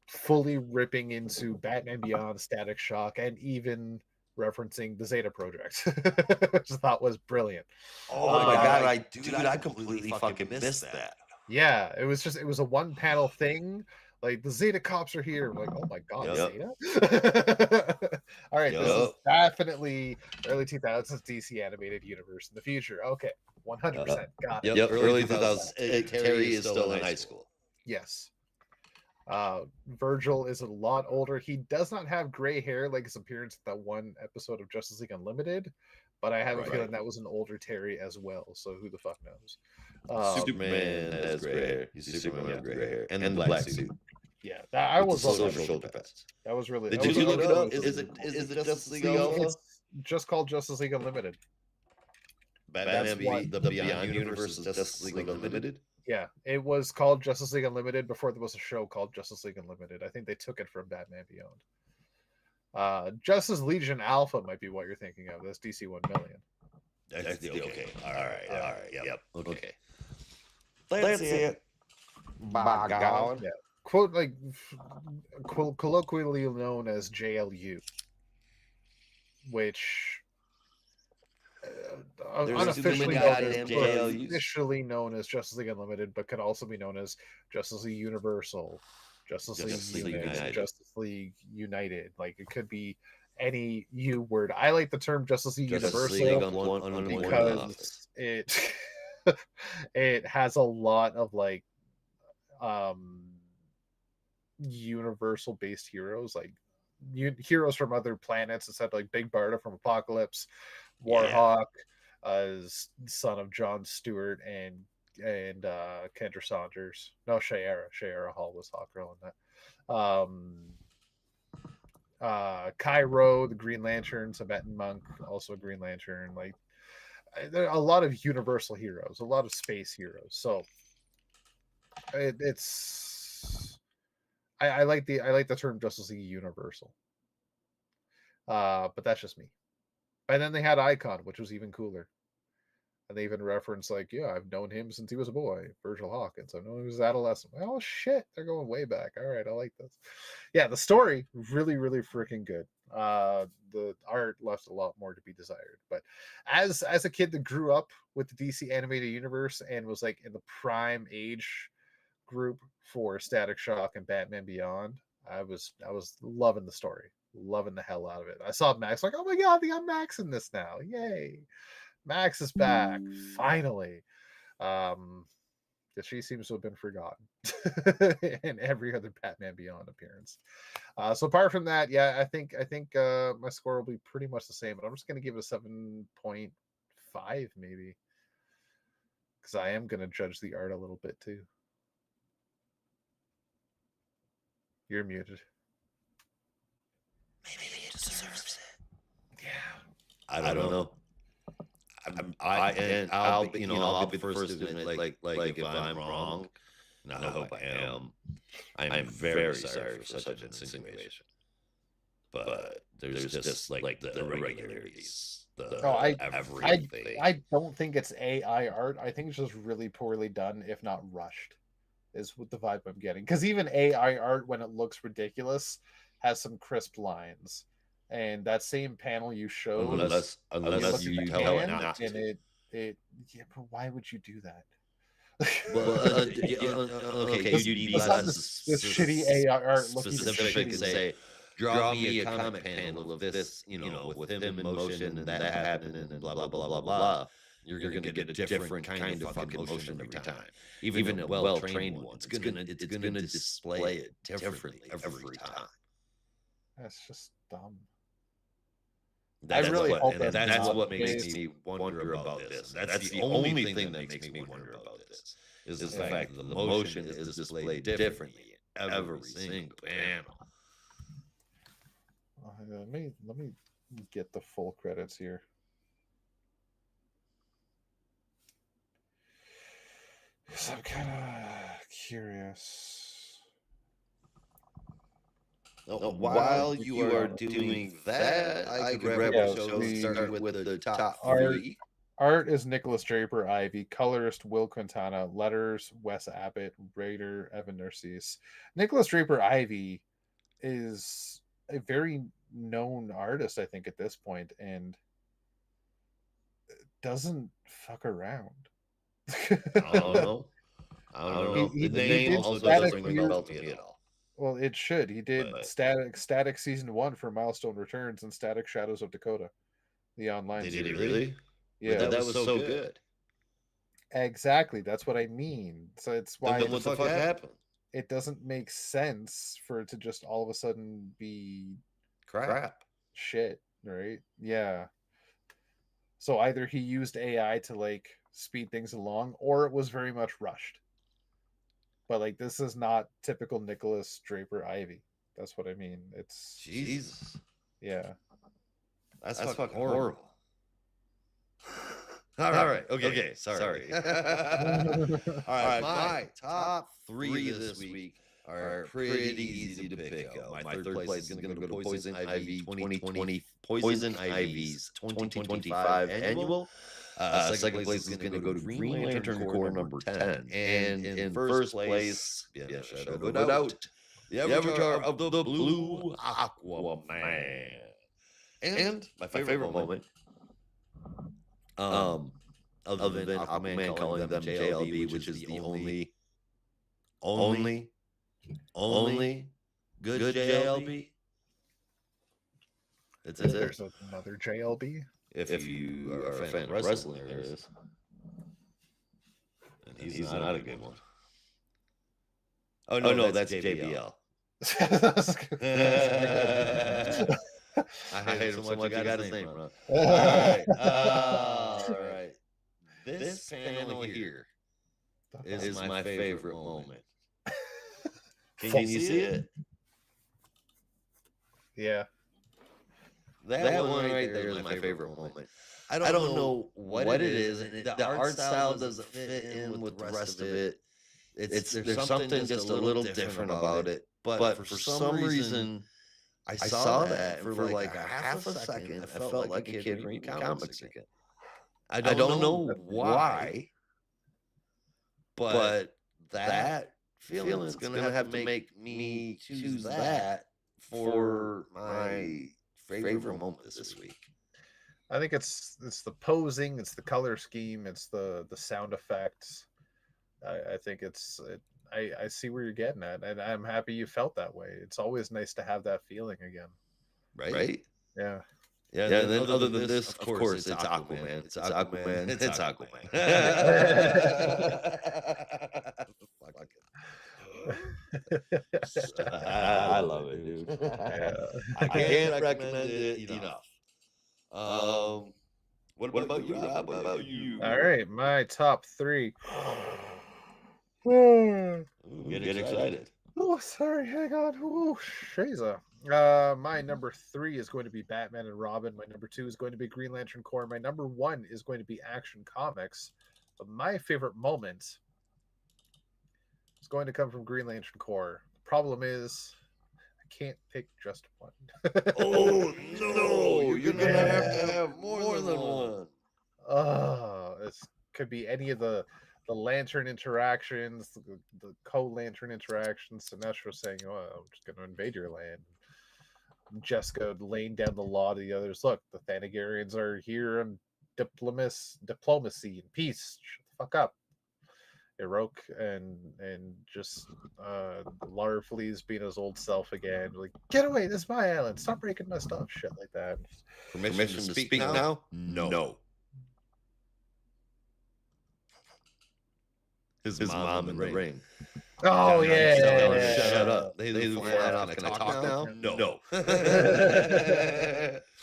fully ripping into Batman Beyond, Static Shock, and even referencing the Zeta Project, which I thought was brilliant. Oh my god, I completely fucking missed that. Yeah, it was a one panel thing. Like the Zeta cops are here. I'm like, oh my god, Zeta. All right, this is definitely early 2000s DC animated universe in the future. Okay, 100%. Got it. Yep, early 2000s. Terry is still in high school. Yes. Virgil is a lot older. He does not have gray hair like his appearance at that one episode of Justice League Unlimited, but I have a feeling that was an older Terry as well. So who the fuck knows? Superman has gray hair. He's Superman with gray hair and the black suit. Yeah, I was social shoulder pads. That was really. Did you look it up? Is it Justice League Alpha? It's just called Justice League Unlimited. Batman the Beyond Universe is Justice League Unlimited. Yeah, it was called Justice League Unlimited before there was a show called Justice League Unlimited. I think they took it from Batman Beyond. Justice Legion Alpha might be what you're thinking of. That's DC 1 million. That's okay. All right. Yep. Okay. Let's see it. By God. Yeah. Quote like colloquially known as JLU, which unofficially known as Justice League Unlimited, but could also be known as Justice League Universal, Justice League United, Justice League United. Like it could be any U word. I like the term Justice League Universal because it it has a lot of like universal based heroes, like heroes from other planets instead of like Big Barda from Apocalypse, Warhawk, son of John Stewart and Kendra Saunders. No, Shayera Hall was Hawkgirl in that. Cairo, the Green Lantern, Tibetan Monk, also a Green Lantern. Like there are a lot of universal heroes, a lot of space heroes. So it's I like the term Justice League Universal. But that's just me. And then they had Icon, which was even cooler. And they even referenced like, yeah, I've known him since he was a boy, Virgil Hawkins. I've known him as an adolescent. Oh shit, they're going way back. All right, I like this. Yeah, the story really, really freaking good. The art left a lot more to be desired. But as a kid that grew up with the DC animated universe and was like in the prime age group for Static Shock and Batman Beyond, I was loving the story, loving the hell out of it. I saw Max like, oh my god, they got Max in this now, yay! Max is back finally. She seems to have been forgotten in every other Batman Beyond appearance. So apart from that, yeah, I think my score will be pretty much the same, but I'm just gonna give it a 7.5 maybe, because I am gonna judge the art a little bit too. You're muted. Maybe it deserves it. Yeah. I don't know. I'll be the first to admit, like if I'm wrong, and I hope I am. I'm very sorry for such an insinuation. But there's just like the irregularities. Everything. I don't think it's AI art. I think it's just really poorly done, if not rushed, is what the vibe I'm getting. Because even AI art, when it looks ridiculous, has some crisp lines. And that same panel you showed, unless you tell it not to. And it yeah, but why would you do that? Well, okay, you this shitty AI art looking specific and say, draw me a comic panel of this, with him in motion and that happening and blah blah blah blah blah. you're going to get a different kind of fucking motion every time. Even a well-trained one, it's going to display it differently every time. That's just dumb. That's I really hope that's not what the makes case. me wonder about this. That's the only thing that makes me wonder about this is the fact that the motion is displayed differently every single panel. Let me get the full credits here. Because I'm kind of curious. While you are doing that, I could grab a show starting with the top three. Art is Nicholas Draper Ivy, colorist Will Quintana, letters Wes Abbott, writer Evan Narcisse. Nicholas Draper Ivy is a very known artist, I think, at this point, and doesn't fuck around. I don't know. He The name did also Static doesn't ring a bell to me at all. Well, it should. He did But- Static Season 1 for Milestone Returns and Static Shadows of Dakota, the online Did series. he really? Yeah, But that was so good. exactly. That's what I mean. So it's why Then what the fuck happened? it doesn't make sense for it to just all of a sudden be Crap. shit, right? Yeah. So either he used AI to like speed things along, or it was very much rushed. But like, this is not typical Nicholas Draper Ivy. That's what I mean. It's Jesus. yeah. That's fucking horrible. All right. Okay. Sorry. All right. My top three this week are pretty easy to pick out. My third place is going to go to Poison Ivy 2020, Poison Ivy's 2025 annual. Second place is going to go to Green Lantern Corps number 10. And in first place, shout out, the Avatar of the Blue Aquaman. And my favorite moment, other than Aquaman calling them JLB, which is the only good JLB. That's it. There's another JLB. If you are a fan of wrestling, there is. And he's not a good one. Oh no, that's JBL. I hate him so much. I got his name wrong. All right. This panel here is my favorite moment. Can you see it? Yeah. That one right there is my favorite moment. I don't know what it is, and the art style doesn't fit in with the rest of it. There's something just a little different about it. But for some reason, I saw that, and for like a half a second, I felt like a kid reading comics again. I don't know why, but that feeling is going to have to make me choose that for my favorite moment this week. I think it's the posing, it's the color scheme, it's the sound effects. I think I see where you're getting at, and I'm happy you felt that way. It's always nice to have that feeling again. Right? Yeah. Yeah, and then other than this, of course, it's Aquaman. It's Aquaman. It's Aquaman. I love it, dude. Yeah. I can't recommend it enough. What about you, Rob? What about you? All right, my top three. Ooh, get excited. Oh, sorry, hang on. Ooh, Shaza. My number 3 is going to be Batman and Robin. My number 2 is going to be Green Lantern Corps. My number 1 is going to be Action Comics. But my favorite moment is going to come from Green Lantern Corps. The problem is, I can't pick just one. Oh no! You're gonna have to have more than one. This could be any of the lantern interactions, the co-lantern interactions. Sinestro saying, "Oh, I'm just going to invade your land." Jessica laying down the law to the others. Look, the Thanagarians are here on diplomacy and peace. Shut the fuck up. Irok and just Larfleeze being his old self again. Like, get away, this is my island. Stop breaking my stuff. Shit like that. Permission to speak now? No. his mom in the ring. Oh yeah. Shut up. They flying off. Can I talk now? No.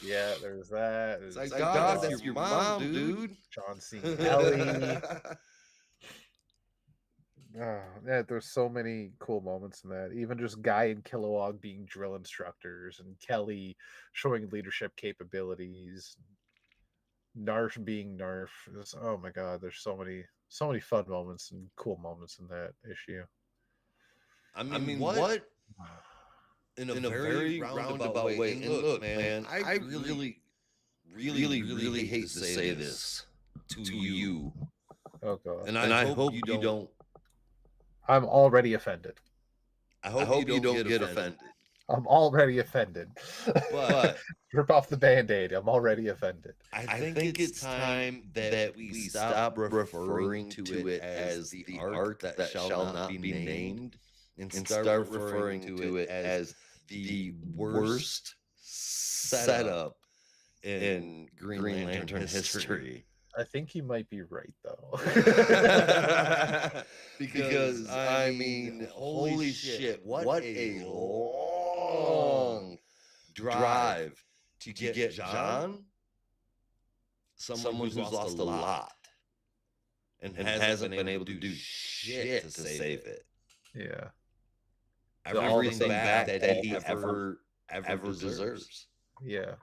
Yeah, there's that. It's like, dog, that's your mom, dude. John C. Kelly. Oh, yeah, there's so many cool moments in that. Even just Guy and Kilowog being drill instructors, and Kelly showing leadership capabilities. Narf being Narf. Oh my god, there's so many fun moments and cool moments in that issue. I mean, what? In a very roundabout way. And look, man, I really hate to say this to you. Oh god. And I hope you don't. I'm already offended. I hope you don't get offended. I'm already offended. But rip off the Band-Aid. I'm already offended. I think it's time that we stop referring to it as the art that shall not be named and start referring to it as the worst setup in Green Lantern history. I think you might be right, though. because I mean, holy shit, what a long drive to get John, someone who's lost a lot and hasn't been able to do shit to save it. Yeah. Everything back that he ever deserves. Yeah.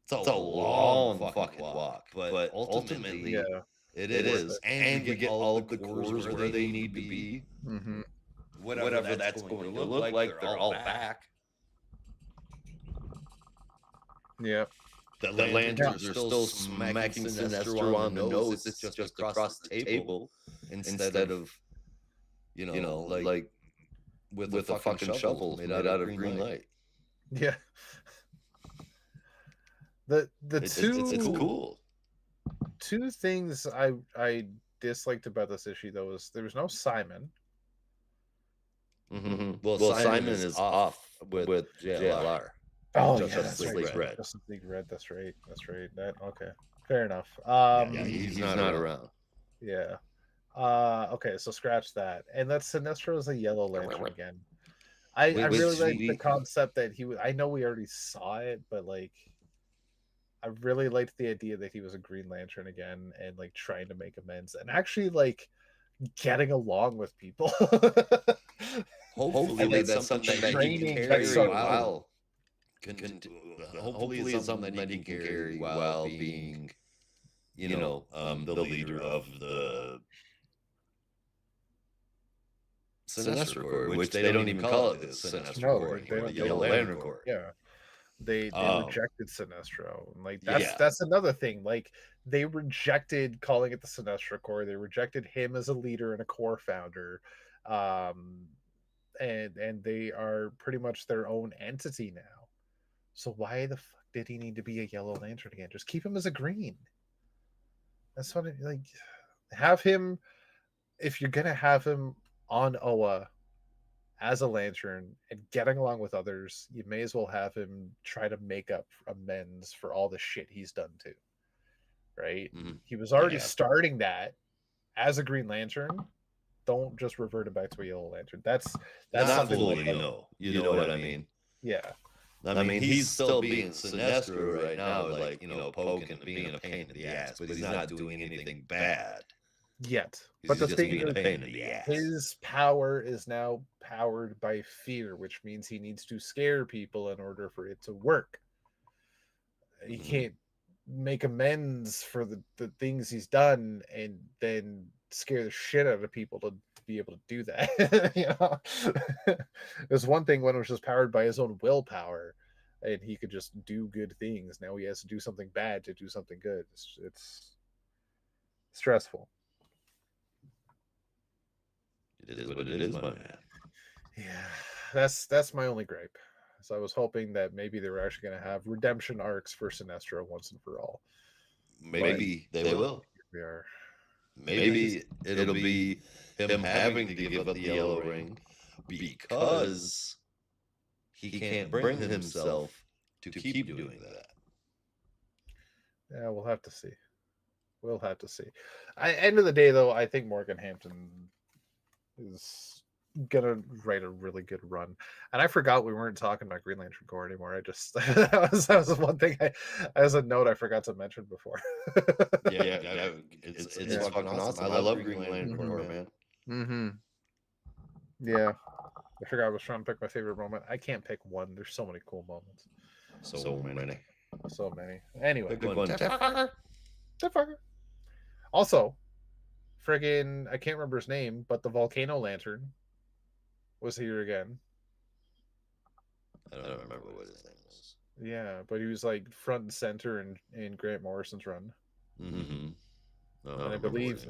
It's a long fucking walk, but ultimately, yeah, it is. And we get all of the cores where they need to be. Mm-hmm. Whatever that's going to look like, they're all back. Yeah. The lanterns are still smacking Sinestro on the nose. It's just across the table instead of, like with a fucking shovel made out of green light. Yeah. It's cool. Two things I disliked about this issue though was there was no Simon. Mm-hmm. Well, Simon is off with JLR. Oh, Justice League Red. Justice League Red. That's right. That okay. Fair enough. He's not around. Yeah. Okay, so scratch that. And that's Sinestro as a Yellow Lantern again. I really like the concept that he was. I know we already saw it, but like, I really liked the idea that he was a Green Lantern again and like trying to make amends and actually like getting along with people. Hopefully that's something that he can carry while. Hopefully it's something that he can carry while being, the leader of the Sinestro Corps, which they don't even call it the Sinestro Corps anymore, the Yellow Lantern Corps. Yeah. They rejected Sinestro. Like that's another thing. Like they rejected calling it the Sinestro Corps. They rejected him as a leader and a core founder. And they are pretty much their own entity now. So why the fuck did he need to be a Yellow Lantern again? Just keep him as a green. That's what have him if you're gonna have him on Oa as a lantern and getting along with others, you may as well have him try to make up amends for all the shit he's done too. Right? Mm-hmm. He was already starting that as a Green Lantern. Don't just revert it back to a Yellow Lantern. That's not fully, you know what I mean. Yeah. I mean, he's still being Sinestro right now, like, poking and being a pain in the ass, but he's not doing anything bad. Yet. But the thing is, his power is now powered by fear, which means he needs to scare people in order for it to work. He can't make amends for the things he's done and then scare the shit out of people to be able to do that. There's one thing when it was just powered by his own willpower and he could just do good things. Now he has to do something bad to do something good. It's stressful. It is what it is, my man. Yeah, that's my only gripe. So I was hoping that maybe they were actually going to have redemption arcs for Sinestro once and for all. Maybe they will. We are. Maybe it'll be him having to give up the yellow ring because he can't bring himself to keep doing that. Yeah, we'll have to see. We'll have to see. End of the day, though, I think Morgan Hampton is gonna write a really good run. And I forgot we weren't talking about Green Lantern Corps anymore. I just that was one thing as a note I forgot to mention before. It's fucking awesome. I love Green Lantern Corps, man. Mm-hmm. Yeah. I forgot I was trying to pick my favorite moment. I can't pick one. There's so many cool moments. So many. So many. Anyway. Good one. Also, friggin' I can't remember his name, but the Volcano Lantern was here again. I don't remember what his name was. Yeah, but he was like front and center in Grant Morrison's run. Mm-hmm. And I believe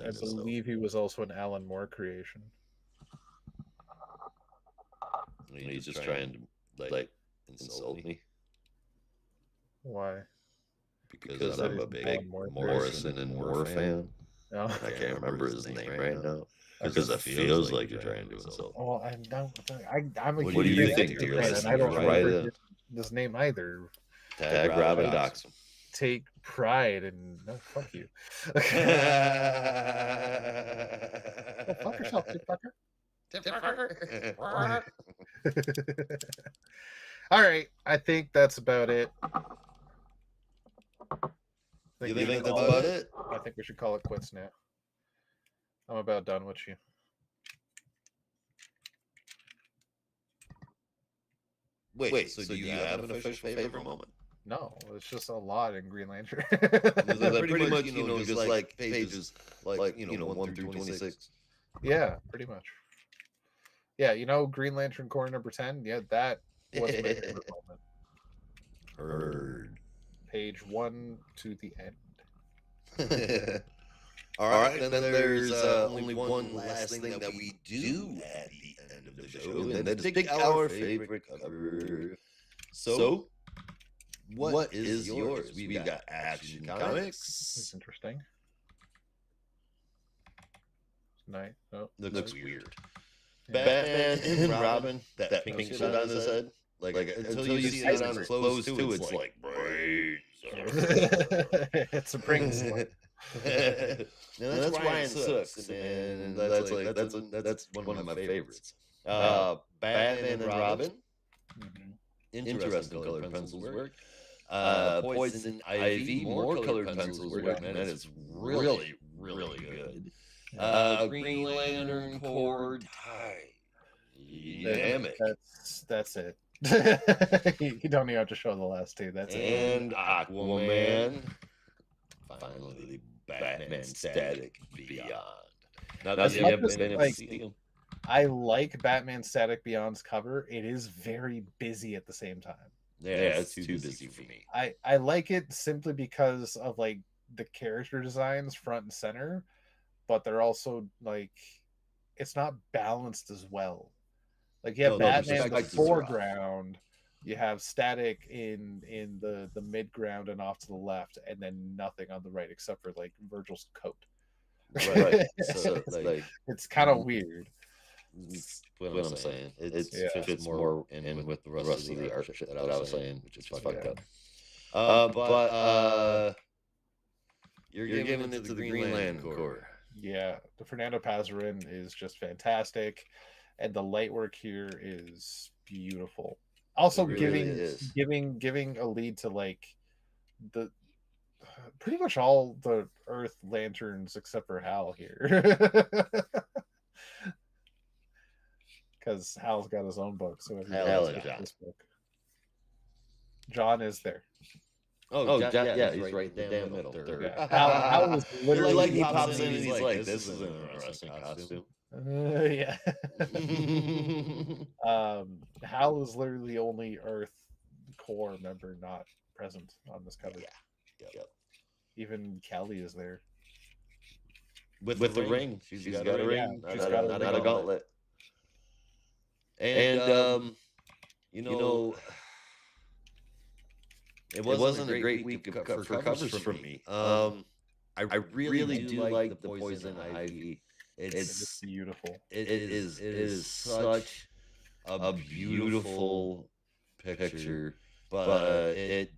he was also an Alan Moore creation. He's just trying to like insult me. Why? Because I'm a big Morrison and Moore fan. Oh. I can't remember his name right now. Because it feels like you're trying to insult. Oh, I'm a what do you think, dear fan, and I don't right remember his name either. Tag Robin dox him. Take pride in no, fuck you. Go fuck yourself, fucker. All right, I think that's about it. You think that's about it? I think we should call it quits now. I'm about done with you. Wait, so do you have an official favorite moment? No, it's just a lot in Green Lantern. pretty much, just like pages, like 1 through 26. Yeah, pretty much. Yeah, Green Lantern Corps number 10. Yeah, that was my favorite moment. Heard. Page 1 to the end. All right, then there's only one last thing that we do at the end of the show, and that's pick our favorite cover. So, what is yours? We've got Action Comics. That's interesting. Nice. Oh, looks weird. Batman and Robin, that pink shit on his head. Like until you see it on close too, it's like brains. It's a brains. That's why it sucks, and that's one of my favorites. Batman and Robin, interesting colored pencils work. Poison Ivy, more colored pencils work, man. That is really good. Green Lantern Corps, damn it. That's it. You don't even have to show the last two. That's it. And Aquaman. Finally, Batman Static Beyond. Now that's you haven't been able to see him. I like Batman Static Beyond's cover. It is very busy at the same time. Yeah, it's too busy for me. I like it simply because of like the character designs front and center, but they're also like it's not balanced as well. Like you have Batman in the foreground, you have Static in the midground and off to the left, and then nothing on the right except for like Virgil's coat. Right. So it's kind of weird. What I'm saying. It fits more in with the rest of the art shit that I was saying, which is fucked up. But you're giving it to the Green Lantern Corps. Yeah, the Fernando Pasarin is just fantastic, and the light work here is beautiful. Also, giving a lead to like the pretty much all the Earth Lanterns except for Hal here, because Hal's got his own book. So Hal and John. This book. John is there. Oh, John, yeah, he's right down the middle. Yeah. Hal was literally like he pops in and he's like, "This is an interesting costume." Yeah. Hal is literally the only Earth Corps member not present on this cover. Yeah. Yep. Even Kelly is there with the ring. She's got a ring, not a gauntlet. And it wasn't a great week for covers for me. I really do like the Poison Ivy. It's beautiful. It is such a beautiful picture, but it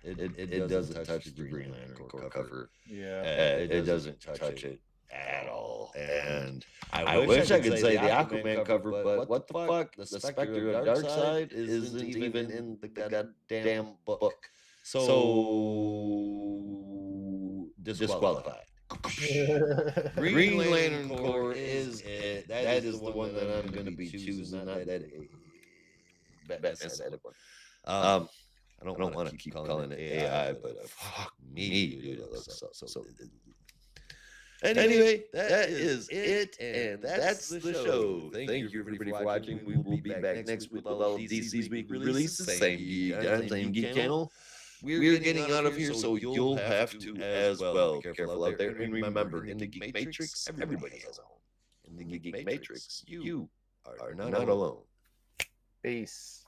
It doesn't touch the Green Lantern Corps cover. Yeah. It doesn't touch it at all. And I wish I could say the Aquaman cover, but what the fuck? The Spectre of Darkseid isn't even in the goddamn book. So disqualified. Green Lantern Corps is it. That is the one that I'm going to be choosing. Not that best one. I don't want to keep calling it AI, but fuck me, dude. It looks so. Anyway, that is it, and that's the show. Thank you everybody for watching. We will be back next week with all of DC's weekly releases. Same Geek channel. We're getting out of here, so you'll have to as well. Be careful out there, and remember, in the Geek Matrix, everybody has a home. In the Geek Matrix, you are not alone. Peace.